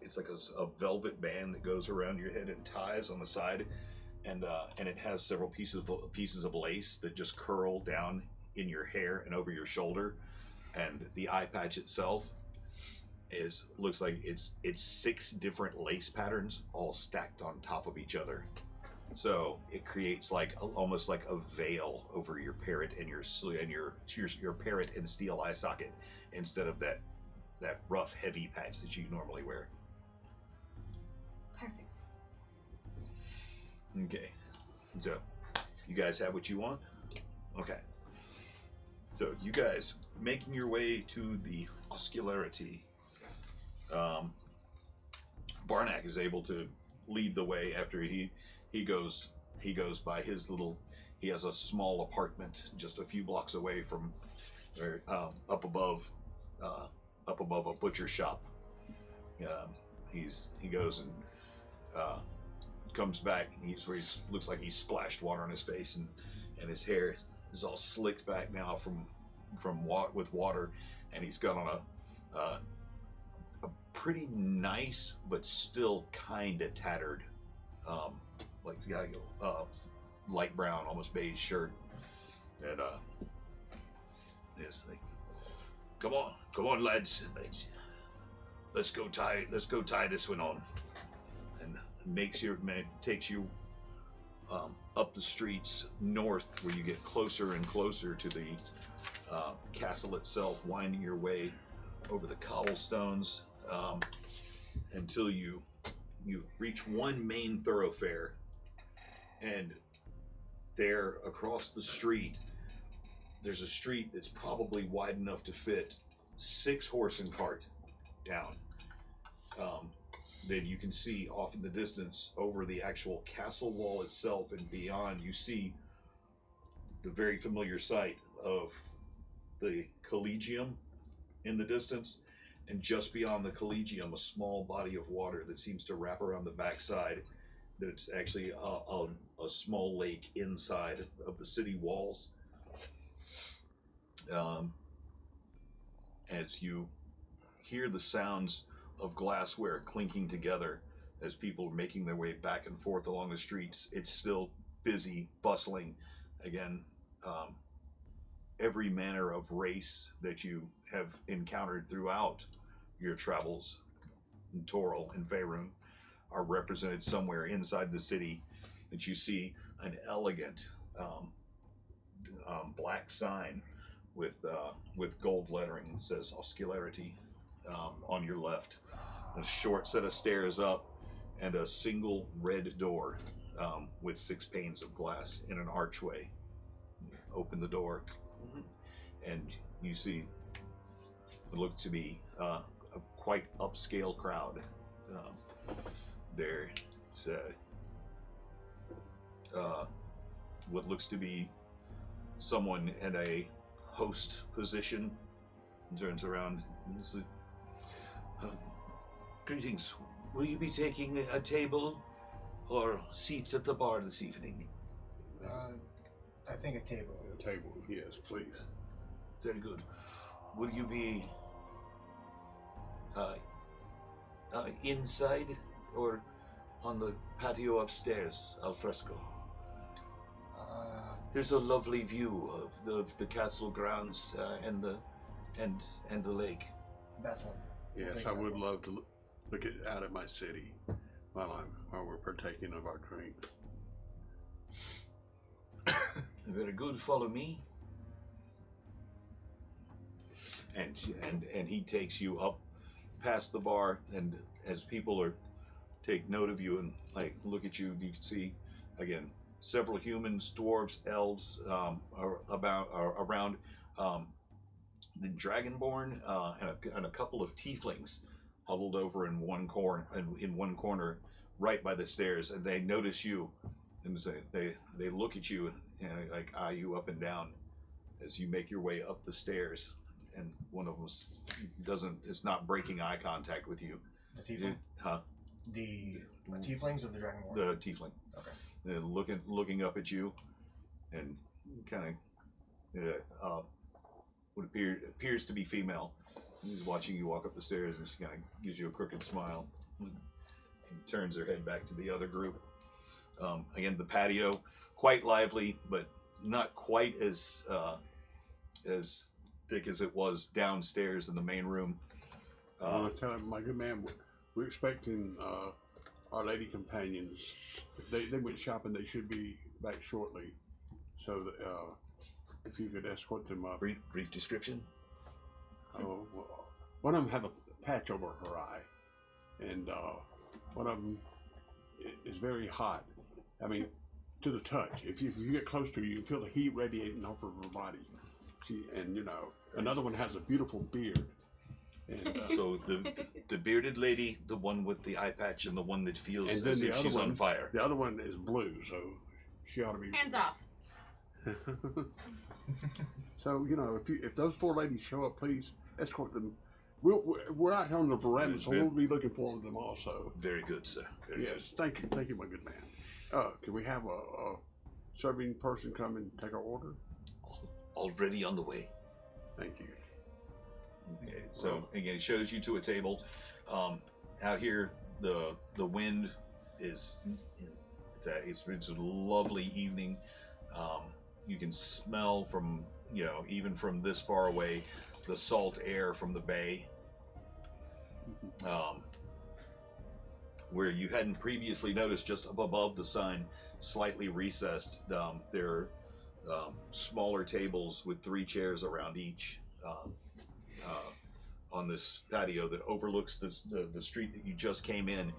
velvet band that goes around your head and ties on the side, and it has several pieces of lace that just curl down in your hair and over your shoulder, and the eye patch itself looks like it's 6 different lace patterns all stacked on top of each other. So it creates almost like a veil over your parrot and your parrot and steel eye socket, instead of that rough, heavy patch that you normally wear. Perfect. Okay. So, you guys have what you want? Yep. Okay. So, you guys making your way to the Oscularity. Barnack is able to lead the way after he goes by his little. He has a small apartment just a few blocks away from, up above a butcher shop. He goes and comes back. Looks like he's splashed water on his face, and his hair is all slicked back now with water, and he's got on a pretty nice but still kind of tattered, light brown, almost beige shirt, and it's like, come on, lads, let's go tie this one on, and takes you up the streets north, where you get closer and closer to the castle itself, winding your way over the cobblestones until you reach one main thoroughfare, and there across the street there's a street that's probably wide enough to fit 6 horse and cart down. Then you can see off in the distance, over the actual castle wall itself and beyond, you see the very familiar sight of the Collegium in the distance, and just beyond the Collegium, a small body of water that seems to wrap around the backside. That's actually a small lake inside of the city walls. As you hear the sounds of glassware clinking together as people are making their way back and forth along the streets, it's still busy, bustling. Again, every manner of race that you have encountered throughout your travels in Toril and Faerun are represented somewhere inside the city. That you see an elegant black sign with gold lettering that says Oscularity on your left. A short set of stairs up, and a single red door with 6 panes of glass in an archway. Open the door, and you see what looks to be a quite upscale crowd. There's what looks to be someone at a host position and turns around and says, greetings. Will you be taking a table or seats at the bar this evening? I think a table. A table, yes, please. Very good. Will you be inside or on the patio upstairs, al fresco? There's a lovely view of the castle grounds and the lake. That one. Yes, I would love to look out at my city while we're partaking of our drink. Very good. Follow me. And he takes you up past the bar, and as people take note of you and like look at you, you can see again several humans, dwarves, elves are around. The dragonborn and a couple of tieflings huddled over in one corner, right by the stairs, and they notice you, and they look at you and like eye you up and down as you make your way up the stairs. And one of them is not breaking eye contact with you. The tiefling? Huh? The tieflings or the dragonborn? The tiefling. Okay. They're looking up at you, and kind of what appears to be female. She's watching you walk up the stairs, and she kind of gives you a crooked smile, and turns her head back to the other group. Again, the patio, quite lively, but not quite as thick as it was downstairs in the main room. I want to tell him, my good man, we're expecting our lady companions. They went shopping. They should be back shortly. So that, if you could escort them up. Brief description. Oh, well, one of them have a patch over her eye, and one of them is very hot. I mean, to the touch. If you get close to her, you can feel the heat radiating off of her body. And another one has a beautiful beard. And, so the bearded lady, the one with the eye patch, and the one that feels and then as the if other she's one, on fire. The other one is blue, so she ought to be. Hands off. So if those four ladies show up, please escort them. We're out here on the veranda, so we'll be looking for them also. Very good, sir. Very yes, thank you, my good man. Can we have a serving person come and take our order? Already on the way. Thank you. Okay, so again, it shows you to a table. Out here, the wind is it's a lovely evening. You can smell from even from this far away the salt air from the bay. Where you hadn't previously noticed, just up above the sign, slightly recessed, there are smaller tables with 3 chairs around each on this patio that overlooks the street that you just came in,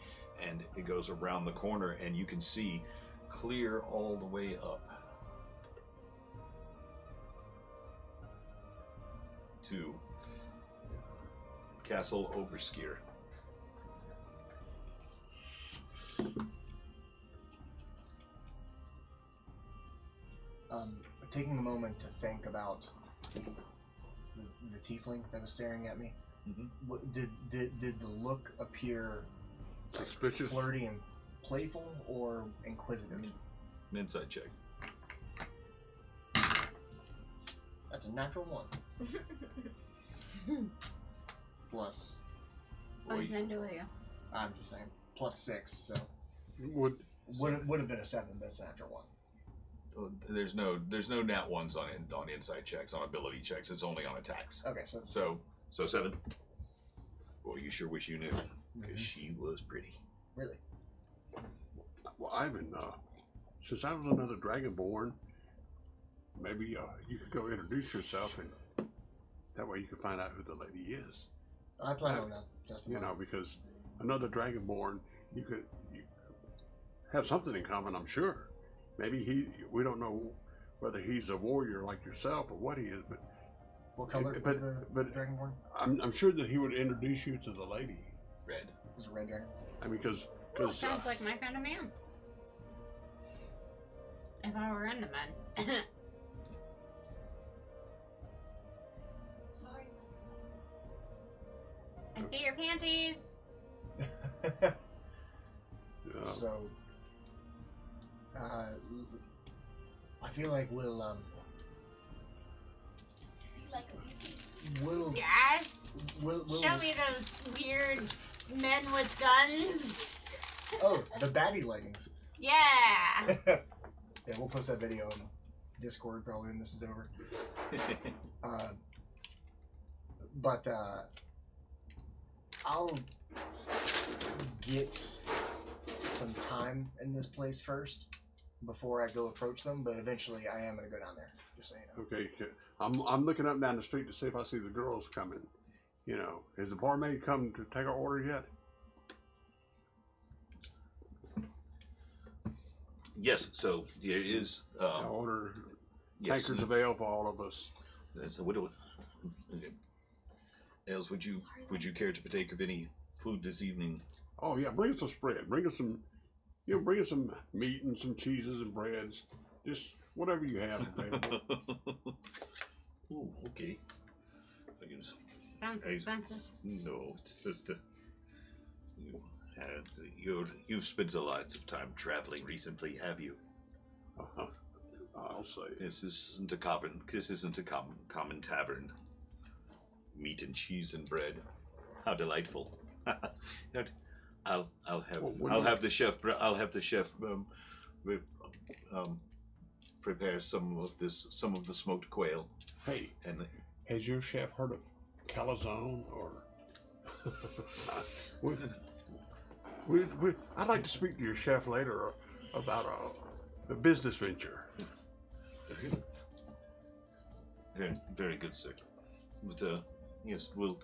and it goes around the corner, and you can see clear all the way up to Castle Overskier. Taking a moment to think about the tiefling that was staring at me. Mm-hmm. Did the look appear suspicious, flirty, and playful, or inquisitive? An insight check. That's a natural 1. Plus. What is into you? I'm just saying. Plus 6, so would have been a 7, but it's a natural 1. There's no nat ones on insight checks, on ability checks. It's only on attacks. Okay, so 7. Well, you sure wish you knew, because she was pretty. Really? Well, Ivan, since I was another dragonborn, maybe you could go introduce yourself, and that way you can find out who the lady is. I plan on that. Just because another dragonborn, you have something in common, I'm sure. Maybe we don't know whether he's a warrior like yourself or what he is, but what color is the dragonborn? I'm sure that he would introduce you to the lady. Red. He's a red dragon. I mean, because sounds like my kind of man. If I were into men. See your panties. So, I feel like we'll Yes. we'll Show me those weird men with guns. Oh, the baddie leggings. Yeah. Yeah, we'll post that video on Discord probably when this is over. But I'll get some time in this place first before I go approach them. But eventually, I am gonna go down there. Just so you know. Okay, I'm looking up and down the street to see if I see the girls coming. You know, has the barmaid come to take our order yet? Yes, so there is. I order Yes, tankards of ale for all of us. so what do else would you care to partake of any food this evening? Oh yeah, bring us a spread. Bring us some, bring us some meat and some cheeses and breads. Just whatever you have available. Ooh, okay. I can- Sounds expensive. No, it's just you've spent a lot of time traveling recently, have you? I'll say. This isn't a common tavern. Meat and cheese and bread. How delightful. I'll have the chef prepare some of the smoked quail. Hey, And has your chef heard of calzone or? I'd like to speak to your chef later about a business venture. very, very good, sir. But yes, we'll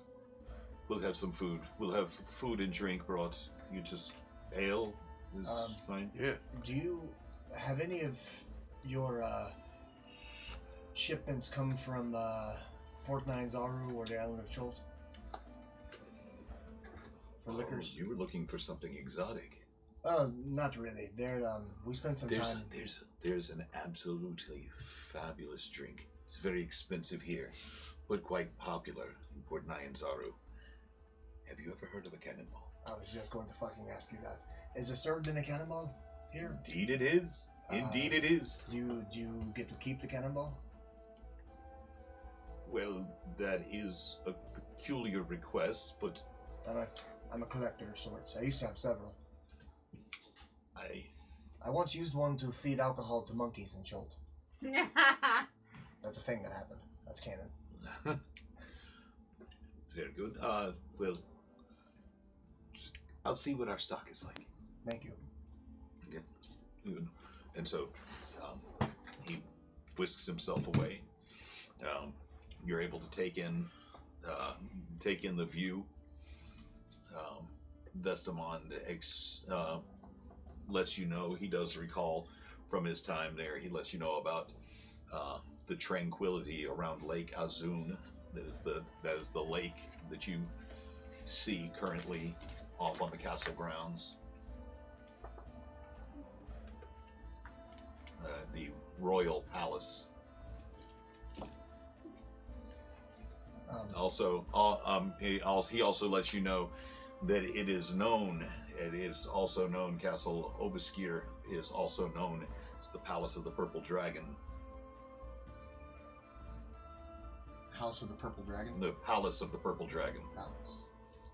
have some food. We'll have food and drink brought. You just ale is fine. Yeah. Do you have any of your shipments come from Port Nine Zaru or the island of Cholt? For liquors? You were looking for something exotic. Not really. There, we spent some time. There's an absolutely fabulous drink. It's very expensive here, but quite popular in Port Nyanzaru. Have you ever heard of a cannonball? I was just going to fucking ask you that. Is it served in a cannonball here? Indeed it is. Indeed it is. Do you get to keep the cannonball? Well, that is a peculiar request, but I'm a collector of sorts. I used to have several. I I once used one to feed alcohol to monkeys in Cholt. That's a thing that happened. That's canon. Very good. Well, I'll see what our stock is like. Thank you. Good. And so he whisks himself away. You're able to take in the view. Vestamond lets you know, he does recall from his time there, he lets you know about the tranquility around Lake Azun. That is the lake that you see currently off on the castle grounds. The royal palace. He also lets you know that it is also known, Castle Obiskir is also known as the Palace of the Purple Dragon. House of the Purple Dragon? The Palace of the Purple Dragon. Palace.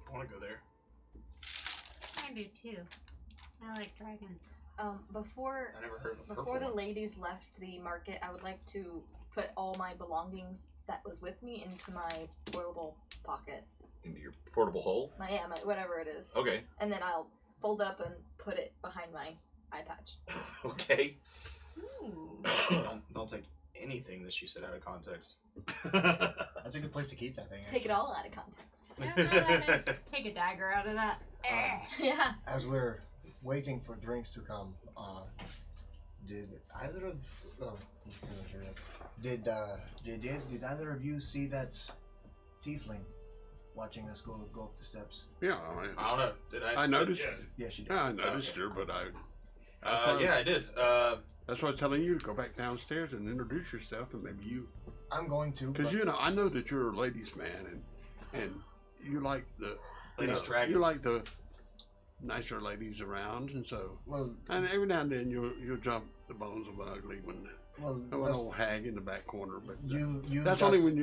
I want to go there. I do too. I like dragons. Before I never heard of a before purple the one. ladies left the market, I would like to put all my belongings that was with me into my portable pocket. Into your portable hole? My whatever it is. Okay. And then I'll fold it up and put it behind my eye patch. Okay. Don't take anything that she said out of context. That's a good place to keep that thing. Take it actually. all out of context. You know what that is? Take a dagger out of that. Yeah. As we're waiting for drinks to come, did either of did either of you see that tiefling watching us go up the steps? Yeah, I don't know. Did I? I noticed. Yeah, Yes, you did. I noticed her, but I yeah, I did. that's why I was telling you to go back downstairs and introduce yourself, and maybe you, I'm going to. because but I know that you're a ladies' man, and you like the Ladies dragon. you like the nicer ladies around, and so Well, and every now and then you'll jump the bones of an ugly one, well, an that's- old hag in the back corner. But you that's got- only when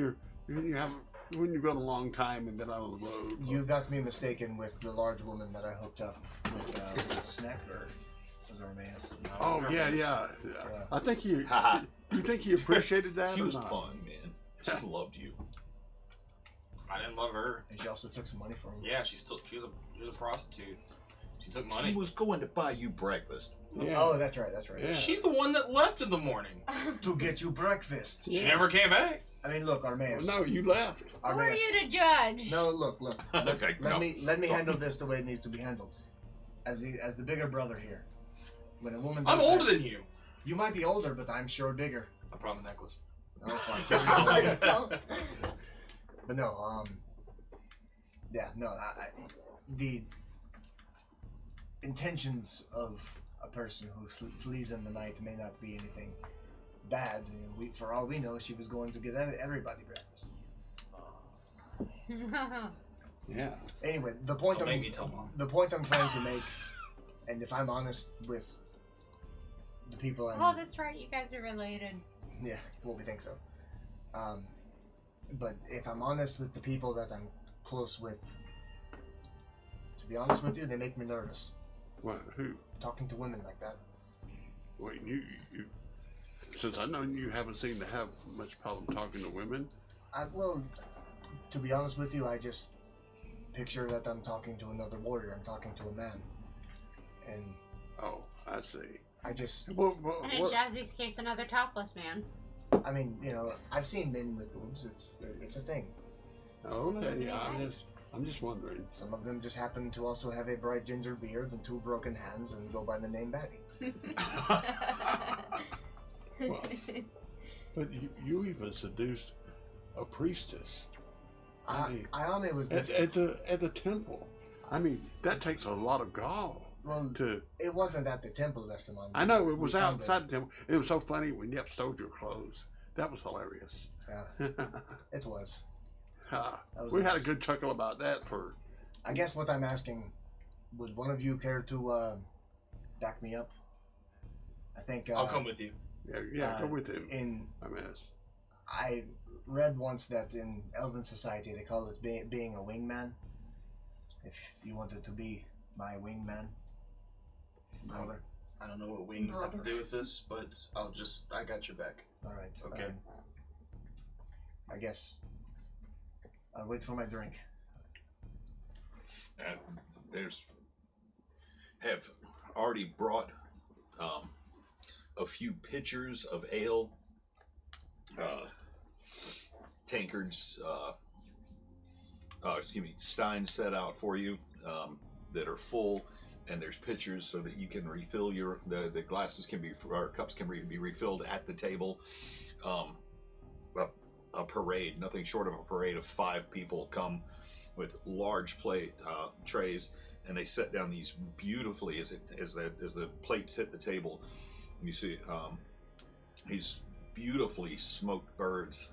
you've gone a long time and been out on the road. You got me mistaken with the large woman that I hooked up with Snack, or was our man? Oh yeah. Yeah. I think he. Haha. You think he appreciated that? She or was not? fun, man. She loved you. I didn't love her. And she also took some money from him. Yeah, she was a prostitute. She took She money. was going to buy you breakfast. Yeah. Oh, that's right. That's right. Yeah. She's the one that left in the morning. To get you breakfast. She never came back. I mean, look, Armaeus. No, you left. Who are Armaeus. you to judge? No, look. Let, Okay, let no. me handle this the way it needs to be handled. As the bigger brother here, when a woman. I'm does older that- than you. You might be older, but I'm sure bigger. I brought the necklace. Oh, fine. Don't. But no, yeah, no, the intentions of a person who flees in the night may not be anything bad. You know, for all we know, she was going to get everybody breakfast. Yeah. Anyway, the point Don't make me tell Mom. the point I'm trying to make, and if I'm honest with the people I'm, Oh, that's right. You guys are related. yeah, well, we think so. But if I'm honest with the people that I'm close with, to be honest with you, they make me nervous. What? Who? Talking to women like that. Wait, you. Since I know you haven't seemed to have much problem talking to women. Well, to be honest with you, I just picture that I'm talking to another warrior. I'm talking to a man, and Oh, I see. I just, Well, And in Jazzy's case, another topless man. I mean, you know, I've seen men with boobs. It's a thing. okay, I'm just wondering. Some of them just happen to also have a bright ginger beard and 2 broken hands and go by the name Batty. Well, but you even seduced a priestess. I mean, Ayame was at different. the temple. I mean, that takes a lot of gall Well, to. it wasn't at the temple, Vestamon. I know it We was found outside the temple. It was so funny when Yep stole your clothes. That was hilarious. Yeah, it was. That was We had a nice. good chuckle about that for. I guess what I'm asking, would one of you care to back me up? I think I'll come with you. Yeah, go with him. I read once that in Elven society they call it being a wingman. If you wanted to be my wingman, brother. I don't know what wings have to do with this, but I got your back. All right. Okay. I guess I'll wait for my drink. And have already brought a few pitchers of ale, tankards, steins set out for you that are full, and there's pitchers so that you can refill the glasses or cups can be refilled at the table. A parade, nothing short of a parade of 5 people come with large trays, and they set down these beautifully as the plates hit the table. You see these beautifully smoked birds.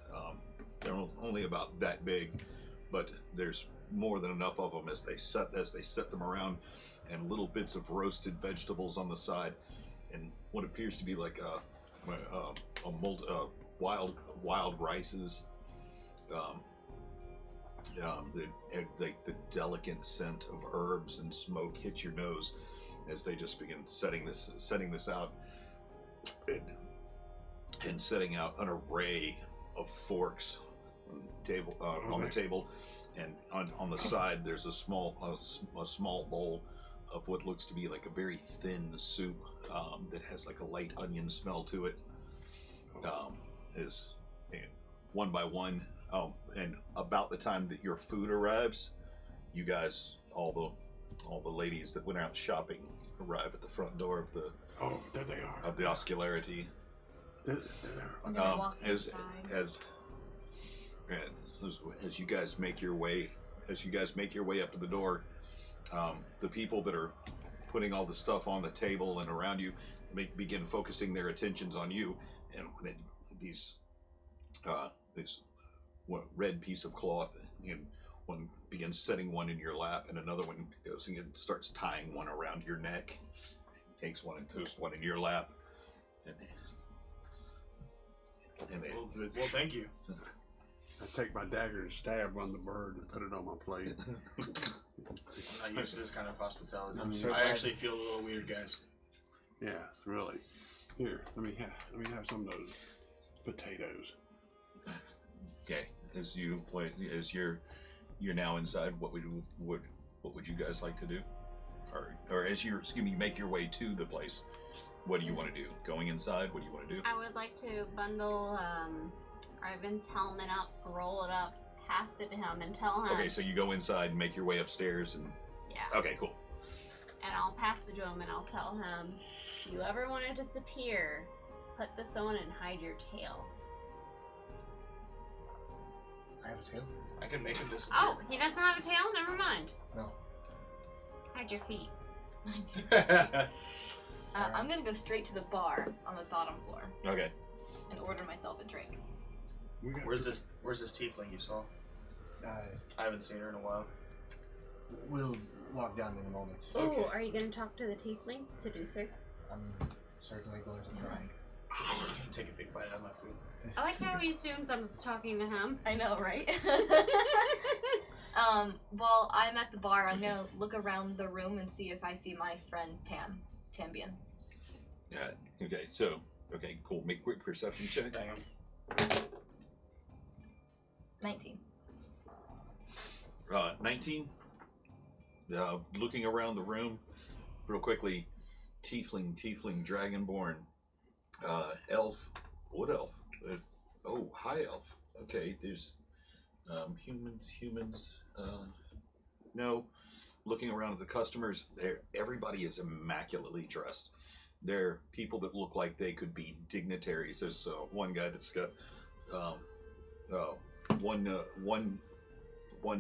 They're only about that big, but there's more than enough of them as they set them around, and little bits of roasted vegetables on the side, and what appears to be like wild rices. The delicate scent of herbs and smoke hits your nose as they just begin setting this out, and setting out an array of forks on the table, and on the side there's a small bowl of what looks to be like a very thin soup that has like a light onion smell to it. Is one by one. And about the time that your food arrives, you guys, all the ladies that went out shopping, arrive at the front door of the There they are. of the Oscularity. There. I'm gonna walk As inside. as you guys make your way up to the door, the people that are putting all the stuff on the table and around you begin focusing their attentions on you, and then these red piece of cloth, and one begins setting one in your lap, and another one goes and starts tying one around your neck. Takes one and puts one in your lap, and Well, thank you. I take my dagger and stab one of the bird and put it on my plate. I'm not used to this kind of hospitality. I'm so I glad- actually feel a little weird, guys. Yeah, really. Here, let me have some of those potatoes. Okay, as you're now inside, what would you guys like to do? Or as you make your way to the place, what do you want to do? Going inside, what do you want to do? I would like to bundle Ivan's helmet up, roll it up, pass it to him, and tell him. Okay, so you go inside and make your way upstairs, and Yeah. okay, cool. And I'll pass it to him, and I'll tell him, if you ever want to disappear, put this on and hide your tail. I have a tail? I can make him disappear. Oh, he doesn't have a tail? Never mind. No. Hide your feet. I'm gonna go straight to the bar on the bottom floor Okay. and order myself a drink. We got Where's this tiefling you saw? I haven't seen her in a while. We'll walk down in a moment. Okay. Ooh, are you going to talk to the tiefling? Seducer? I'm certainly going to try. Take a big bite out of my food. I like how he assumes I'm just talking to him. I know, right? While I'm at the bar, I'm gonna look around the room and see if I see my friend Tambian. Yeah. Okay. So. Okay. Cool. Make a quick perception check. Damn. 19. 19. Looking around the room, real quickly. Tiefling, dragonborn, elf, wood elf. High elf. Okay. There's humans. No. Looking around at the customers, everybody is immaculately dressed. They're people that look like they could be dignitaries. There's one guy that's got one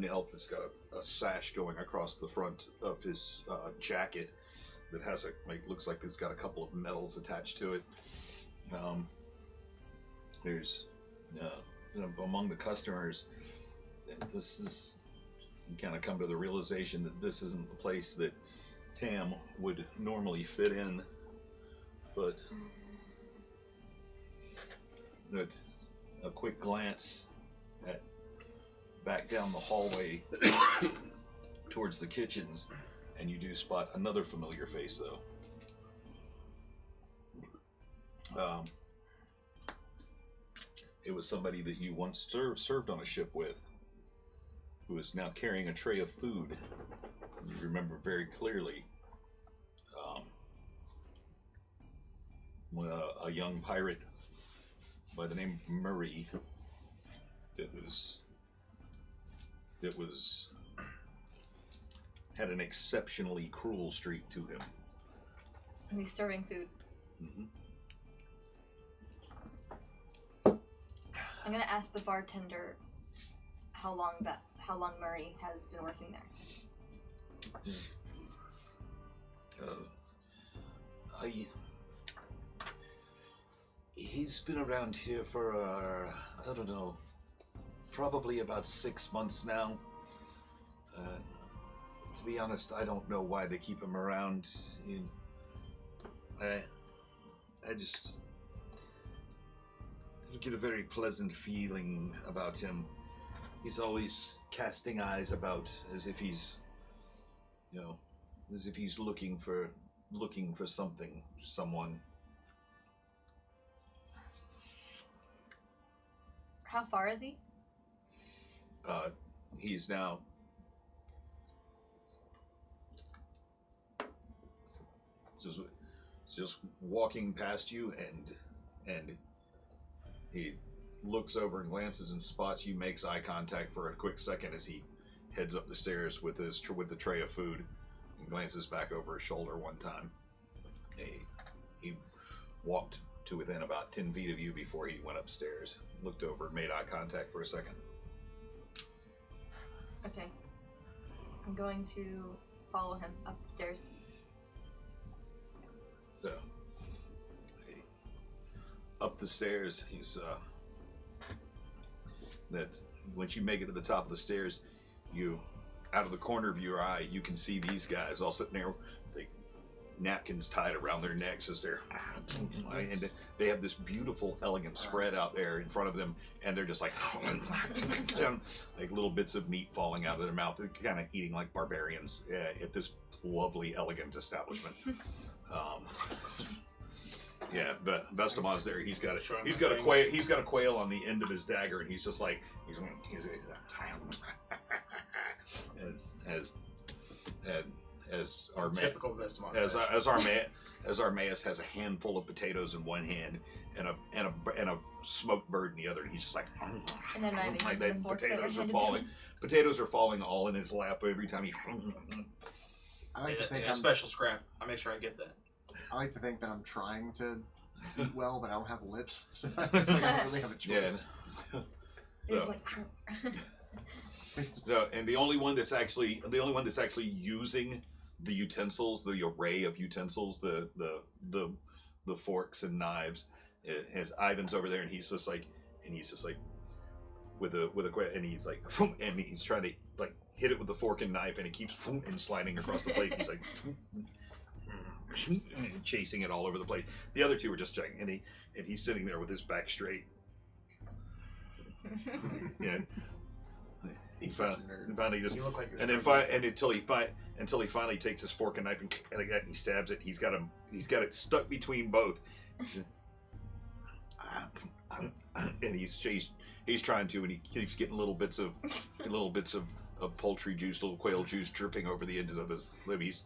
elf that's got a sash going across the front of his jacket that has looks like it's got a couple of medals attached to it. There's among the customers, this is, you kind of come to the realization that this isn't the place that Tam would normally fit in, but a quick glance back down the hallway towards the kitchens, and you do spot another familiar face, though. It was somebody that you once served on a ship with, who is now carrying a tray of food. You remember very clearly a young pirate by the name of Murray that had an exceptionally cruel streak to him. And he's serving food. Mm-hmm. I'm gonna ask the bartender how long Murray has been working there. He's been around here for I don't know, probably about 6 months now. To be honest, I don't know why they keep him around. I just get a very pleasant feeling about him. He's always casting eyes about as if he's, looking for something, someone. How far is he? He's now just walking past you, and he looks over and glances and spots you, makes eye contact for a quick second as he heads up the stairs with the tray of food, and glances back over his shoulder one time. He walked to within about 10 feet of you before he went upstairs, looked over, made eye contact for a second. Okay. I'm going to follow him up the stairs. So, up the stairs, he's that once you make it to the top of the stairs, you, out of the corner of your eye, you can see these guys all sitting there, they napkins tied around their necks as they're, and they have this beautiful, elegant spread out there in front of them, and they're just like, like little bits of meat falling out of their mouth. They're kind of eating like barbarians at this lovely, elegant establishment. Yeah, but Vestamon's there. He's got a quail on the end of his dagger, and he's just like he's as our typical Vestamon. As Armaeus has a handful of potatoes in one hand and a smoked bird in the other, and he's just like, and then like the potatoes are falling all in his lap every time he. I like to think a special scrap. I make sure I get that. I like to think that I'm trying to eat well, but I don't have lips, so it's like I don't really have a choice. Yeah. You're just like, So, and the only one that's actually using the utensils, the array of utensils, the forks and knives, is Ivan's over there, and he's just like with a and he's like, and he's trying to like hit it with the fork and knife, and it keeps and sliding across the plate. He's like chasing it all over the plate. The other two are just checking, and he's sitting there with his back straight. Yeah. He finally just, and then until he finally takes his fork and knife and he stabs it. He's got it stuck between both, and he's trying to, and he keeps getting little bits of poultry juice, little quail juice dripping over the edges of his lip. It's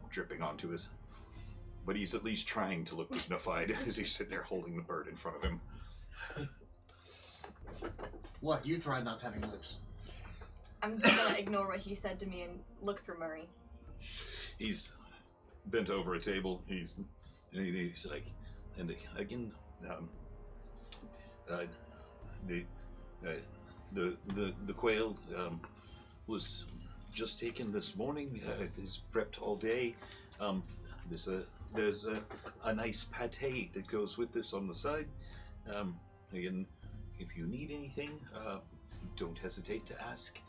dripping onto his, but he's at least trying to look dignified as he's sitting there holding the bird in front of him. What? You tried not having lips. I'm just gonna ignore what he said to me and look for Murray. He's bent over a table. He's like, and again, the quail was just taken this morning. It is prepped all day. There's a nice pate that goes with this on the side. Again, if you need anything, don't hesitate to ask.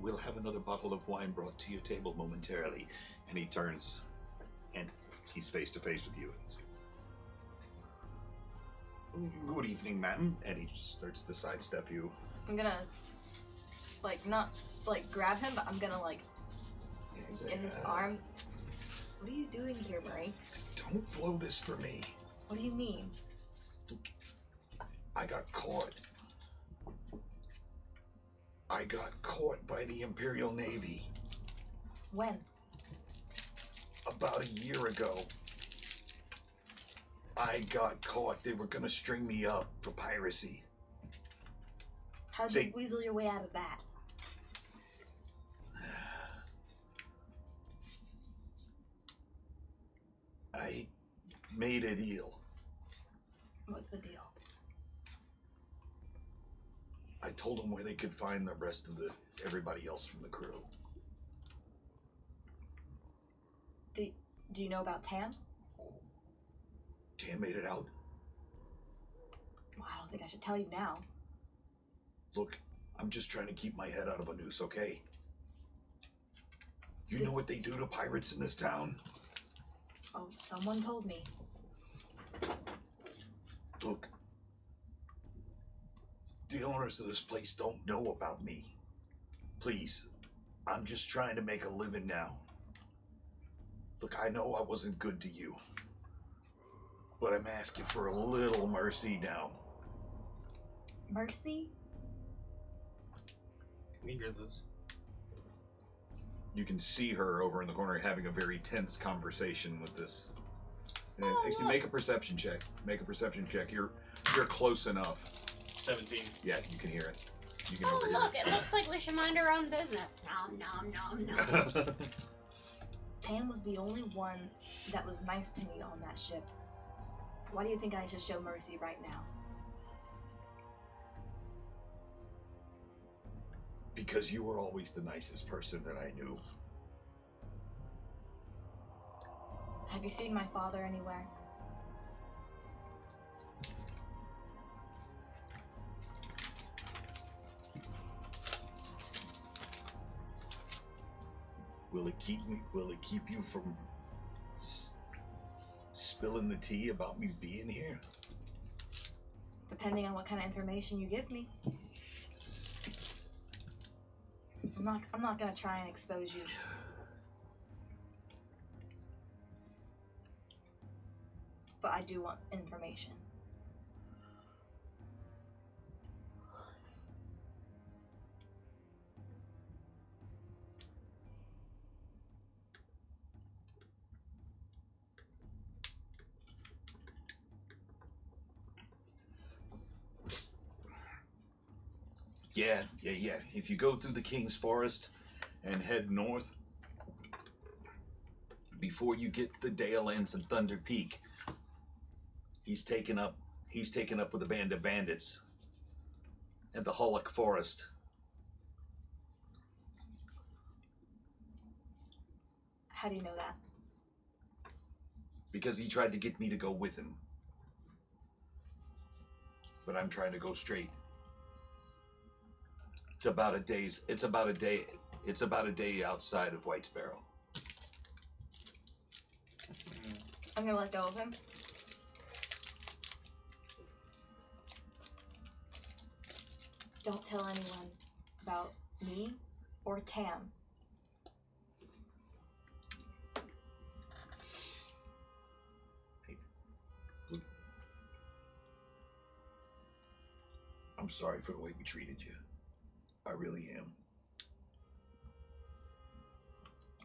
We'll have another bottle of wine brought to your table momentarily. And he turns, and he's face to face with you. Good evening, ma'am. And he starts to sidestep you. I'm gonna, not grab him, but I'm gonna get his arm. What are you doing here, Murray? Don't blow this for me. What do you mean? I got caught. I got caught by the Imperial Navy. When? About a year ago. I got caught. They were gonna string me up for piracy. How'd you weasel your way out of that? I made a deal. What's the deal? I told them where they could find the rest of everybody else from the crew. Do you know about Tam? Oh, Tam made it out. Well, I don't think I should tell you now. Look, I'm just trying to keep my head out of a noose, okay? You know what they do to pirates in this town? Oh, someone told me. Look, the owners of this place don't know about me. Please, I'm just trying to make a living now. Look, I know I wasn't good to you, but I'm asking for a little mercy now. Mercy? We hear this. You can see her over in the corner having a very tense conversation with this. Actually, make a perception check. Make a perception check. You're close enough. 17. Yeah, you can hear it. You can Oh, overhear look, it looks like we should mind our own business. No. it. Tam was the only one that was nice to me on that ship. Why do you think I should show mercy right now? Because you were always the nicest person that I knew. Have you seen my father anywhere? Will it keep me? Will it keep you from spilling the tea about me being here? Depending on what kind of information you give me. I'm not gonna try and expose you. But I do want information. Yeah. If you go through the King's Forest and head north, before you get the Dale Ends and Thunder Peak, he's taken up with a band of bandits in the Hullock Forest. How do you know that? Because he tried to get me to go with him. But I'm trying to go straight. It's about a day outside of White Sparrow. I'm gonna let go of him. Don't tell anyone about me or Tam. I'm sorry for the way we treated you. I really am.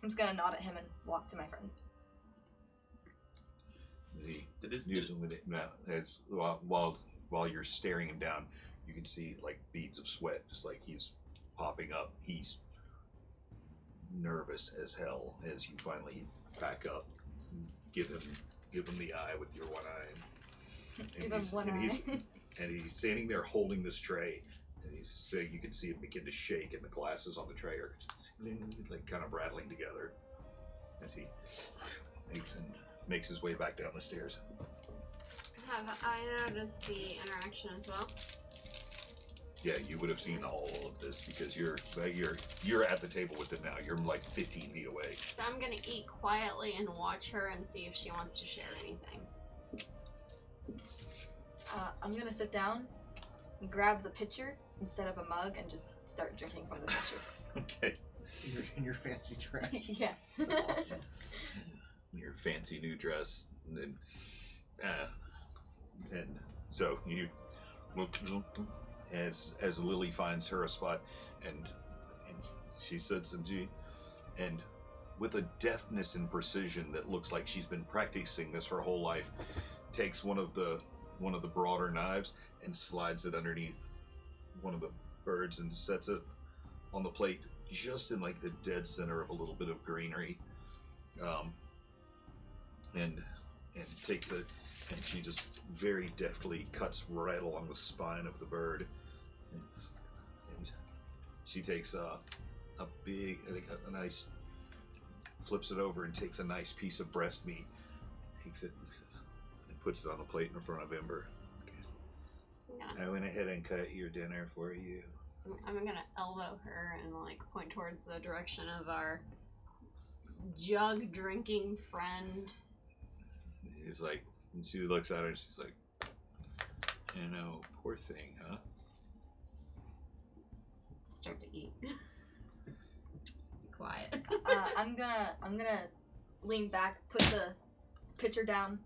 I'm just gonna nod at him and walk to my friends. While you're staring him down, you can see like beads of sweat, just like he's popping up. He's nervous as hell as you finally back up, give him the eye with your one eye. Give him one eye. And he's standing there holding this tray, and you can see it begin to shake, and the glasses on the tray are like kind of rattling together as he makes his way back down the stairs. Have I noticed the interaction as well? Yeah, you would have seen all of this because you're at the table with him now. You're like 15 feet away. So I'm gonna eat quietly and watch her and see if she wants to share anything. I'm gonna sit down and grab the pitcher instead of a mug and just start drinking from the pitcher. Okay. In your fancy dress. Yeah. That's awesome. Your fancy new dress, and so you, as Lily finds her a spot, and she sits and with a deftness and precision that looks like she's been practicing this her whole life, takes one of the broader knives and slides it underneath one of the birds and sets it on the plate just in like the dead center of a little bit of greenery, and takes it, and she just very deftly cuts right along the spine of the bird, and she takes a nice, flips it over and takes a nice piece of breast meat, takes it and puts it on the plate in front of Ember. Yeah. I went ahead and cut your dinner for you. I'm gonna elbow her and like point towards the direction of our jug drinking friend. He's like, and she looks at her and she's like, poor thing, huh? Start to eat. Be quiet. I'm gonna lean back, put the pitcher down.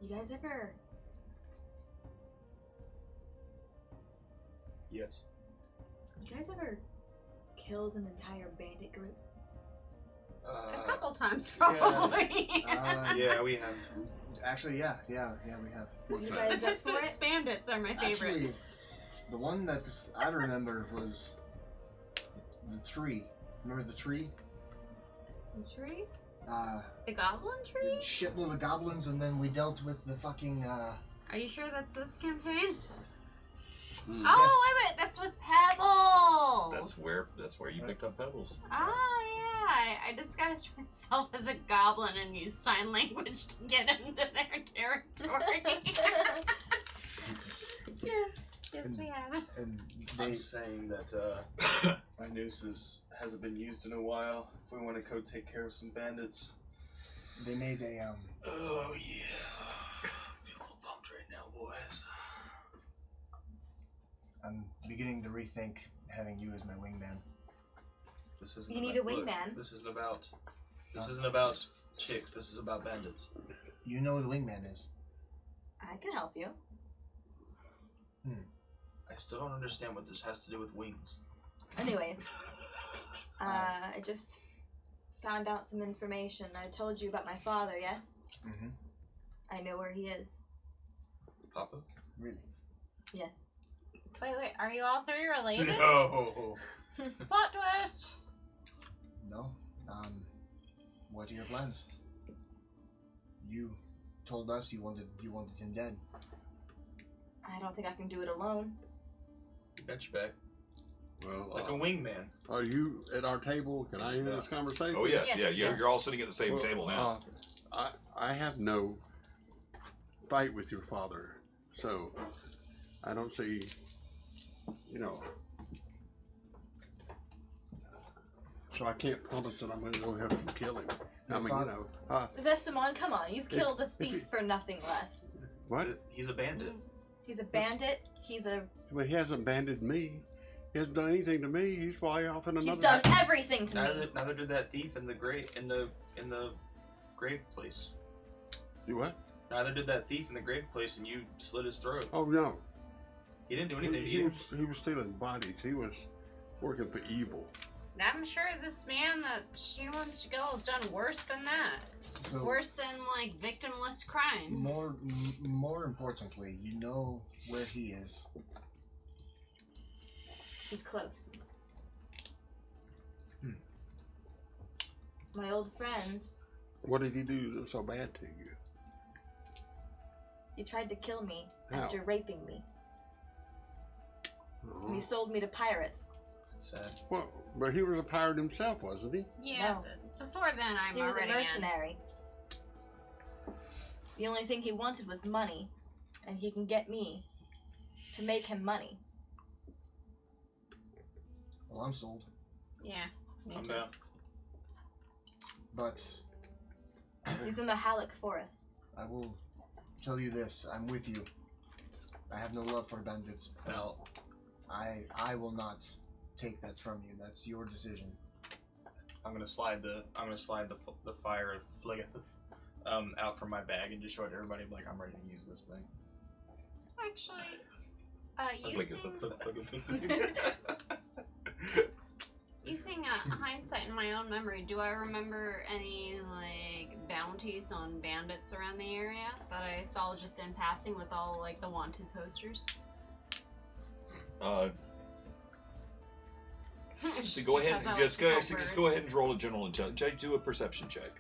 You guys ever? Yes. You guys ever killed an entire bandit group? A couple times, probably. Yeah, we have. Actually, yeah, we have. You guys The up for it? bandits are my favorite. Actually, the one that I remember was the tree. Remember the tree? The tree? Uh, The goblin tree? shitload of goblins, and then we dealt with the fucking. Are you sure that's this campaign? Mm. Oh, wait, that's with Pebbles. That's where you picked up Pebbles. Oh, yeah. I disguised myself as a goblin and used sign language to get into their territory. Yes. Yes, we have. And I'm they saying that my noose hasn't been used in a while. If we want to go take care of some bandits. made a Oh yeah. I feel a little pumped right now, boys. I'm beginning to rethink having you as my wingman. This isn't. You need about, a look, wingman. This isn't about. This isn't about chicks. This is about bandits. You know who the wingman is. I can help you. I still don't understand what this has to do with wings. Anyways, I just found out some information. I told you about my father, yes? Mm-hmm. I know where he is. Papa? Really? Yes. Wait, are you all three related? No. Plot twist! No. What are your plans? You told us you wanted him dead. I don't think I can do it alone. You got your back. Well, Like a wingman. are you at our table? Can I hear this conversation? Oh yeah, Yes, yeah. yes. You're all sitting at the same Well, table now. I have no fight with your father, so I don't see, so I can't promise that I'm going to go help him kill him. I mean, Vestamon, come on. You've killed a thief it- for nothing less. what? He's a bandit. He's a bandit. He's Well, he hasn't banded me. He hasn't done anything to me. He's probably off in another. He's done everything to me. Neither did that thief in the grave grave place. You what? Neither did that thief in the grave place, and you slit his throat. Oh no. He didn't do anything to He you. was stealing bodies. He was working for evil. I'm sure this man that she wants to kill has done worse than that. So Worse than, like, victimless crimes. more importantly, you know where he is. He's close. My old friend, What did he do so bad to you? he tried to kill me How? after raping me. Oh. And he sold me to pirates. It's sad. Well, but he was a pirate himself, wasn't he? Yeah, No. before then I'm He was a already mercenary. The only thing he wanted was money, and he can get me to make him money. Well, I'm sold. in. Yeah. me I'm too. down. But He's in the Halleck Forest. I will tell you this: I'm with you. I have no love for bandits. Now, I will not take that from you. That's your decision. I'm gonna slide the fire of Phlegethith out from my bag and just show it to everybody. Like, I'm ready to use this thing. Actually, Like using hindsight in my own memory, do I remember any, like, bounties on bandits around the area that I saw just in passing with all, like, the wanted posters? So go ahead because I and like just to go. count So just birds. go ahead and roll a general intelligence. Do a perception check.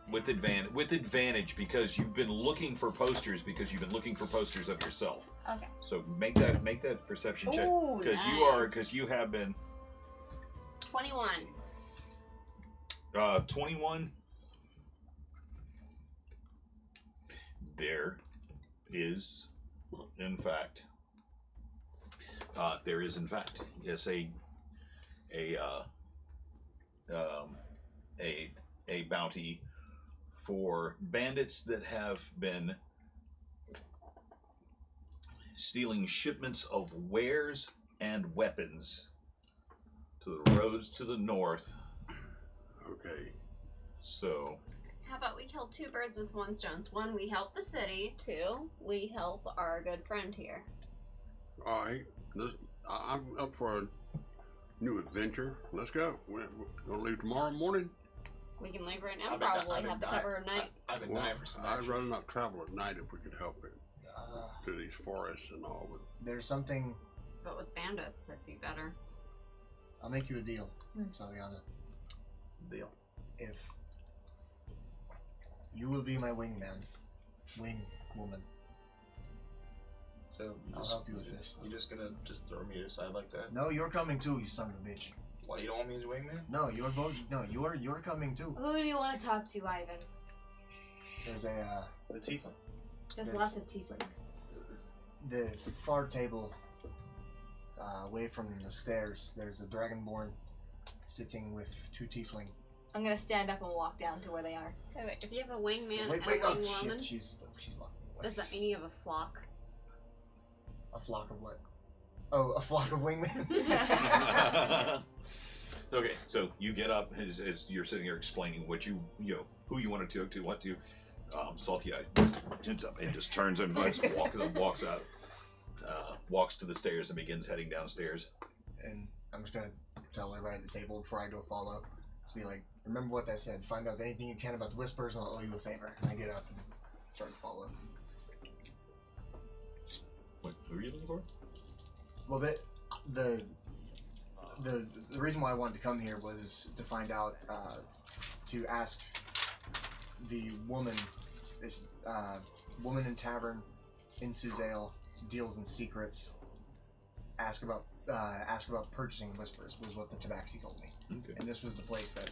With advantage because you've been looking for posters of yourself. Okay. So make that perception check Ooh, because you have been 21. 21. There is in fact yes a bounty for bandits that have been stealing shipments of wares and weapons to the roads to the north. Okay. So How about we kill two birds with one stone? One, we help the city. Two, we help our good friend here. All right. I'm up for a new adventure. Let's go. We're gonna leave tomorrow morning. We can leave right now, I've been- probably I've been have the dying- cover of night. I've been Well, dying for some I'd action. rather not travel at night if we could help it to these forests and all. But There's something. But with bandits, it'd be better. I'll make you a deal, Saliana. Deal. If you will be my wingman, wing woman. So I'll help you with this. You're just gonna throw me aside like that? No, you're coming too, you son of a bitch. Why, you don't want me as a wingman? No, you're both. No, you're coming too. Who do you want to talk to, Ivan? There's a The tiefling. There's There's- lots of tieflings. the far table, away from the stairs, there's a dragonborn sitting with 2 tiefling. I'm gonna stand up and walk down to where they are. Okay, wait, if you have a wingman Wait, and a oh wing shit, woman, she's walking away. does that mean you have a flock? A flock of what? Oh, a flock of wingmen? Okay, so you get up as you're sitting here explaining what you know, who you want to talk to, what to. Salty Eye gets up and just turns and walks out, walks to the stairs and begins heading downstairs. And I'm just gonna tell everybody at the table before I go follow. Just be like, remember what I said. Find out anything you can about the whispers, and I'll owe you a favor. And I get up and start to follow. What? Who are you looking for? Well, the reason why I wanted to come here was to find out, to ask the woman, this woman in tavern in Suzale, deals in secrets. Ask about purchasing whispers was what the tabaxi told me, Okay. and this was the place that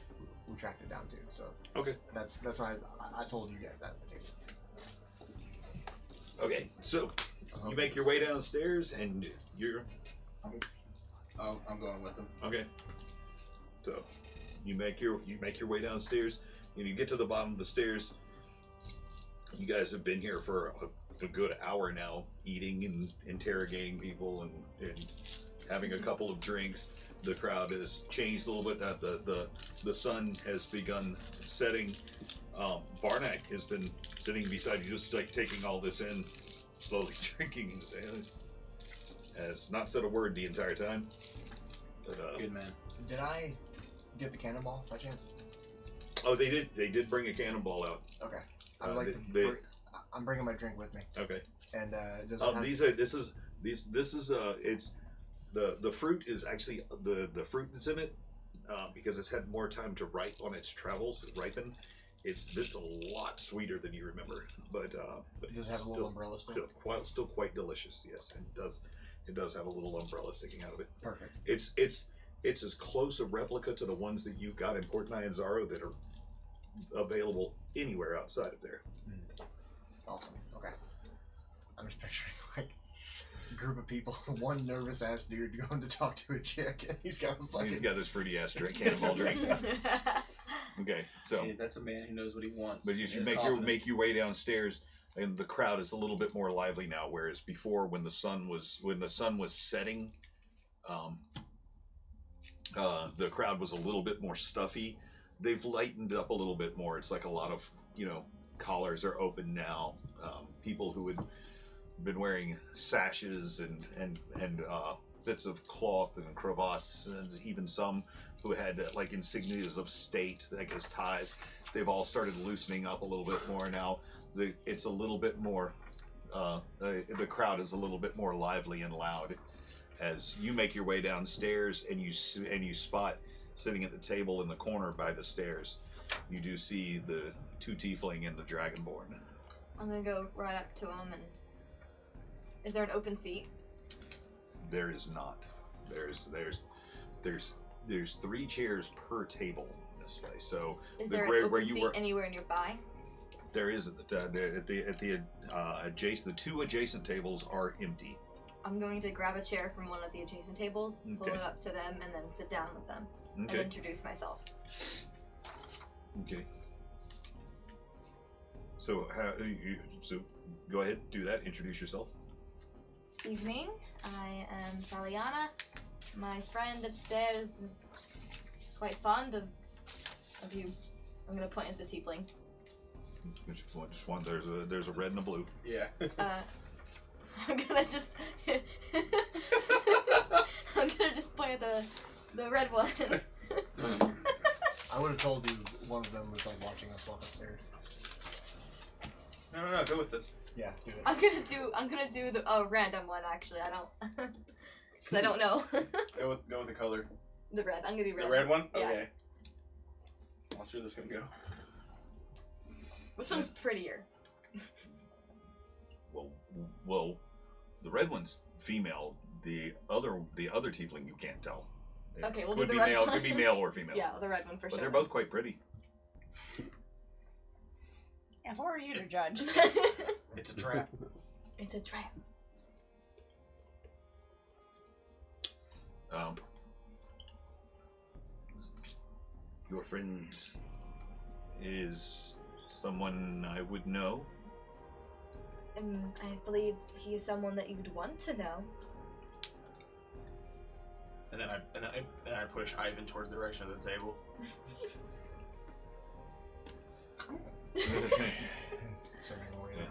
we tracked it down to. So Okay. that's why I told you guys that at the table. Okay. So you make your way downstairs and you're I'm going with him. okay. So you make your way downstairs and you get to the bottom of the stairs. You guys have been here for a good hour now, eating and interrogating people and having a couple of drinks. The crowd has changed a little bit. The sun has begun setting. Barnack has been sitting beside you, just like taking all this in, slowly drinking. Has not said a word the entire time. But, Good man. Did I get the cannonball by chance? oh, they did bring a cannonball out. Okay. I would like to. I'm bringing my drink with me, Okay. and does it have, It's the fruit is actually the fruit that's in it, because it's had more time to ripe on its travels, ripen. It's a lot sweeter than you remember, but does it have a little umbrella still? still quite delicious. Yes, and it does have a little umbrella sticking out of it. Perfect. It's as close a replica to the ones that you got in Courtenay and Zaro that are available anywhere outside of there. Awesome. Okay. I'm just picturing like a group of people, one nervous ass dude going to talk to a chick, and he's got a fucking. He's got this fruity ass drink, cannonball drink. Okay, so. Hey, that's a man who knows what he wants. But you should He's confident. make your way downstairs, and the crowd is a little bit more lively now. Whereas before, when the sun was setting, the crowd was a little bit more stuffy. They've lightened up a little bit more. It's like a lot of collars are open now. People who had been wearing sashes and bits of cloth and cravats, and even some who had like insignias of state, like as ties. They've all started loosening up a little bit more now. It's a little bit more. The crowd is a little bit more lively and loud. As you make your way downstairs and you spot sitting at the table in the corner by the stairs, you do see the 2 tiefling and the dragonborn. I'm gonna go right up to him and. Is there an open seat? There is not. There's 3 chairs per table this way. So Is there an open seat anywhere nearby? There is at the adjacent. The 2 adjacent tables are empty. I'm going to grab a chair from one of the adjacent tables, pull Okay. it up to them, and then sit down with them and Okay. introduce myself. Okay. So so go ahead, do that. Introduce yourself. Evening, I am Saliana. My friend upstairs is quite fond of you. I'm gonna point at the tiefling. Which one? There's a red and a blue. Yeah. I'm gonna just point at the red one. I would have told you one of them was like watching us walk upstairs. No, go with this. Yeah, do it. I'm gonna do the random one actually. I don't because I don't know. Go with the color. The red. I'm gonna do red. The red one? Yeah. Okay. Let's see where this is gonna go. Which one's prettier? Well, the red one's female. The other tiefling you can't tell. It Okay, we'll could do be the red male. one. Could be male or female. Yeah, the red one for But sure. they're both quite pretty. And who are you to judge? It's a trap. It's a trap. Your friend is someone I would know. I believe he is someone that you'd want to know. And then I push Ivan towards the direction of the table. Serving away Yeah.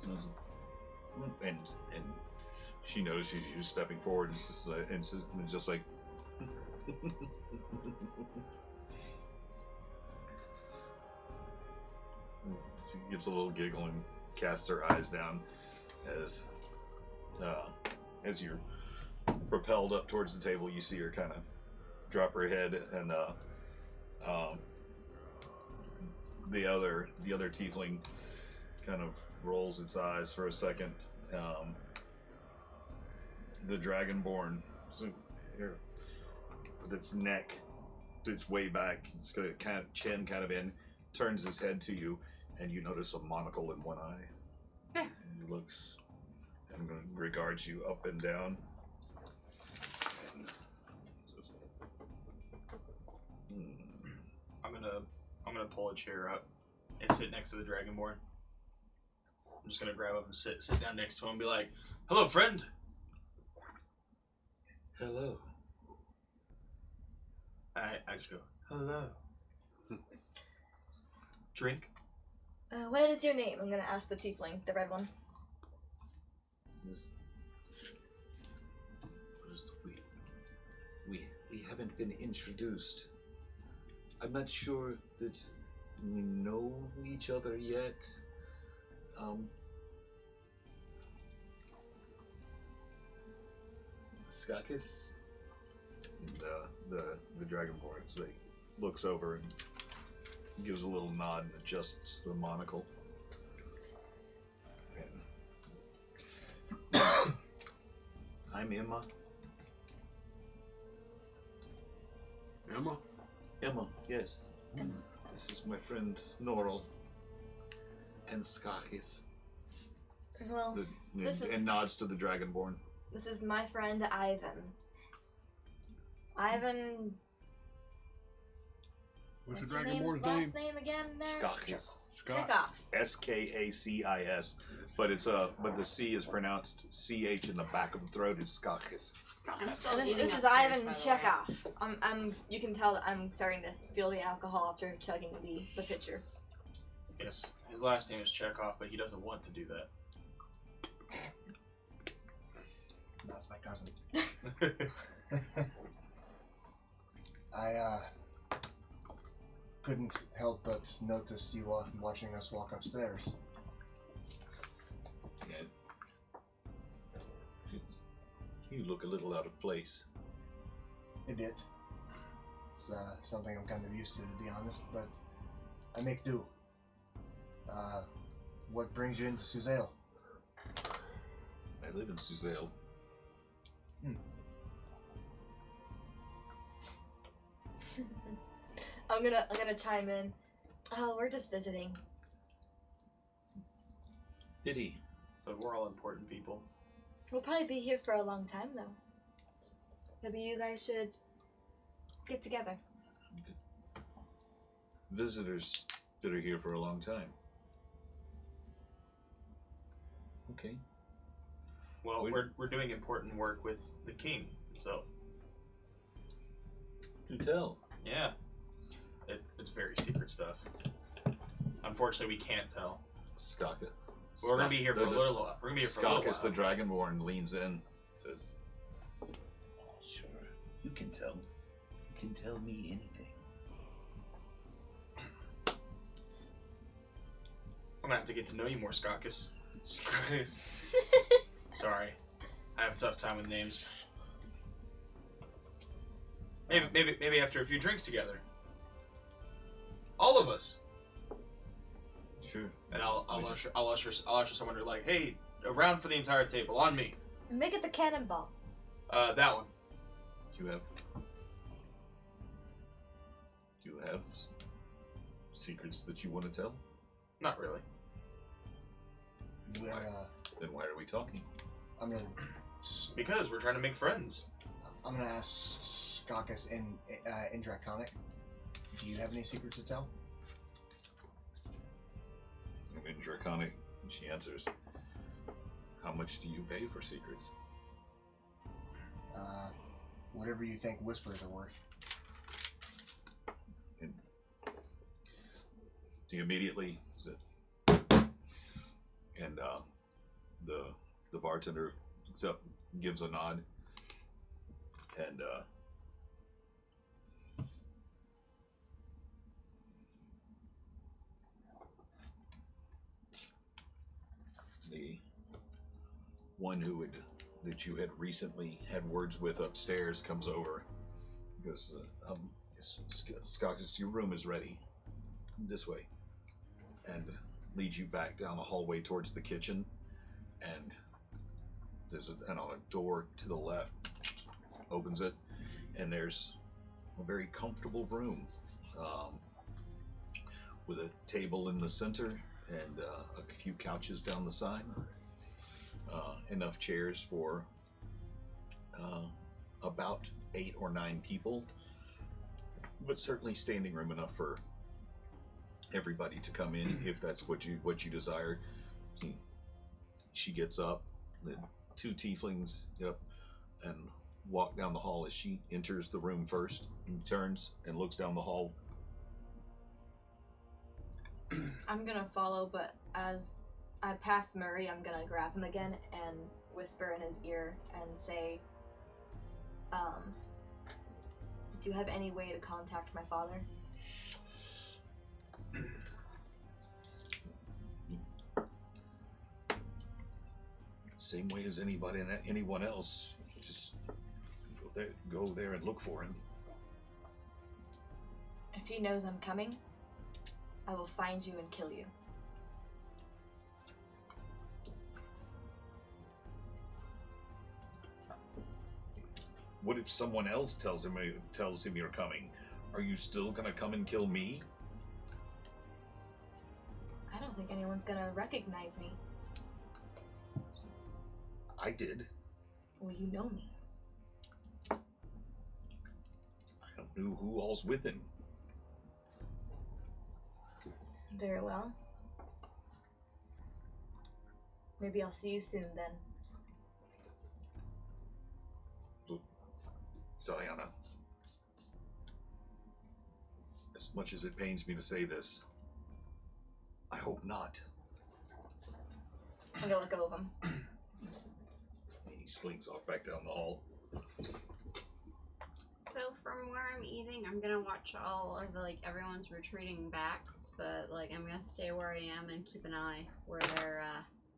there. And she knows she's stepping forward, and it's just like. She gives a little giggle and casts her eyes down as you're propelled up towards the table. You see her kind of drop her head, and the other tiefling kind of rolls its eyes for a second. The dragonborn, with its neck, its way back, it's got a kind of chin kind of in, turns his head to you, and you notice a monocle in one eye. And he looks and regards you up and down. I'm gonna pull a chair up and sit next to the dragonborn. I'm just gonna grab up and sit down next to him and be like, "Hello, friend." Hello. I just go, "Hello." Drink. What is your name? I'm gonna ask the tiefling, the red one. We haven't been introduced. I'm not sure that we know each other yet. Skakis? The dragonborn looks over and gives a little nod and adjusts the monocle. And I'm Emma. Emma, yes. This is my friend Norrell and Skakis. Well, And nods to the dragonborn. this is my friend Ivan. Ivan. What's What's your your dragonborn's last name? name again? There. Skakis. Chekhov. Skacis, but the C is pronounced CH in the back of the throat. Is Skakis. I'm still This eating is upstairs, Ivan by the way. Chekhov. You can tell that I'm starting to feel the alcohol after chugging the pitcher. Yes, his last name is Chekhov, but he doesn't want to do that. That's my cousin. I couldn't help but notice you watching us walk upstairs. Yes. You look a little out of place. A bit. It's something I'm kind of used to be honest, but I make do. What brings you into Suzail? I live in Suzail. I'm gonna chime in. Oh, we're just visiting. Pity. But we're all important people. We'll probably be here for a long time though. Maybe you guys should get together. Visitors that are here for a long time. Okay. Well, we're doing important work with the king, so Do tell. yeah, it's very secret stuff. Unfortunately, we can't tell. Skaka. We're gonna be here for a little while. We're gonna be here for a little Skakis, while. the dragonborn, leans in, says, "Sure, you can tell. You can tell me anything." I'm gonna have to get to know you more, Skakis. Sorry, I have a tough time with names. Maybe after a few drinks together. All of us. Sure. And I'll usher someone to like, hey, a round for the entire table on me. Make it the cannonball. That one. Do you have secrets that you want to tell? Not really. We're, Then why are we talking? I'm gonna Because we're trying to make friends. ask Skakis in Draconic. Do you have any secrets to tell? In Draconic, she answers, how much do you pay for secrets? Whatever you think whispers are worth. And he immediately said, and the bartender gives a nod, and the one that you had recently had words with upstairs comes over. He goes, Skakis, your room is ready. This way. And leads you back down the hallway towards the kitchen. And there's a door to the left. Opens it. And there's a very comfortable room. With a table in the center and a few couches down the side. Enough chairs for about 8 or 9 people, but certainly standing room enough for everybody to come in if that's what you desire. She gets up, the 2 tieflings get up and walk down the hall as she enters the room first and turns and looks down the hall. I'm gonna follow, but as I pass Murray, I'm gonna grab him again and whisper in his ear and say, do you have any way to contact my father? Same way as anybody and anyone else. Just go there and look for him. If he knows I'm coming, I will find you and kill you. What if someone else tells him you're coming? Are you still gonna come and kill me? I don't think anyone's gonna recognize me. I did. Well, you know me. I don't know who all's with him. Very well. Maybe I'll see you soon then. Saliana, as much as it pains me to say this, I hope not. I'm gonna let go of him. He slinks off back down the hall. So from where I'm eating, I'm gonna watch all of everyone's retreating backs, but I'm gonna stay where I am and keep an eye where they're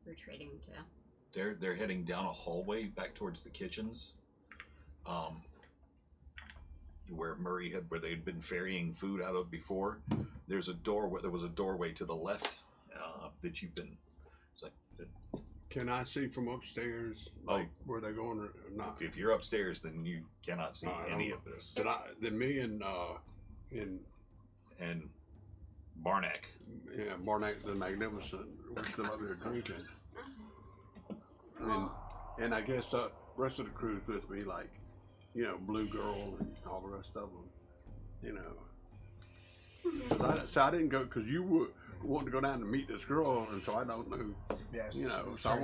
retreating to. They're heading down a hallway back towards the kitchens. Where they had been ferrying food out of before. There was a doorway to the left that you've been. It's like, Can I see from upstairs, like where they're going or not? if you're upstairs, then you cannot see any of this. Then me and Barnack. yeah, Barnack the Magnificent, we're still up there drinking. And I guess the rest of the crew's with me, like, Blue Girl and all the rest of them, So I didn't go because you were wanting to go down to meet this girl, and so I don't know. Yes. So I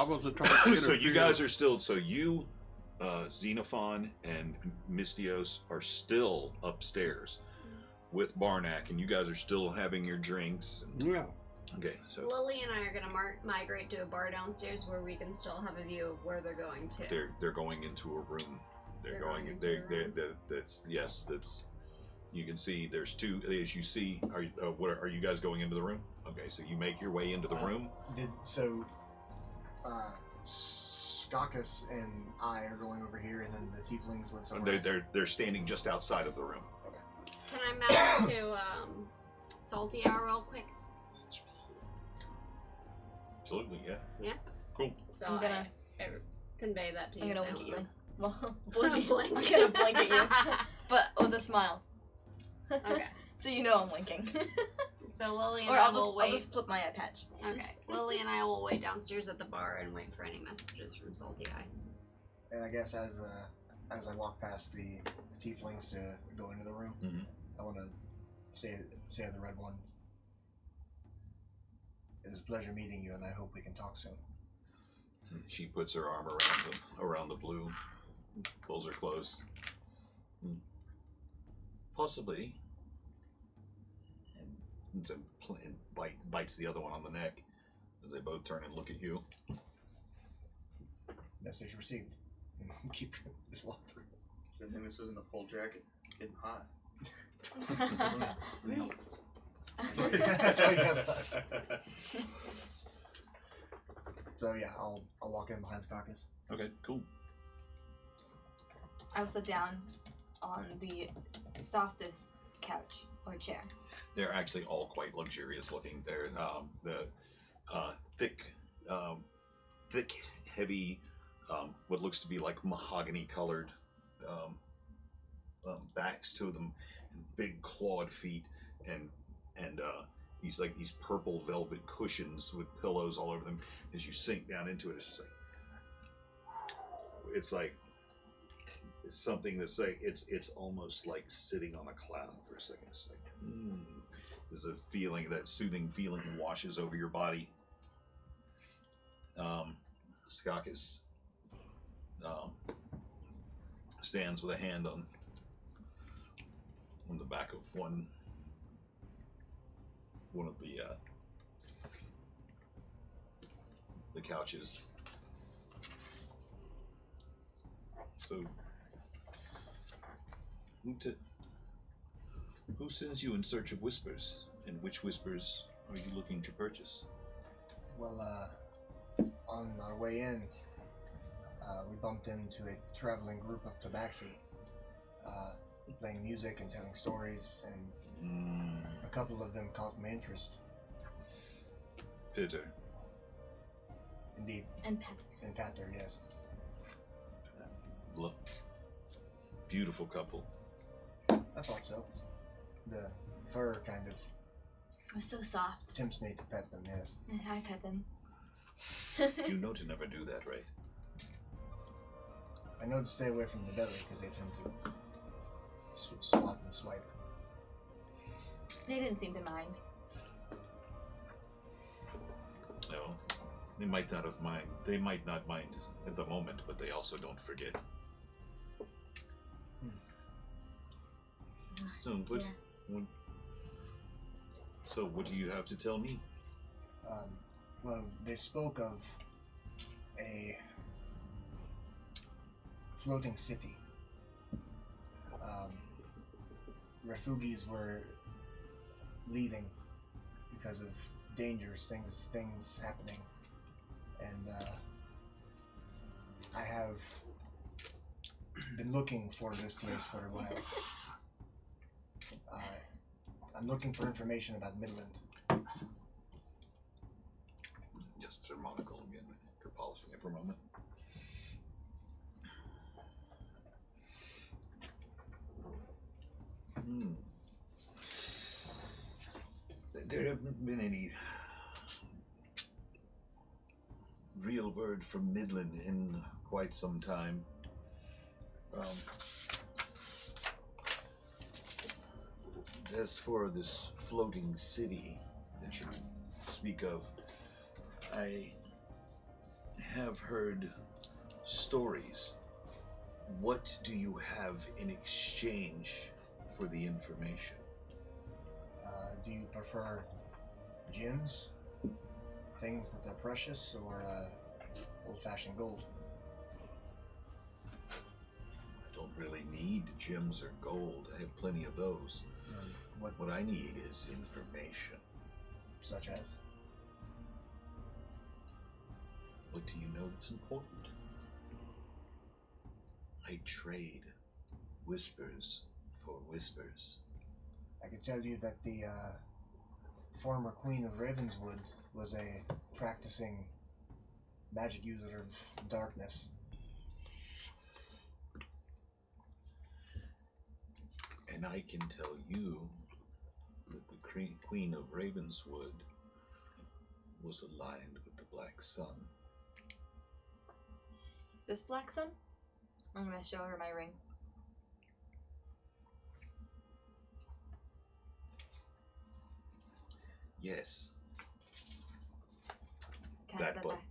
wasn't trying to. So you guys are still. So you, Xenophon and Mystios are still upstairs with Barnack, and you guys are still having your drinks. Yeah. Okay. So Lily and I are gonna migrate to a bar downstairs where we can still have a view of where they're going to. they're going into a room. They're going. That's yes. That's. You can see there's 2. As you see, are you guys going into the room? Okay, so you make your way into the room. Skakis and I are going over here, and then the tieflings went somewhere else. They're standing just outside of the room. Can I map to Salty Hour real quick? Absolutely, yeah. Yeah. Cool. So I'm gonna I convey that to you. I'm gonna so look at you. I Well, blink. Blink. I'm gonna blink at you, but with a smile. won't. Okay. So you know I'm winking. So Lily and Or I will I'll wait. just flip my eye patch. Okay. Lily and I will wait downstairs at the bar and wait for any messages from Salty Eye. And I guess as I walk past the tieflings to go into the room, Mhm. I want to say the Red One. It was a pleasure meeting you, and I hope we can talk soon. She puts her arm around the blue, pulls her close. Possibly. And bites the other one on the neck as they both turn and look at you. Message received. Keep this walk through. Good thing this isn't a full jacket. Getting hot. That's all you have left. So yeah, I'll walk in behind Skakis. Okay, cool. I will sit down on the softest couch or chair. They're actually all quite luxurious looking. They're thick, heavy, what looks to be like mahogany colored backs to them, and big clawed feet, and these purple velvet cushions with pillows all over them. As you sink down into it, it's something that's like it's almost like sitting on a cloud for a second. It's like there's a feeling, that soothing feeling washes over your body. Skakis stands with a hand on the back of one of the couches. So, who sends you in search of whispers, and which whispers are you looking to purchase? Well, on our way in, we bumped into a traveling group of tabaxi, playing music and telling stories, and a couple of them caught my interest. Peter. Indeed. And Pater. And Pater, yes. Look, beautiful couple. I thought so. The fur kind of It was so soft. tempts me to pet them, yes. I pet them. You know to never do that, right? I know to stay away from the belly because they tend to swat and swipe. They didn't seem to mind. No, they might not have mind. They might not mind at the moment, but they also don't forget. So what do you have to tell me? Well, they spoke of a floating city. Refugees were leaving because of dangers, things happening, and I have been looking for this place for a while. I'm looking for information about Midland. Just her monocle again. You're polishing it for a moment. There haven't been any real word from Midland in quite some time. As for this floating city that you speak of, I have heard stories. What do you have in exchange for the information? Do you prefer gems, things that are precious, or old-fashioned gold? I don't really need gems or gold. I have plenty of those. What I need is information. Such as? What do you know that's important? I trade whispers for whispers. I can tell you that the former Queen of Ravenswood was a practicing magic user of darkness. And I can tell you that the Queen of Ravenswood was aligned with the Black Sun. This black sun? I'm gonna show her my ring. Yes. Can I That have button. back?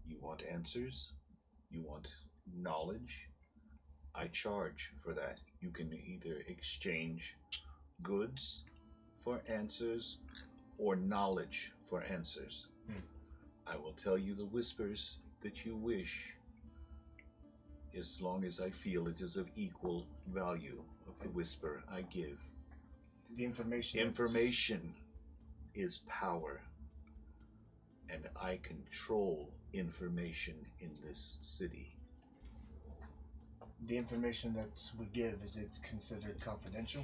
You want answers? You want knowledge? I charge for that. You can either exchange goods for answers or knowledge for answers. I will tell you the whispers that you wish, as long as I feel it is of equal value of the whisper I give. The information. Information is power, and I control information in this city. The information that we give, is it considered confidential?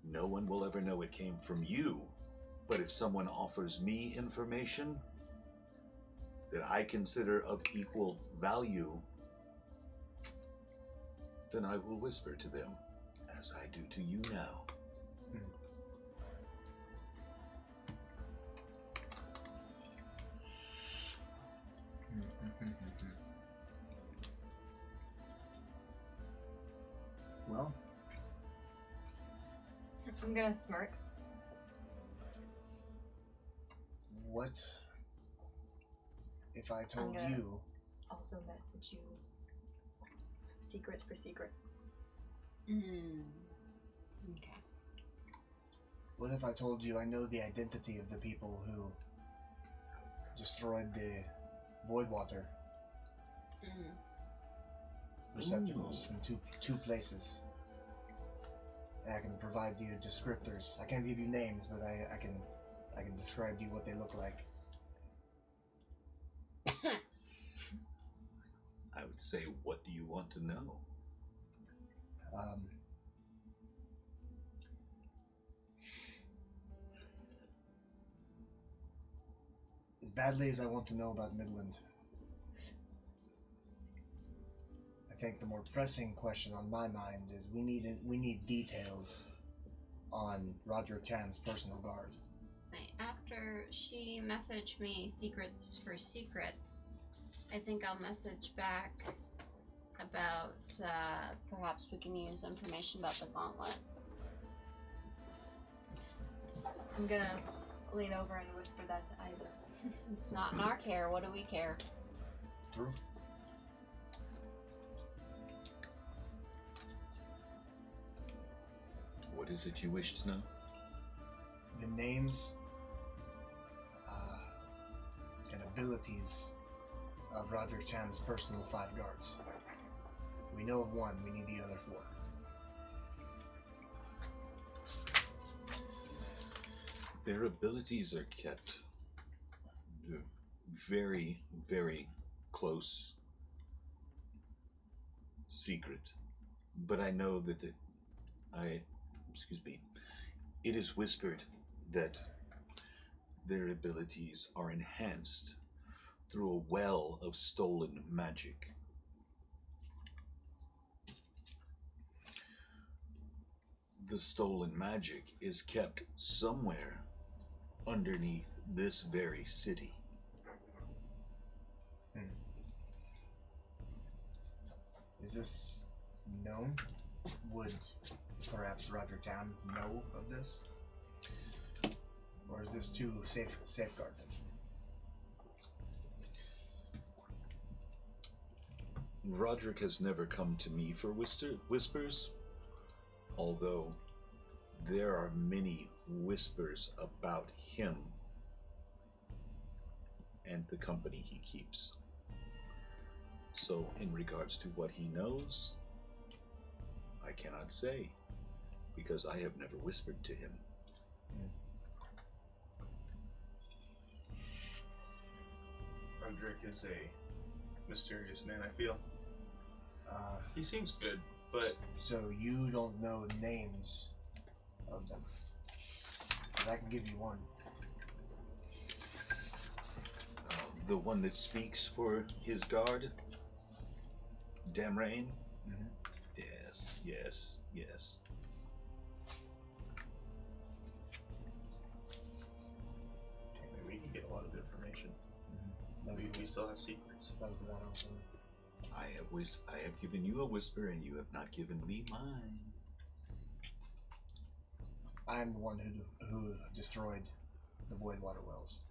No one will ever know it came from you, but if someone offers me information that I consider of equal value, then I will whisper to them, as I do to you now. Well, I'm gonna smirk. what if I told gonna- you Also message you. Secrets for secrets. Okay. What if I told you I know the identity of the people who destroyed the void water receptacles in two places? And I can provide you descriptors. I can't give you names, but I can describe to you what they look like. I would say, what do you want to know? As badly as I want to know about Midland, I think the more pressing question on my mind is we need details on Roger Tam's personal guard. Right, after she messaged me secrets for secrets, I think I'll message back about perhaps we can use information about the gauntlet. I'm gonna lean over and whisper that to Ida. It's not in our care. What do we care? True. What is it you wish to know? The names and abilities of Roger Tam's personal 5 guards. We know of one, we need the other 4. Their abilities are kept very, very close secret. But I know that it is whispered that their abilities are enhanced through a well of stolen magic. The stolen magic is kept somewhere underneath this very city. Is this known? Would perhaps Roger Tam know of this? Or is this too safeguarded? Roderick has never come to me for whispers, although there are many whispers about him and the company he keeps. So, in regards to what he knows, I cannot say, because I have never whispered to him. Roderick is a mysterious man, I feel. He seems good, but So you don't know names of them. But I can give you one. The one that speaks for his guard, Damrain? Mhm. Yes, yes, yes. I mean, we can get a lot of information. That was, We still have secrets. that was the one I was thinking. I have given you a whisper, and you have not given me mine. I'm the one who destroyed the void water wells.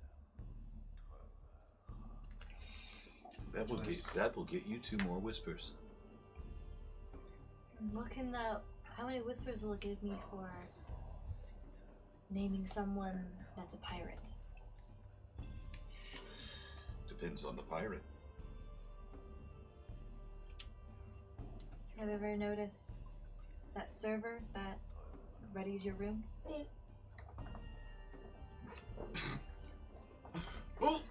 That will get you 2 more whispers. How many whispers will it give me for naming someone that's a pirate? Depends on the pirate. Have you ever noticed that server that readies your room? Oh!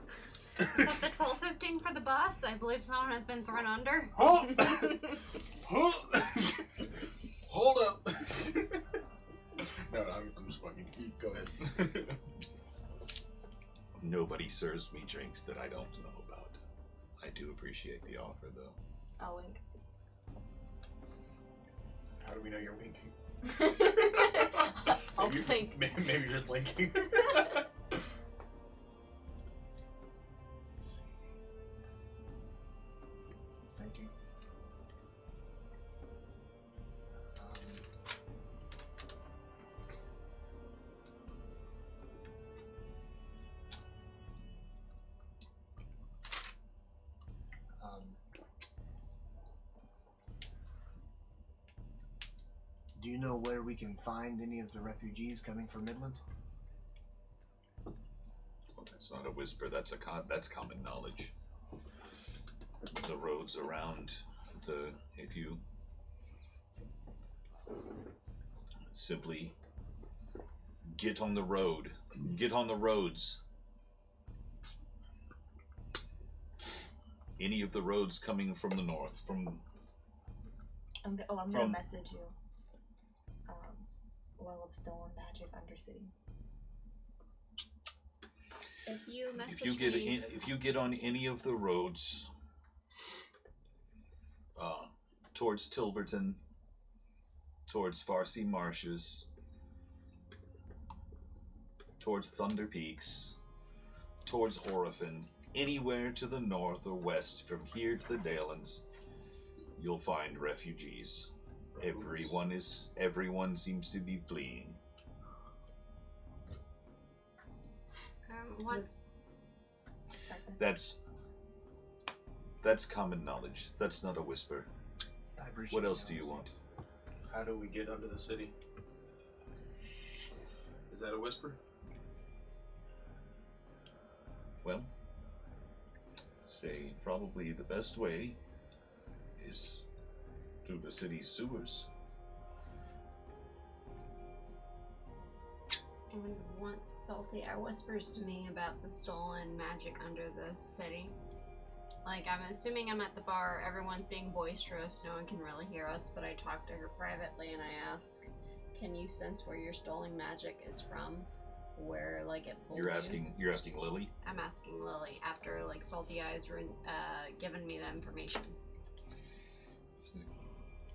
Is that the 12:15 for the bus? I believe someone has been thrown under. Oh! Hold up! No, I'm just fucking. Go ahead. Nobody serves me drinks that I don't know about. I do appreciate the offer, though. I'll wink. How do we know you're winking? I'll blink. Maybe you're blinking. Thank you. Do you know where we can find any of the refugees coming from Midland? Well, that's not a whisper. That's common knowledge. The roads around if you simply get on the roads. Any of the roads coming from the north, I'm gonna message you. Well of Stolen Magic Undercity. If you message if you get on any of the roads towards Tilberton, towards Farsi Marshes, towards Thunder Peaks, towards Orphan, anywhere to the north or west from here to the Dalelands, you'll find refugees. Everyone seems to be fleeing. What's That's common knowledge. That's not a whisper. I appreciate What else the do you honesty. want? How do we get under the city? Is that a whisper? Well, say probably the best way is through the city's sewers. And once Salty whispers to me about the stolen magic under the city. Like, I'm assuming I'm at the bar, everyone's being boisterous, no one can really hear us, but I talk to her privately and I ask, can you sense where your stolen magic is from? Where, like, it pulled You're asking Lily? I'm asking Lily after, like, Salty Eyes were given me the information.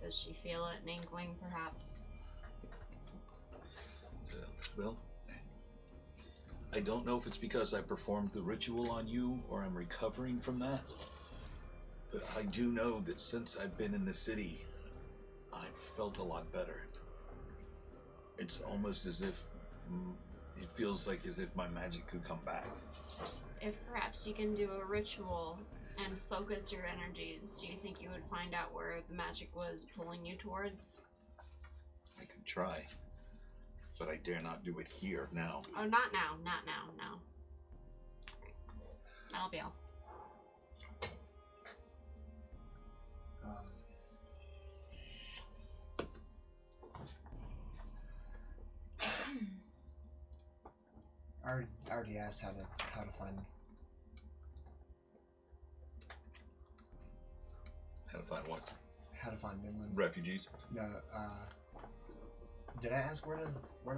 Does she feel it, an inkling, perhaps? Well, I don't know if it's because I performed the ritual on you or I'm recovering from that, but I do know that since I've been in the city, I've felt a lot better. It's almost as if, it feels like as if my magic could come back. If perhaps you can do a ritual and focus your energies, do you think you would find out where the magic was pulling you towards? I could try, but I dare not do it here now. Oh, not now, no. That'll be all. I already asked how to find. How to find what? How to find Midland. Refugees? No. Did I ask where to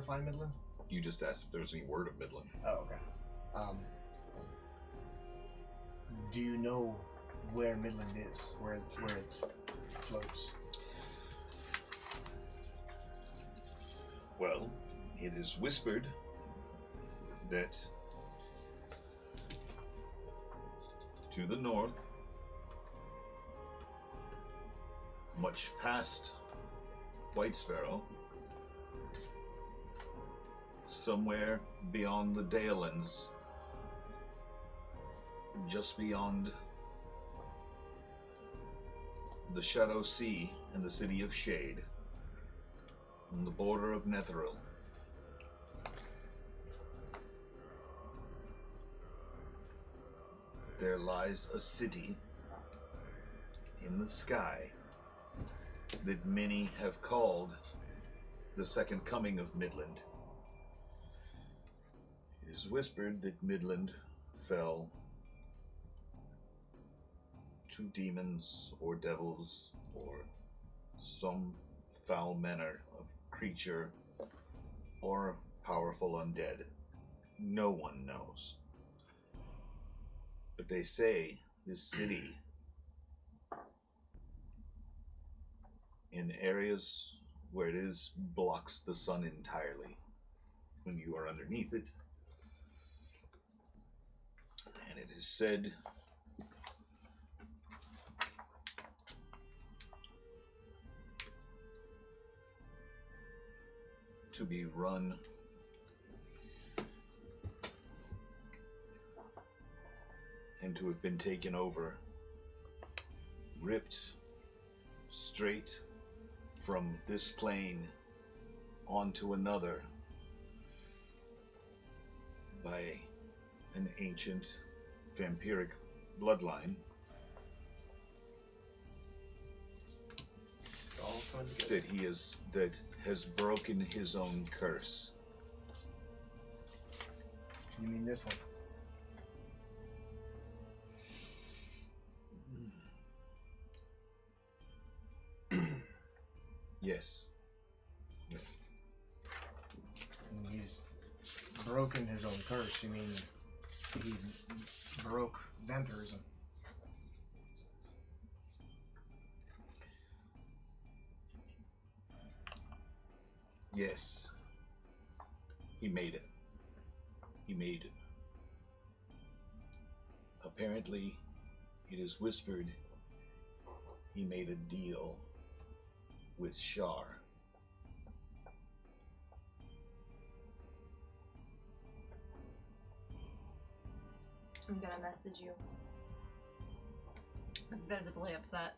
find Midland? You just asked if there was any word of Midland. Oh, okay. Do you know where Midland is? Where it floats? Well, it is whispered that to the north, much past White Sparrow, somewhere beyond the Dalelands, just beyond the Shadow Sea and the City of Shade, on the border of Netheril. There lies a city in the sky that many have called the Second Coming of Midland. It is whispered that Midland fell to demons or devils or some foul manner of creature or powerful undead. No one knows. But they say this city, in areas where it is, blocks the sun entirely when you are underneath it. And it is said to be run and to have been taken over, ripped straight from this plane onto another by an ancient vampiric bloodline All coming together. that has broken his own curse. You mean this one? Yes. Yes. And he's broken his own curse. You mean he broke vampirism? Yes. He made it. He made it. Apparently, it is whispered he made a deal with Shar. I'm gonna message you. Visibly upset.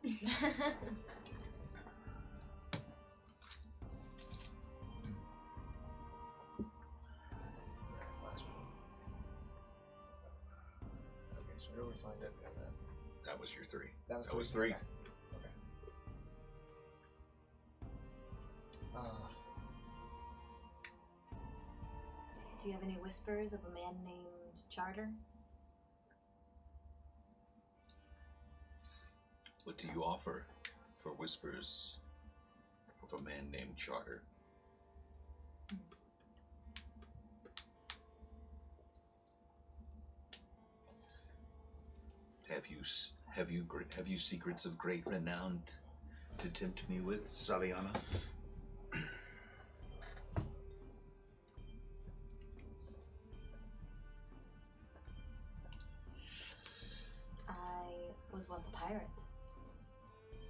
Last one. Okay, so where do we find that? That was your three. That That was three. Okay. Do you have any whispers of a man named Charter? What do you offer for whispers of a man named Charter? Have you secrets of great renown to tempt me with, Saliana? I was once a pirate.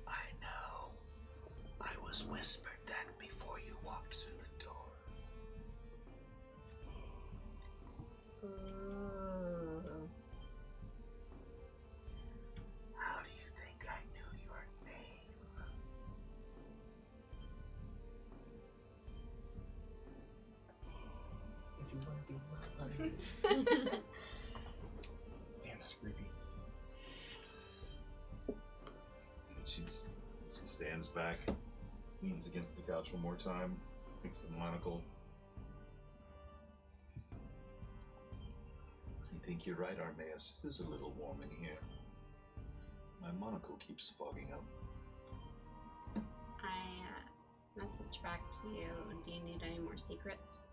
I know. I was whispered that before you walked through the door. How do you think I knew your name? If you want to be my buddy. Damn, that's creepy. She stands back, leans against the couch one more time, picks the monocle. I think you're right, Armaeus. It is a little warm in here. My monocle keeps fogging up. I message back to you. Do you need any more secrets?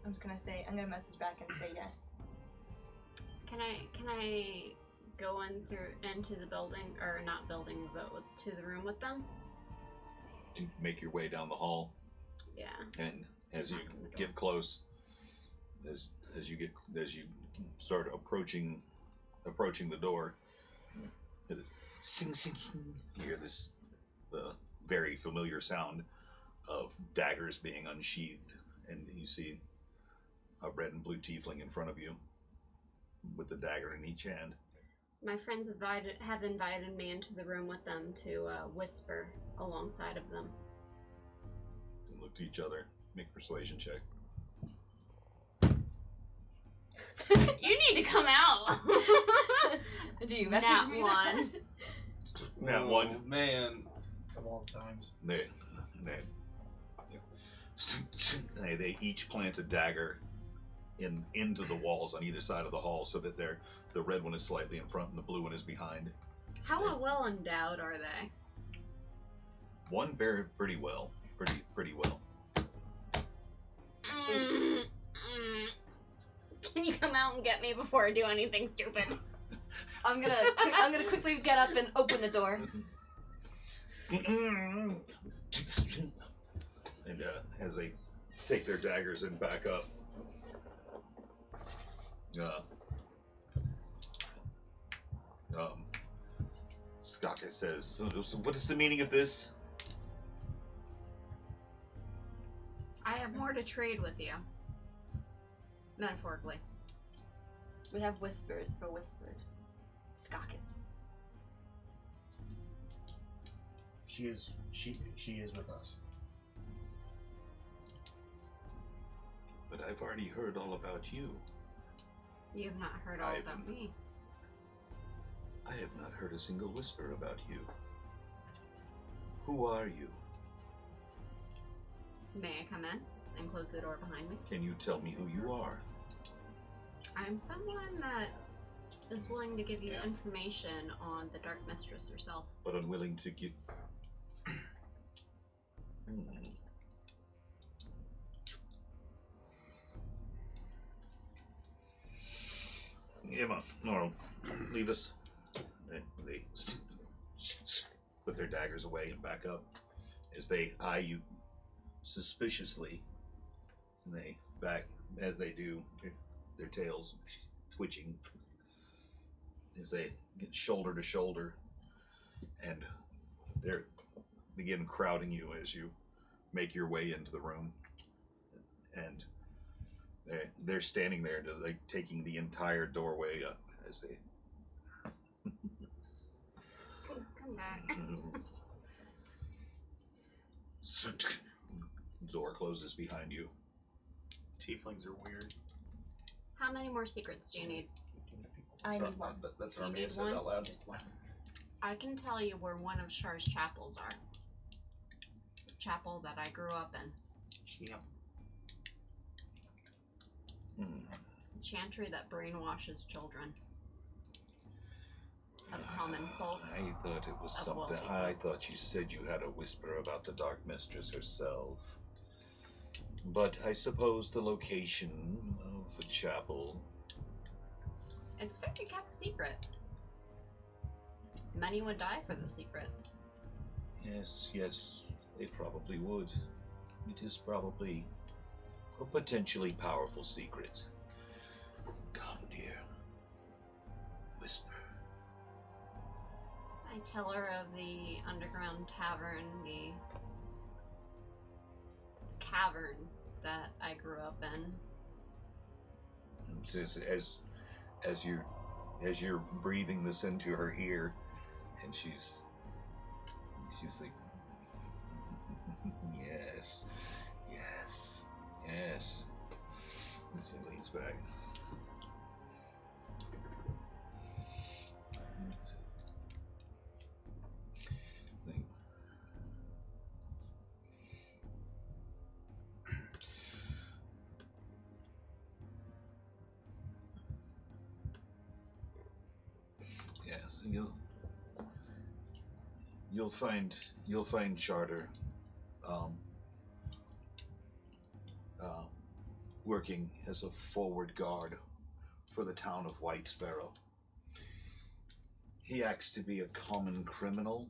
I'm gonna message back and say yes. Can I go into the building, or not building, but to the room with them? To make your way down the hall, Yeah. and as you get close, as you start approaching the door, it is sing sing. You hear the very familiar sound of daggers being unsheathed and you see a red and blue tiefling in front of you with the dagger in each hand. My friends have invited me into the room with them to whisper alongside of them. They look to each other. Make a persuasion check. You need to come out. Do you message Nat me? one. Nat Oh, one. Man. Of all times. They each plant a dagger into the walls on either side of the hall, so that the red one is slightly in front and the blue one is behind. How well endowed are they? One pretty well. Pretty well. Can you come out and get me before I do anything stupid? I'm gonna quickly get up and open the door. And as they take their daggers and back up, Skaka says, so what is the meaning of this? I have more to trade with you. Metaphorically. We have whispers for whispers. Skakis. She is with us. But I've already heard all about you. You have not heard all about me. I have not heard a single whisper about you. Who are you? May I come in and close the door behind me? Can you tell me who you are? I'm someone that is willing to give you information on the Dark Mistress herself. But unwilling to give... Emma, no, leave us. They put their daggers away and back up as they eye you suspiciously. And they back, as they do, their tails twitching as they get shoulder to shoulder, and they begin crowding you as you make your way into the room. And they're standing there, like taking the entire doorway up as they. Come back. Door closes behind you. Tieflings are weird. How many more secrets do you need? I need one. That's You what need Armenia said one? out loud. Just one. I can tell you where one of Char's chapels are. The chapel that I grew up in. Yep. The chantry that brainwashes children. Of common folk. I thought it was Of something. wolf. I thought you said you had a whisper about the Dark Mistress herself. But I suppose the location of the chapel. It's very kept secret. Many would die for the secret. Yes, they probably would. It is probably a potentially powerful secret. Come, dear. Whisper. I tell her of the underground tavern, the cavern that I grew up in. And says as you're breathing this into her ear, and she's like, yes. And she leans back. Yes, you'll find Charter working as a forward guard for the town of White Sparrow. He acts to be a common criminal.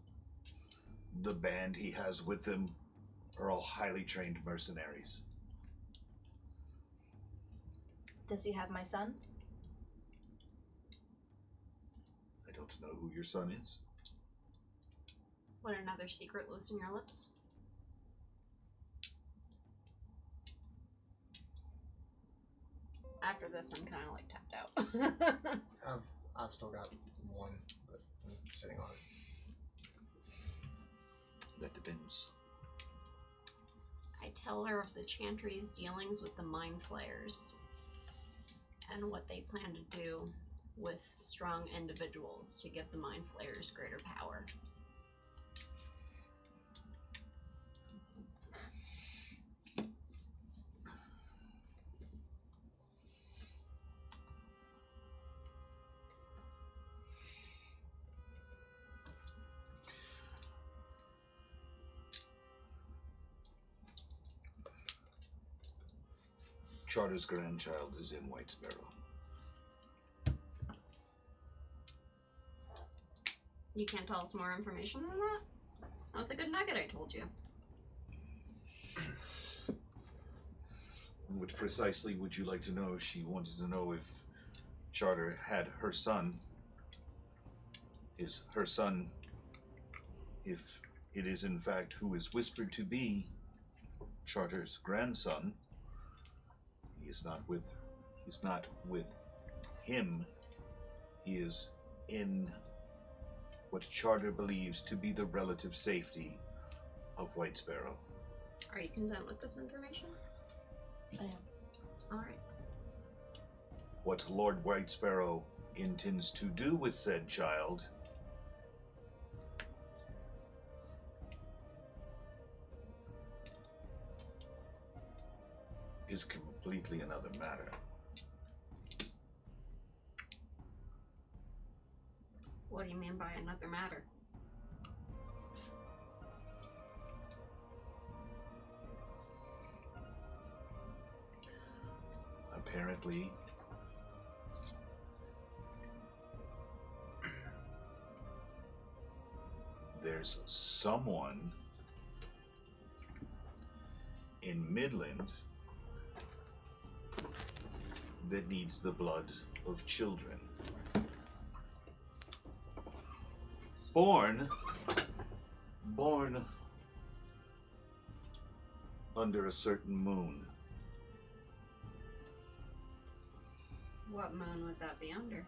The band he has with him are all highly trained mercenaries. Does he have my son? I don't know who your son is. What, another secret loose in your lips? after this, I'm kind of like tapped out. I've still got one, but I'm sitting on it. That depends. I tell her of the Chantry's dealings with the Mind Flayers and what they plan to do with strong individuals to give the Mind Flayers greater power. Charter's grandchild is in White Sparrow. You can't tell us more information than that? That was a good nugget I told you. What precisely would you like to know? She wanted to know if Charter had her son. Is her son, if it is in fact who is whispered to be Charter's grandson, he's not with him. He is in what Charter believes to be the relative safety of White Sparrow. Are you content with this information? I am. Alright. What Lord White Sparrow intends to do with said child is completely another matter. What do you mean by another matter? Apparently, there's someone in Midland that needs the blood of children. Born under a certain moon. What moon would that be under?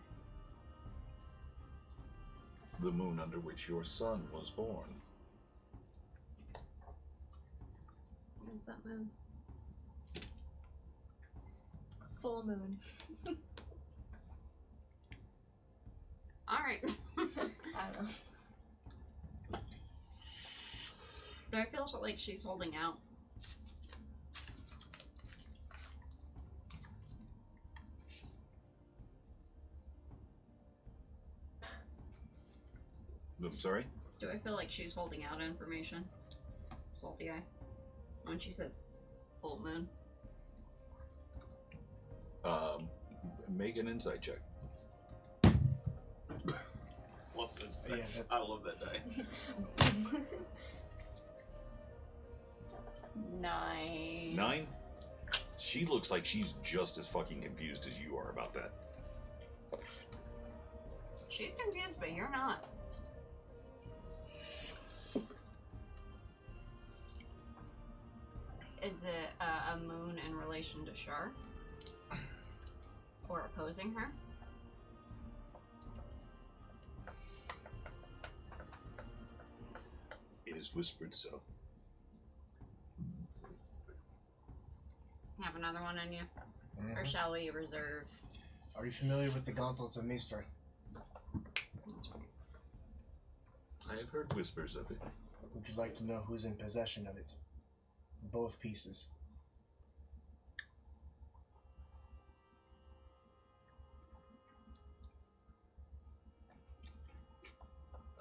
The moon under which your son was born. What is that moon? Full moon. Alright. I don't know. Do I feel like she's holding out? I'm sorry? Do I feel like she's holding out information? Salty eye. When she says full moon. Make an insight check. Love those Yeah, dice. that- I love that die. 9. 9? She looks like she's just as fucking confused as you are about that. She's confused, but you're not. Is it a moon in relation to Shar? Or opposing her? It is whispered so. Have another one on you? Mhm. Or shall we reserve? Are you familiar with the Gauntlets of Mystra? That's right. I have heard whispers of it. Would you like to know who's in possession of it? Both pieces.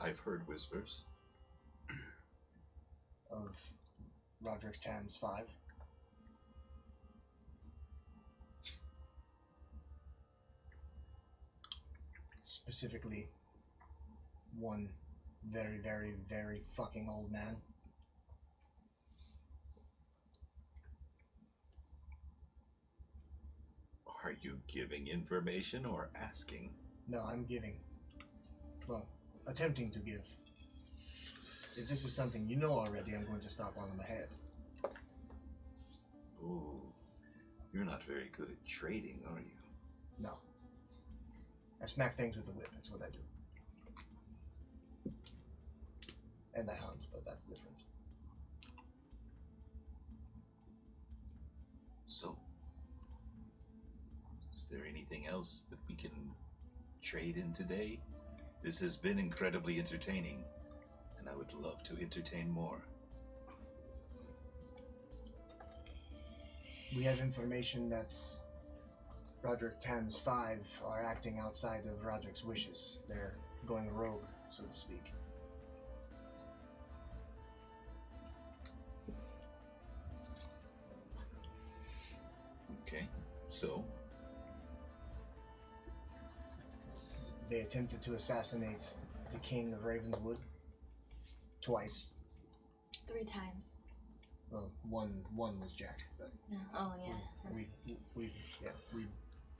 I've heard whispers. Of Roderick's Tams 5. Specifically, one very, very, very fucking old man. Are you giving information or asking? No, I'm giving. Well, attempting to give. If this is something you know already, I'm going to stop while I'm ahead. Ooh. You're not very good at trading, are you? No. I smack things with the whip. That's what I do. And I hunt, but that's different. So, is there anything else that we can trade in today? This has been incredibly entertaining, and I would love to entertain more. We have information that Roderick Tam's 5 are acting outside of Roderick's wishes. They're going rogue, so to speak. Okay, so They attempted to assassinate the king of Ravenswood twice. 3 times. Well, one was Jack, but No. Oh yeah. we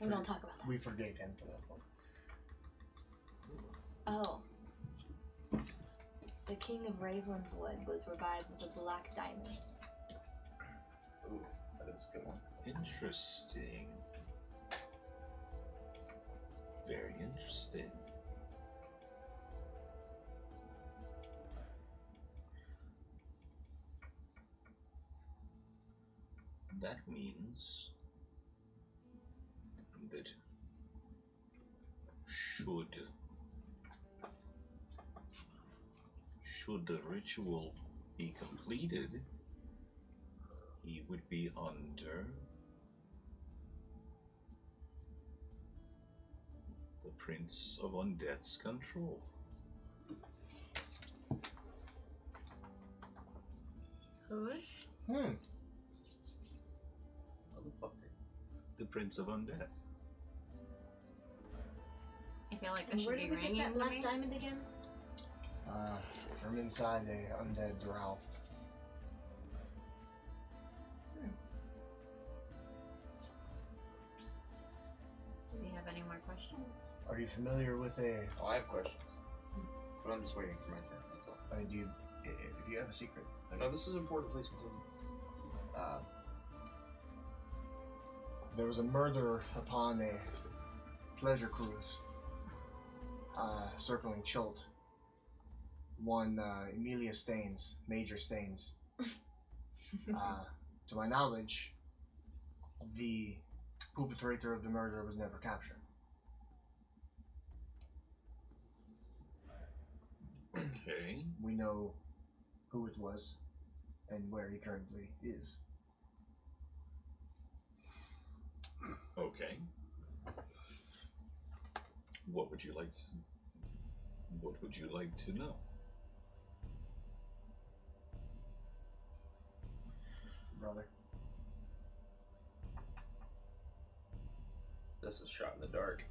We don't talk about that. we forgave him for that one. Oh. The king of Ravenswood was revived with a black diamond. Ooh, that is a good one. interesting. Very interesting. That means that should the ritual be completed, he would be under the Prince of Undeath's control. Who's? Motherfucker. The Prince of Undeath. I feel like I And should where be did we get ringing that black me. diamond again? From inside a undead drow. Do we have any more questions? Are you familiar with a? Oh, I have questions. But I'm just waiting for my turn, that's all. I mean, do you? If you have a secret, No, this is important, please continue. There was a murder upon a pleasure cruise circling Chult. One Emilia Staines, Major Staines. To my knowledge, the perpetrator of the murder was never captured. Okay. We know who it was and where he currently is. Okay. What would you like to know? Brother. This is a shot in the dark.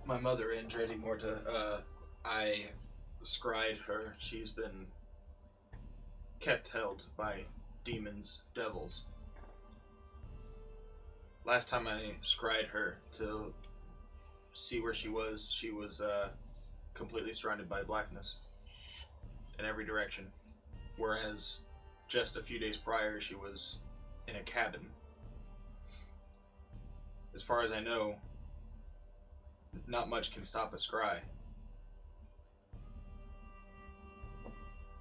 My mother, Andretti Morta, I scryed her. She's been kept held by demons, devils. Last time I scryed her to see where she was completely surrounded by blackness in every direction. Whereas just a few days prior, she was in a cabin. As far as I know, not much can stop a scry.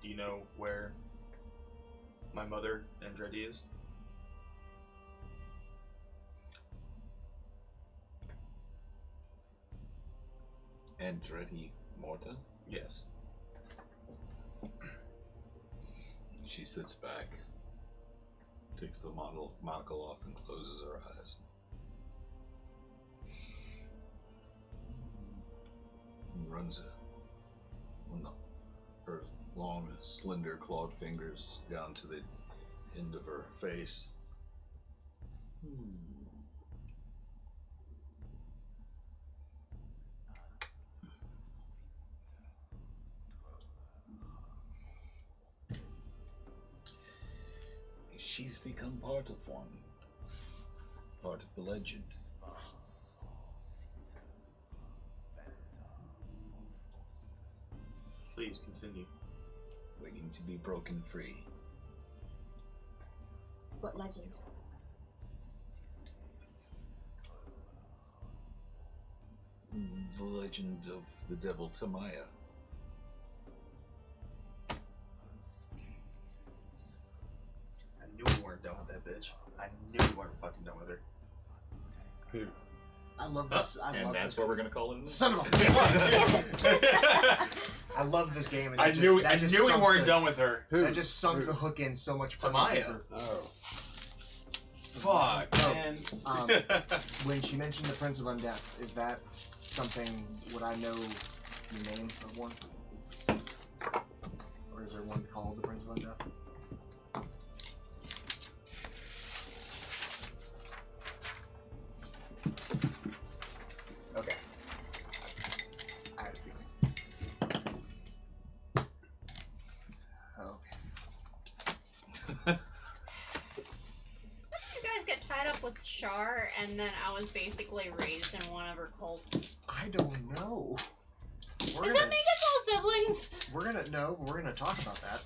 Do you know where my mother, Andretti, is? Andretti Morta? Yes. She sits back, takes the monocle off, and closes her eyes. And runs her long, slender, clawed fingers down to the end of her face. She's become part of one. Part of the legend. Please continue. Waiting to be broken free. What legend? The legend of the devil Tamaya. I knew we weren't done with that bitch. I knew we weren't fucking done with her. Dude, I love this. I And love that's this. what we're gonna call it. Son of a I love this game. And I that knew just we sunk weren't the- done with her. who? That just sunk Who? the hook in so much. fucking Tamaya. deeper. Oh. Fuck, Oh. man. When she mentioned the Prince of Undeath, is that something? Would I know the name of one? Or is there one called the Prince of Undeath? Okay. I had a feeling. Okay. You guys get tied up with Char, and then I was basically raised in one of her cults. I don't know. We're Does gonna, that make us all siblings? we're gonna talk about that.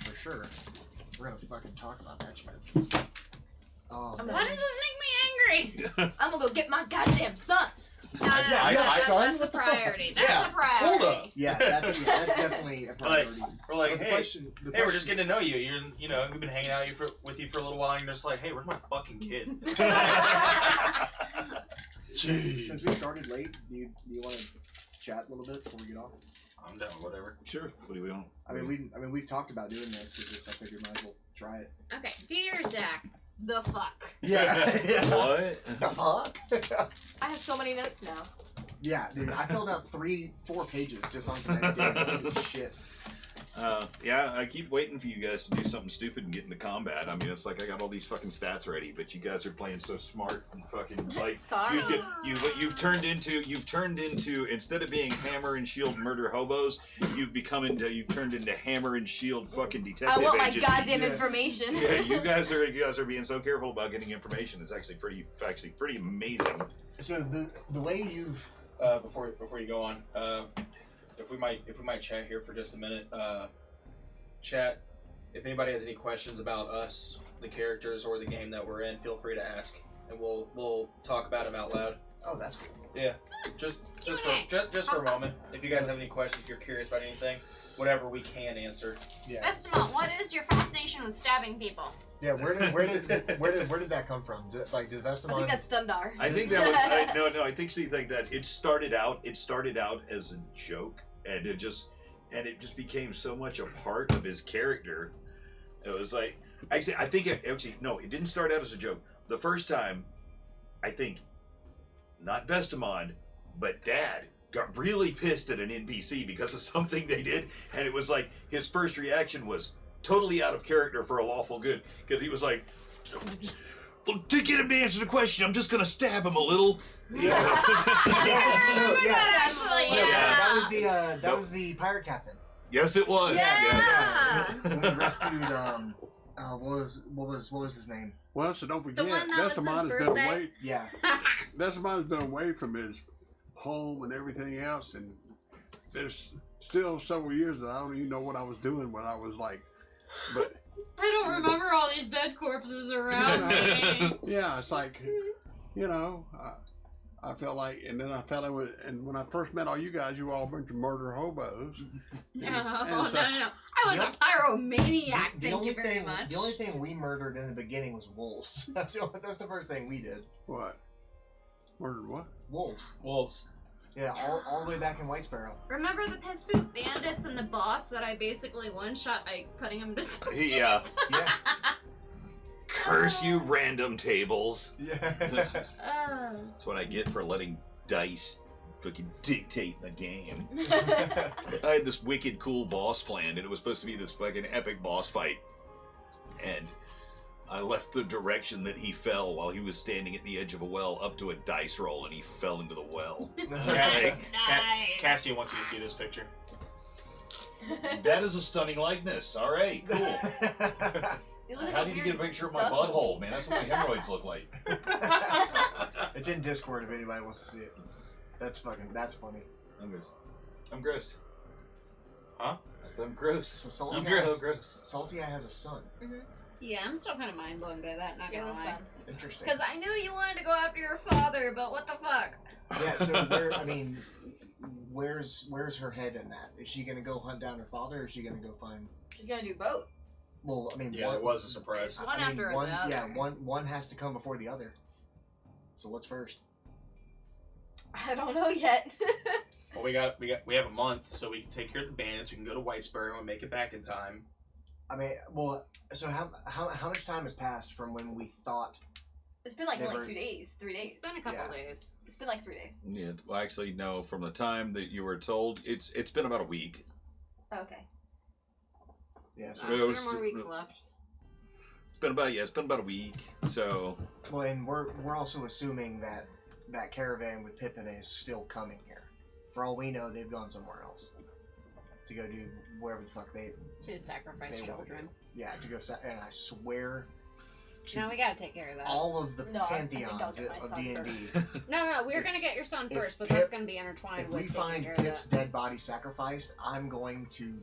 For sure. We're gonna fucking talk about that shit. Oh, I'm Why gonna, does this make me angry? I'm gonna go get my goddamn son. No, no, no, Yeah, that's, son. that's a priority. That's Yeah, a priority. hold up. yeah, that's definitely a priority. We're like, But the hey, question, hey, we're just getting to know you. You know, we've been hanging out with you for a little while, and you're just like, hey, where's my fucking kid? Jeez. Since we started late, do you want to chat a little bit before we get off? I'm down, whatever. Sure. What do we want? I mean, we've talked about doing this. It's just, I figured might as well try it. Okay, dear Zach, the fuck. Yeah. What? The fuck? I have so many notes now. Yeah, dude. I filled out 3-4 pages just on tonight's game. Holy shit. Yeah, I keep waiting for you guys to do something stupid and get into combat. I mean, it's like I got all these fucking stats ready, but you guys are playing so smart and fucking like Sorry. you've turned into instead of being hammer and shield murder hobos, you've turned into hammer and shield fucking detective I want my agents. goddamn Yeah. information. Yeah, you guys are being so careful about getting information. It's actually pretty amazing. So the way you've Before you go on, if we might chat here for just a minute, chat. If anybody has any questions about us, the characters, or the game that we're in, feel free to ask, and we'll talk about them out loud. oh, that's cool. Yeah, just for a moment. If you guys have any questions, if you're curious about anything, whatever we can answer. Yeah. Estimate, what is your fascination with stabbing people? Yeah. Where did that come from? Did I think Vestamon? that's Dundar. I think that was I think she think that it started out as a joke, and it just became so much a part of his character. It was like it didn't start out as a joke. The first time, I think, not Vestamon, but Dad got really pissed at an NPC because of something they did, and it was like his first reaction was totally out of character for a lawful good, because he was like, well, to get him to answer the question, I'm just gonna stab him a little. Yeah. Actually, yeah. That was the pirate captain. Yes, it was. Yeah. When we rescued what was his name? Well, so don't forget, one that was his Vestamon has been birthday? away. Yeah. Vesamon's been away from his home and everything else, and there's still several years that I don't even know what I was doing when I was like, but I don't remember all these dead corpses around me. yeah, it's like, you know, I felt like, and then I felt it was, and when I first met all you guys, you were all a bunch of murder hobos. No, And no, so- no. I was a pyromaniac, The thank only you very thing, much. The only thing we murdered in the beginning was wolves. That's the first thing we did. What? Murdered what? Wolves. Wolves. Yeah, all the way back in White Sparrow. Remember the piss poop bandits and the boss that I basically one-shot by putting him to sleep? Yeah. Yeah. Curse you, random tables. Yeah. That's what I get for letting dice fucking dictate the game. I had this wicked cool boss planned, and it was supposed to be this fucking epic boss fight. And I left the direction that he fell while he was standing at the edge of a well up to a dice roll, and he fell into the well. Nice. Cassie wants you to see this picture. That is a stunning likeness. All right, cool. You look like How a did you weird get a picture of my duck. butthole, man? That's what my hemorrhoids look like. It's in Discord if anybody wants to see it. That's funny. I'm gross. Huh? I said I'm gross. So I'm Salty so gross. Salty Eye has a son. Mhm. Yeah, I'm still kind of mind blown by that. Not She gonna has a lie. son. Interesting. Because I knew you wanted to go after your father, but what the fuck? Yeah, so where, I mean, where's her head in that? Is she gonna go hunt down her father, or is she gonna go find? She's gonna do both. Well, I mean, Yeah, it was a surprise. One I mean, after one, the yeah, other. one has to come before the other. So what's first? I don't know yet. Well, we have a month, so we can take care of the bandits. We can go to Whitesbury and make it back in time. I mean, well, so how much time has passed from when we thought? It's been like Never- only 2 days, 3 days. It's been a couple Yeah. days. It's been like 3 days. Yeah, well, actually, no. From the time that you were told, it's been about a week. Okay. Yeah, so, Yeah. Three it's- more weeks left. It's been about a week. So well, and we're also assuming that that caravan with Pippin is still coming here. For all we know, they've gone somewhere else to go do wherever the fuck they. To sacrifice They won't children. Yeah, to go. And I swear. To No, we gotta take care of that. all of the No, I think I'll pantheons get my of son D&D. No, we're gonna get your son If first, but Pip- that's gonna be intertwined If with we taking find care Pip's of that. dead body sacrificed, I'm going to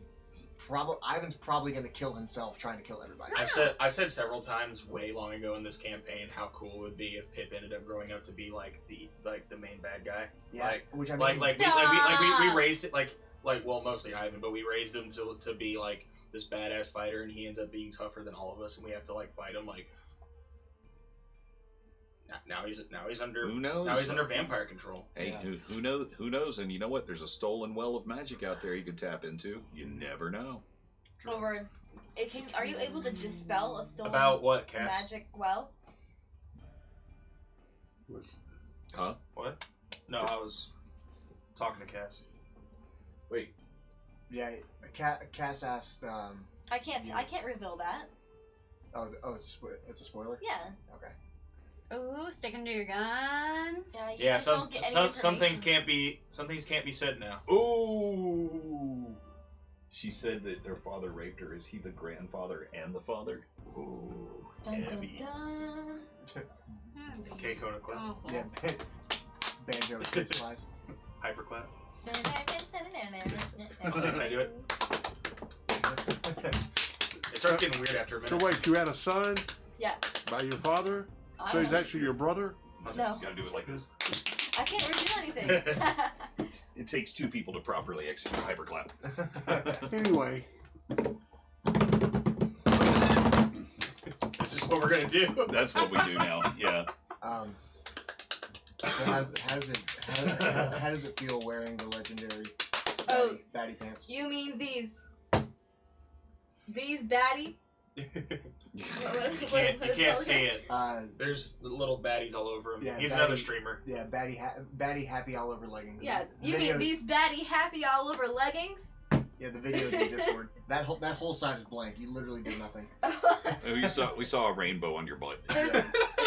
Ivan's probably going to kill himself trying to kill everybody. I've said several times way long ago in this campaign how cool it would be if Pip ended up growing up to be like the main bad guy. Yeah, like- which I mean, we raised it like well, mostly Ivan, but we raised him to be like this badass fighter, and he ends up being tougher than all of us, and we have to like fight him. Like now he's under who knows? now he's under vampire control. Hey, Yeah. who knows? And you know what? There's a stolen well of magic out there you could tap into. You never know. Over. Are you able to dispel a stolen About what, Cass? magic well? Huh? What? No, I was talking to Cass. Wait. yeah, Cass asked. I can't. Yeah. I can't reveal that. Oh, it's a spoiler. Yeah. Okay. Ooh, sticking to your guns. Yeah, you Yeah, guys don't get any some things information. can't be said now. Ooh. She said that their father raped her. Is he the grandfather and the father? Ooh. Dun, dun, Heavy. dun. K Kona clip. Oh. Yeah, banjo kid supplies. Hyperclap. Dun, I'll say, can I do it? It starts getting weird after a So minute. wait, you had a son Yeah. by your father? I So he's don't- actually your brother? No. You gotta do it like this. I can't reveal anything. It takes two people to properly execute hyperclap. Anyway, This is what we're gonna do. That's what we do now. Yeah. So how does it feel wearing the legendary Oh. baddie pants? You mean these baddie? You What is can't that see again? it. There's little baddies all over him. Yeah, He's baddie- another streamer. Yeah, baddie happy all over leggings. Yeah. The You mean videos- these baddie happy all over leggings? Yeah, the videos in Discord. That whole side is blank. You literally did nothing. We saw a rainbow on your butt. It's I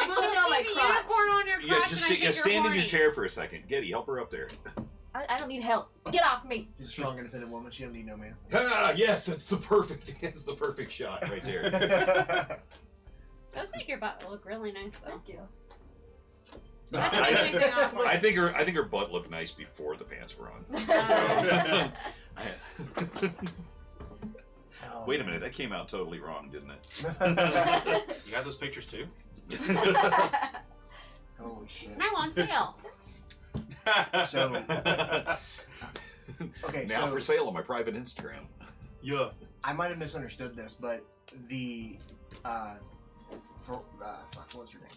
literally on my see the crotch. unicorn on your Yeah, crotch, just and I think stand in you're your horny. chair for a second. Getty, help her up there. I don't need help. Get off me. She's a strong, independent woman. She don't need no man. Ah, yes, that's the perfect shot right there. Does make your butt look really nice though. Thank you. I think her butt looked nice before the pants were on. Oh, Wait a minute, that came out totally wrong, didn't it? You got those pictures too? Holy shit. Now on sale. So- Okay, Now so for sale on my private Instagram. Yeah. I might have misunderstood this, but the fuck, what's her name?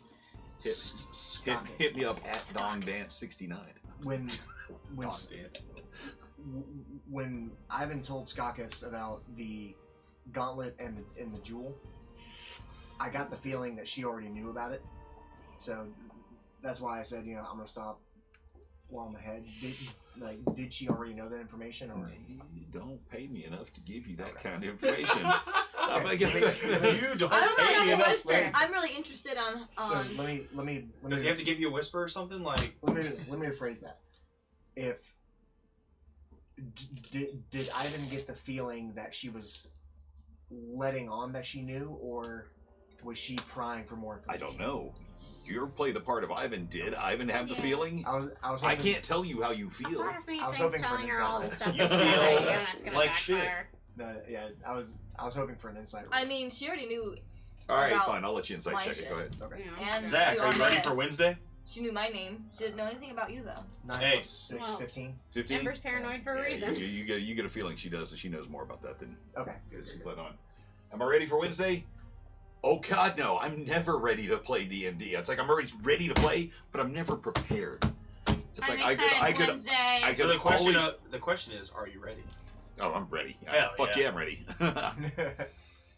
Hit me up at DongDance69. When Dog dance. when Ivan told Skakis about the gauntlet and the jewel, I got the feeling that she already knew about it. So that's why I said, I'm gonna stop while I'm ahead. Did she already know that information, or? You don't pay me enough to give you that kind of information. You don't I don't know pay how to enough. whisper. I'm really interested on. So let me. Does he have to give you a whisper or something? Like, Let me rephrase that. If did Ivan get the feeling that she was letting on that she knew, or was she prying for more I information? don't know. You play the part of Ivan. Did Ivan have the Yeah. feeling? I was. I hoping- can't tell you how you A feel. part of me I was thinks hoping for telling an her all insight. the stuff You is a feel good idea and it's gonna like shit. backfire. No, yeah, I was hoping for an insight. I mean, she already knew All right, about fine. I'll let you insight my check it. shit. Go ahead. Okay. Yeah. And Zach, you are you ready this. for Wednesday? She knew my name. She didn't know anything about you though. 9 Hey. plus 6, Well, 15. 15. Ember's paranoid for a Yeah, reason. you get a feeling she does, and she knows more about that than Okay. just let on. Am I ready for Wednesday? Oh God, no! I'm never ready to play D&D. It's like I'm already ready to play, but I'm never prepared. It's I'm like excited I could. Wednesday. I So could always. the question is, are you ready? Oh, I'm ready. Hell Fuck yeah. yeah, I'm ready.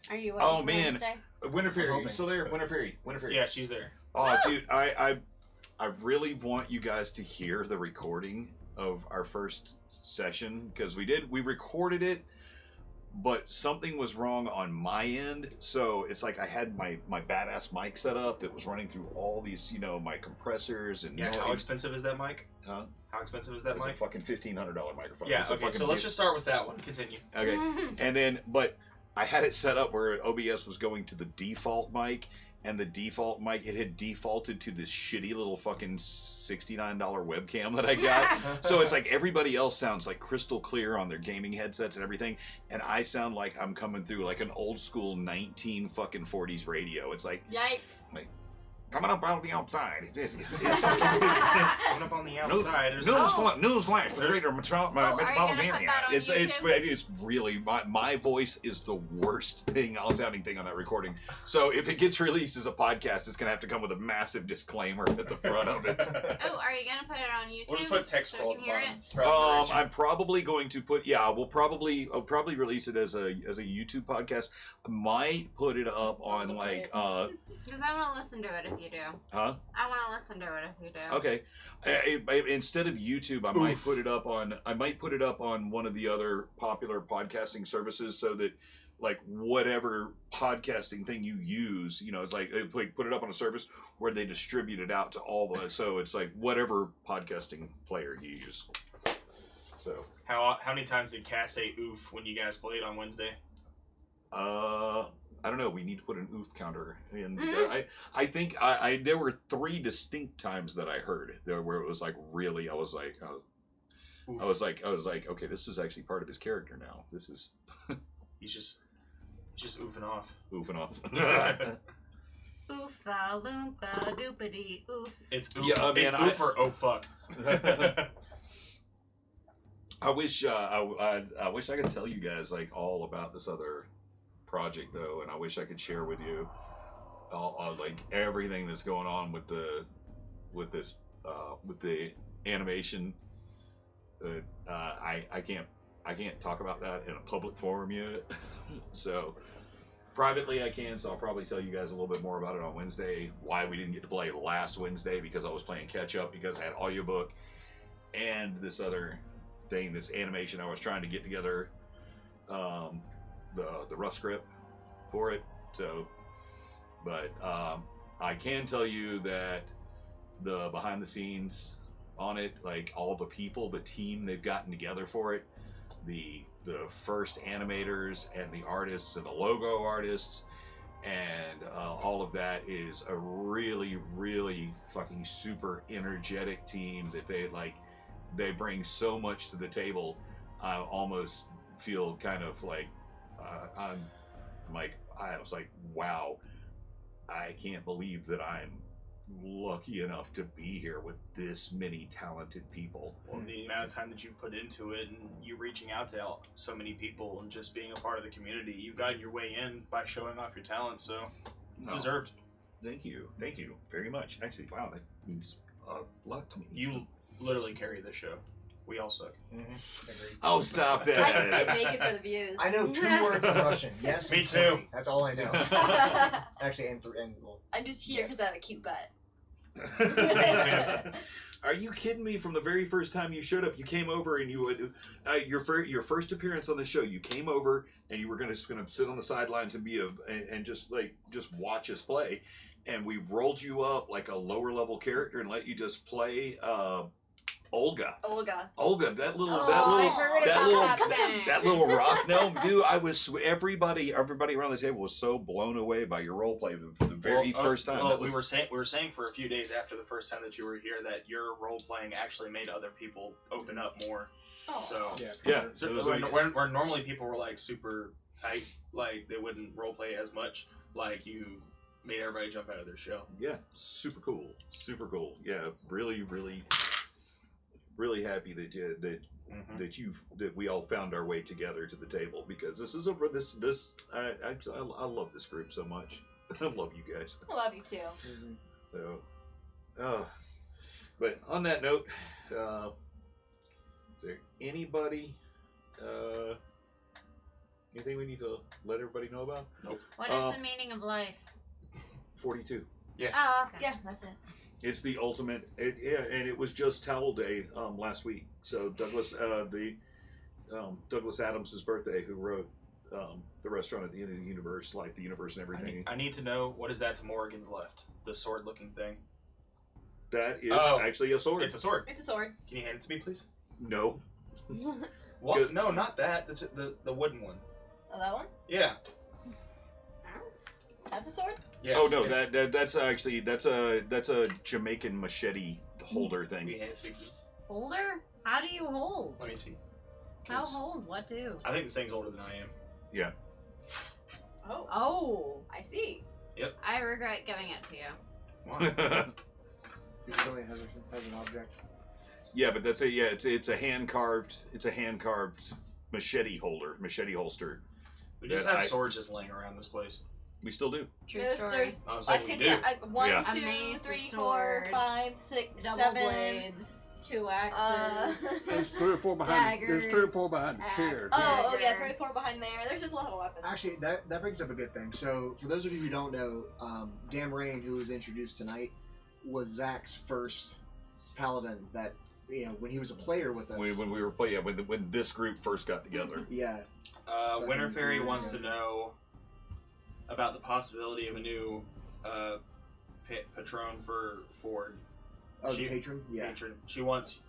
Are you ready Oh, for man. Wednesday? Winter Fairy, you hoping. still there? Winter Fairy, Winter Fairy. Yeah, she's there. Oh, dude, I really want you guys to hear the recording of our first session because we recorded it, but something was wrong on my end. So it's like I had my badass mic set up that was running through all these, my compressors and Yeah, how expensive is that mic? Huh? How expensive is that It's a mic? fucking $1,500 microphone. Yeah, It's a okay, fucking so let's just start with that one. Continue. Okay. And then, but I had it set up where OBS was going to the default mic, and the default mic, it had defaulted to this shitty little fucking $69 webcam that I got. So it's like everybody else sounds like crystal clear on their gaming headsets and everything, and I sound like I'm coming through like an old school 1940s radio. It's like, Yikes. coming up on the outside. It's Coming up on the outside. there's- news flash for the greater metropolitan are you gonna put area. that on It's YouTube? really my voice is the worst sounding thing on that recording. So if it gets released as a podcast, it's gonna have to come with a massive disclaimer at the front of it. Oh, are you gonna put it on YouTube? We'll just put text so scroll we at can the hear bottom. it? throughout the duration. I'm probably going to put I'll probably release it as a YouTube podcast. I might put it up on like Because I want to listen to it if you do. huh? I want to listen to it if you do. Okay. Instead of YouTube, I might put it up on one of the other popular podcasting services, so that like whatever podcasting thing you use, it's like put it up on a service where they distribute it out to all the. So it's like whatever podcasting player you use. So How many times did Cass say oof when you guys played on Wednesday? I don't know. We need to put an oof counter in. I think there were 3 distinct times that I heard there where it was like really. I was like, okay, this is actually part of his character now. This is He's just oofing off. oofing off. Oofa loompa doopity oof. It's oof. Yeah, man, it's oof or oh fuck. I wish I wish I could tell you guys like all about this other project though, and I wish I could share with you all like everything that's going on with the animation. I can't talk about that in a public forum yet. So privately I can, so I'll probably tell you guys a little bit more about it on Wednesday. Why we didn't get to play last Wednesday, because I was playing catch up because I had audiobook and this other thing, this animation I was trying to get together, the rough script for it. So, but I can tell you that the behind the scenes on it, like all the people, the team they've gotten together for it, the first animators and the artists and the logo artists and all of that is a really, really fucking super energetic team that they bring so much to the table. I almost feel kind of like I was like, wow, I can't believe that I'm lucky enough to be here with this many talented people. Well, the amount of time that you've put into it and you reaching out to so many people and just being a part of the community, you've gotten your way in by showing off your talent, so it's deserved. Thank you very much. Actually, wow, that means a lot to me. You literally carry this show. We all suck. Agreed. Oh, stop I just didn't that. make it for the views. I know 2 words in Russian. Yes, Me and too. 20. That's all I know. Actually, and well, I'm just here because I have a cute butt. Are you kidding me? From the very first time you showed up, you came over and you your first appearance on the show. You came over and you were just gonna sit on the sidelines and and just watch us play. And we rolled you up like a lower level character and let you just play Olga, that little I heard about that thing. that little rock. No, dude, everybody around the table was so blown away by your role play the very first time. Well, we were saying for a few days after the first time that you were here that your role playing actually made other people open up more. Oh. So yeah. So It was where normally people were like super tight, like they wouldn't role play as much. like you made everybody jump out of their shell. Yeah, super cool, super cool. Yeah, really, really, really happy that that we all found our way together to the table, because this is I love this group so much. I love you guys. I love you too. So, but on that note, is there anybody? Anything we need to let everybody know about? Nope. What is the meaning of life? 42. Oh, okay. Yeah, that's it. It's the ultimate. And it was just Towel Day last week. So Douglas, Douglas Adams' birthday, who wrote the Restaurant at the End of the Universe, Life, the Universe, and Everything. I need to know, what is that to Morrigan's left? The sword-looking thing. That is actually a sword. It's a sword. It's a sword. Can you hand it to me, please? No. What? Good. No, not that. The wooden one. Oh, that one? Yeah. That's a sword? Yes, Oh no, yes. that's a Jamaican machete holder Can you thing. hand it to me, please? Holder? How do you hold? Let me see. How 'Cause hold? What do? I think this thing's older than I am. Yeah. Oh. Oh, I see. I regret giving it to you. Why? Usually has an object. Yeah, but that's it's a hand carved machete holster. We just That have I- swords just laying around this place. We still do. True There's, story. there's I'm I saying we think do. that, 1, Yeah. 2, A mace, a 3, 4, sword, 5, 6, Double 7. blades, 2 axes. There's 3 or 4 behind. There's 3 or 4 behind the chair. Daggers, Oh, yeah, Dagger. 3 or 4 behind there. There's just a lot of weapons. Actually, that brings up a good thing. So, for those of you who don't know, Dan Rain, who was introduced tonight, was Zach's first paladin. That when he was a player with us. When we were playing, when this group first got together. Yeah. Winter Fairy Fucking wants to good. know about the possibility of a new patron for Ford. Oh, She- the patron. Yeah. Patron. She wants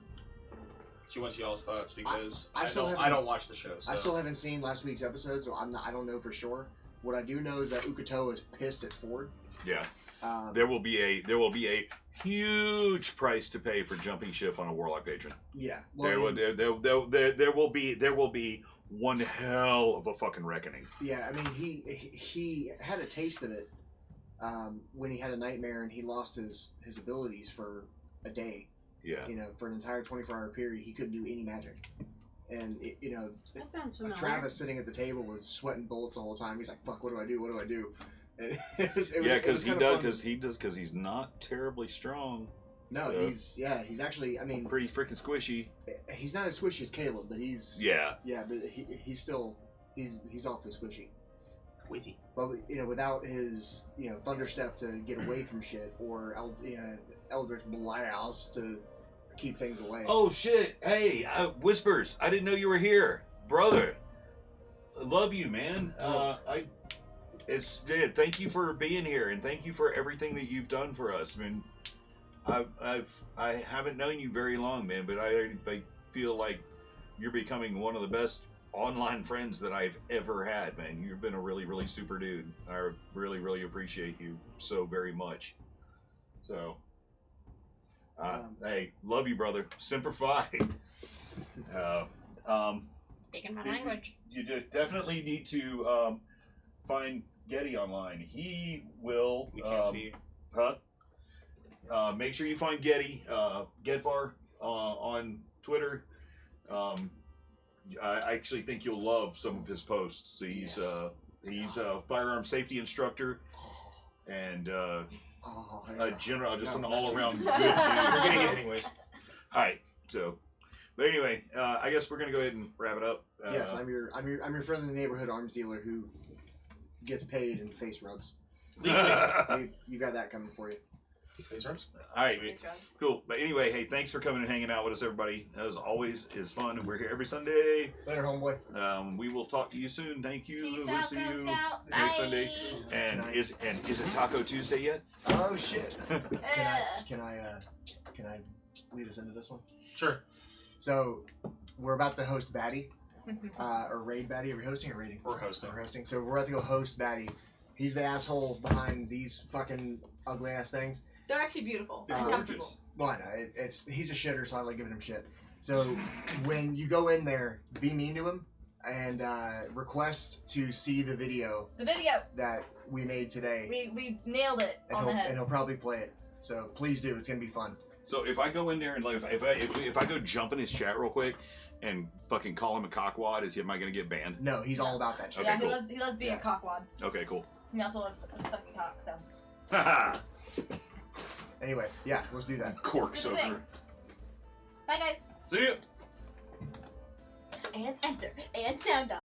y'all's thoughts, because I still I don't watch the show. So. I still haven't seen last week's episode, so I don't know for sure. What I do know is that Ukuto is pissed at Ford. Yeah. Um, There will be a huge price to pay for jumping ship on a Warlock patron. yeah. There will be one hell of a fucking reckoning. Yeah, I mean, he had a taste of it when he had a nightmare and he lost his abilities for a day. Yeah. For an entire 24-hour period, he couldn't do any magic. And That sounds familiar. Travis sitting at the table was sweating bullets the whole time. He's like, "Fuck, what do I do? What do I do?" And it was Because kinda fun. because he's not terribly strong. No, So- he's actually. I mean, Pretty freaking squishy. he's not as squishy as Caleb, but he's Yeah. but he's still he's awfully squishy. Witty. But without his thunderstep to get away from shit, or Eldritch Blast to keep things away. Oh shit! Hey, Whispers! I didn't know you were here, brother. I love you, man. Thank you for being here, and thank you for everything that you've done for us. I mean, I haven't known you very long, man, but I feel like you're becoming one of the best online friends that I've ever had, man. You've been a really, really super dude. I really, really appreciate you so very much. So, hey, love you, brother. Semper Fi. Speaking my language. You definitely need to find Getty online. He will. We can't see you. Huh? Make sure you find Getty, Gedvar, on Twitter. I actually think you'll love some of his posts. He's a firearm safety instructor, and a general, just an all around good dude. We're getting it anyways. All right, so. But anyway, I guess we're gonna go ahead and wrap it up. Yes, I'm your friend in the neighborhood arms dealer who gets paid in face rubs. You got that coming for you. Face rubs? All right, Thanks, Ross. cool. But anyway, hey, thanks for coming and hanging out with us, everybody. As always, is fun. We're here every Sunday. Later, homeboy. We will talk to you soon. Thank you. Peace We'll out, see Girl you Scout. next Bye. Sunday. And Good is it Taco Tuesday yet? Oh shit. Can I lead us into this one? Sure. So we're about to host Batty, or raid Batty. Are we hosting or raiding? We're hosting. We're hosting. So we're about to go host Batty. He's the asshole behind these fucking ugly ass things. They're actually beautiful They're and comfortable. gorgeous. Well, I know he's a shitter, so I like giving him shit. So when you go in there, be mean to him. and request to see the video The video. that we made today, We nailed it and on the head. he'll probably play it. So please do. It's gonna be fun. So if I go in there and like, if I go jump in his chat real quick and fucking call him a cockwad, am I gonna get banned? No, he's all about that shit. Okay, Yeah, cool. he loves being Yeah. a cockwad. Okay, cool. He also loves sucking cock, so. Haha. Anyway, yeah, let's do that. Cork Do the thing. soaker. Bye, guys. See ya. And enter. And sound off.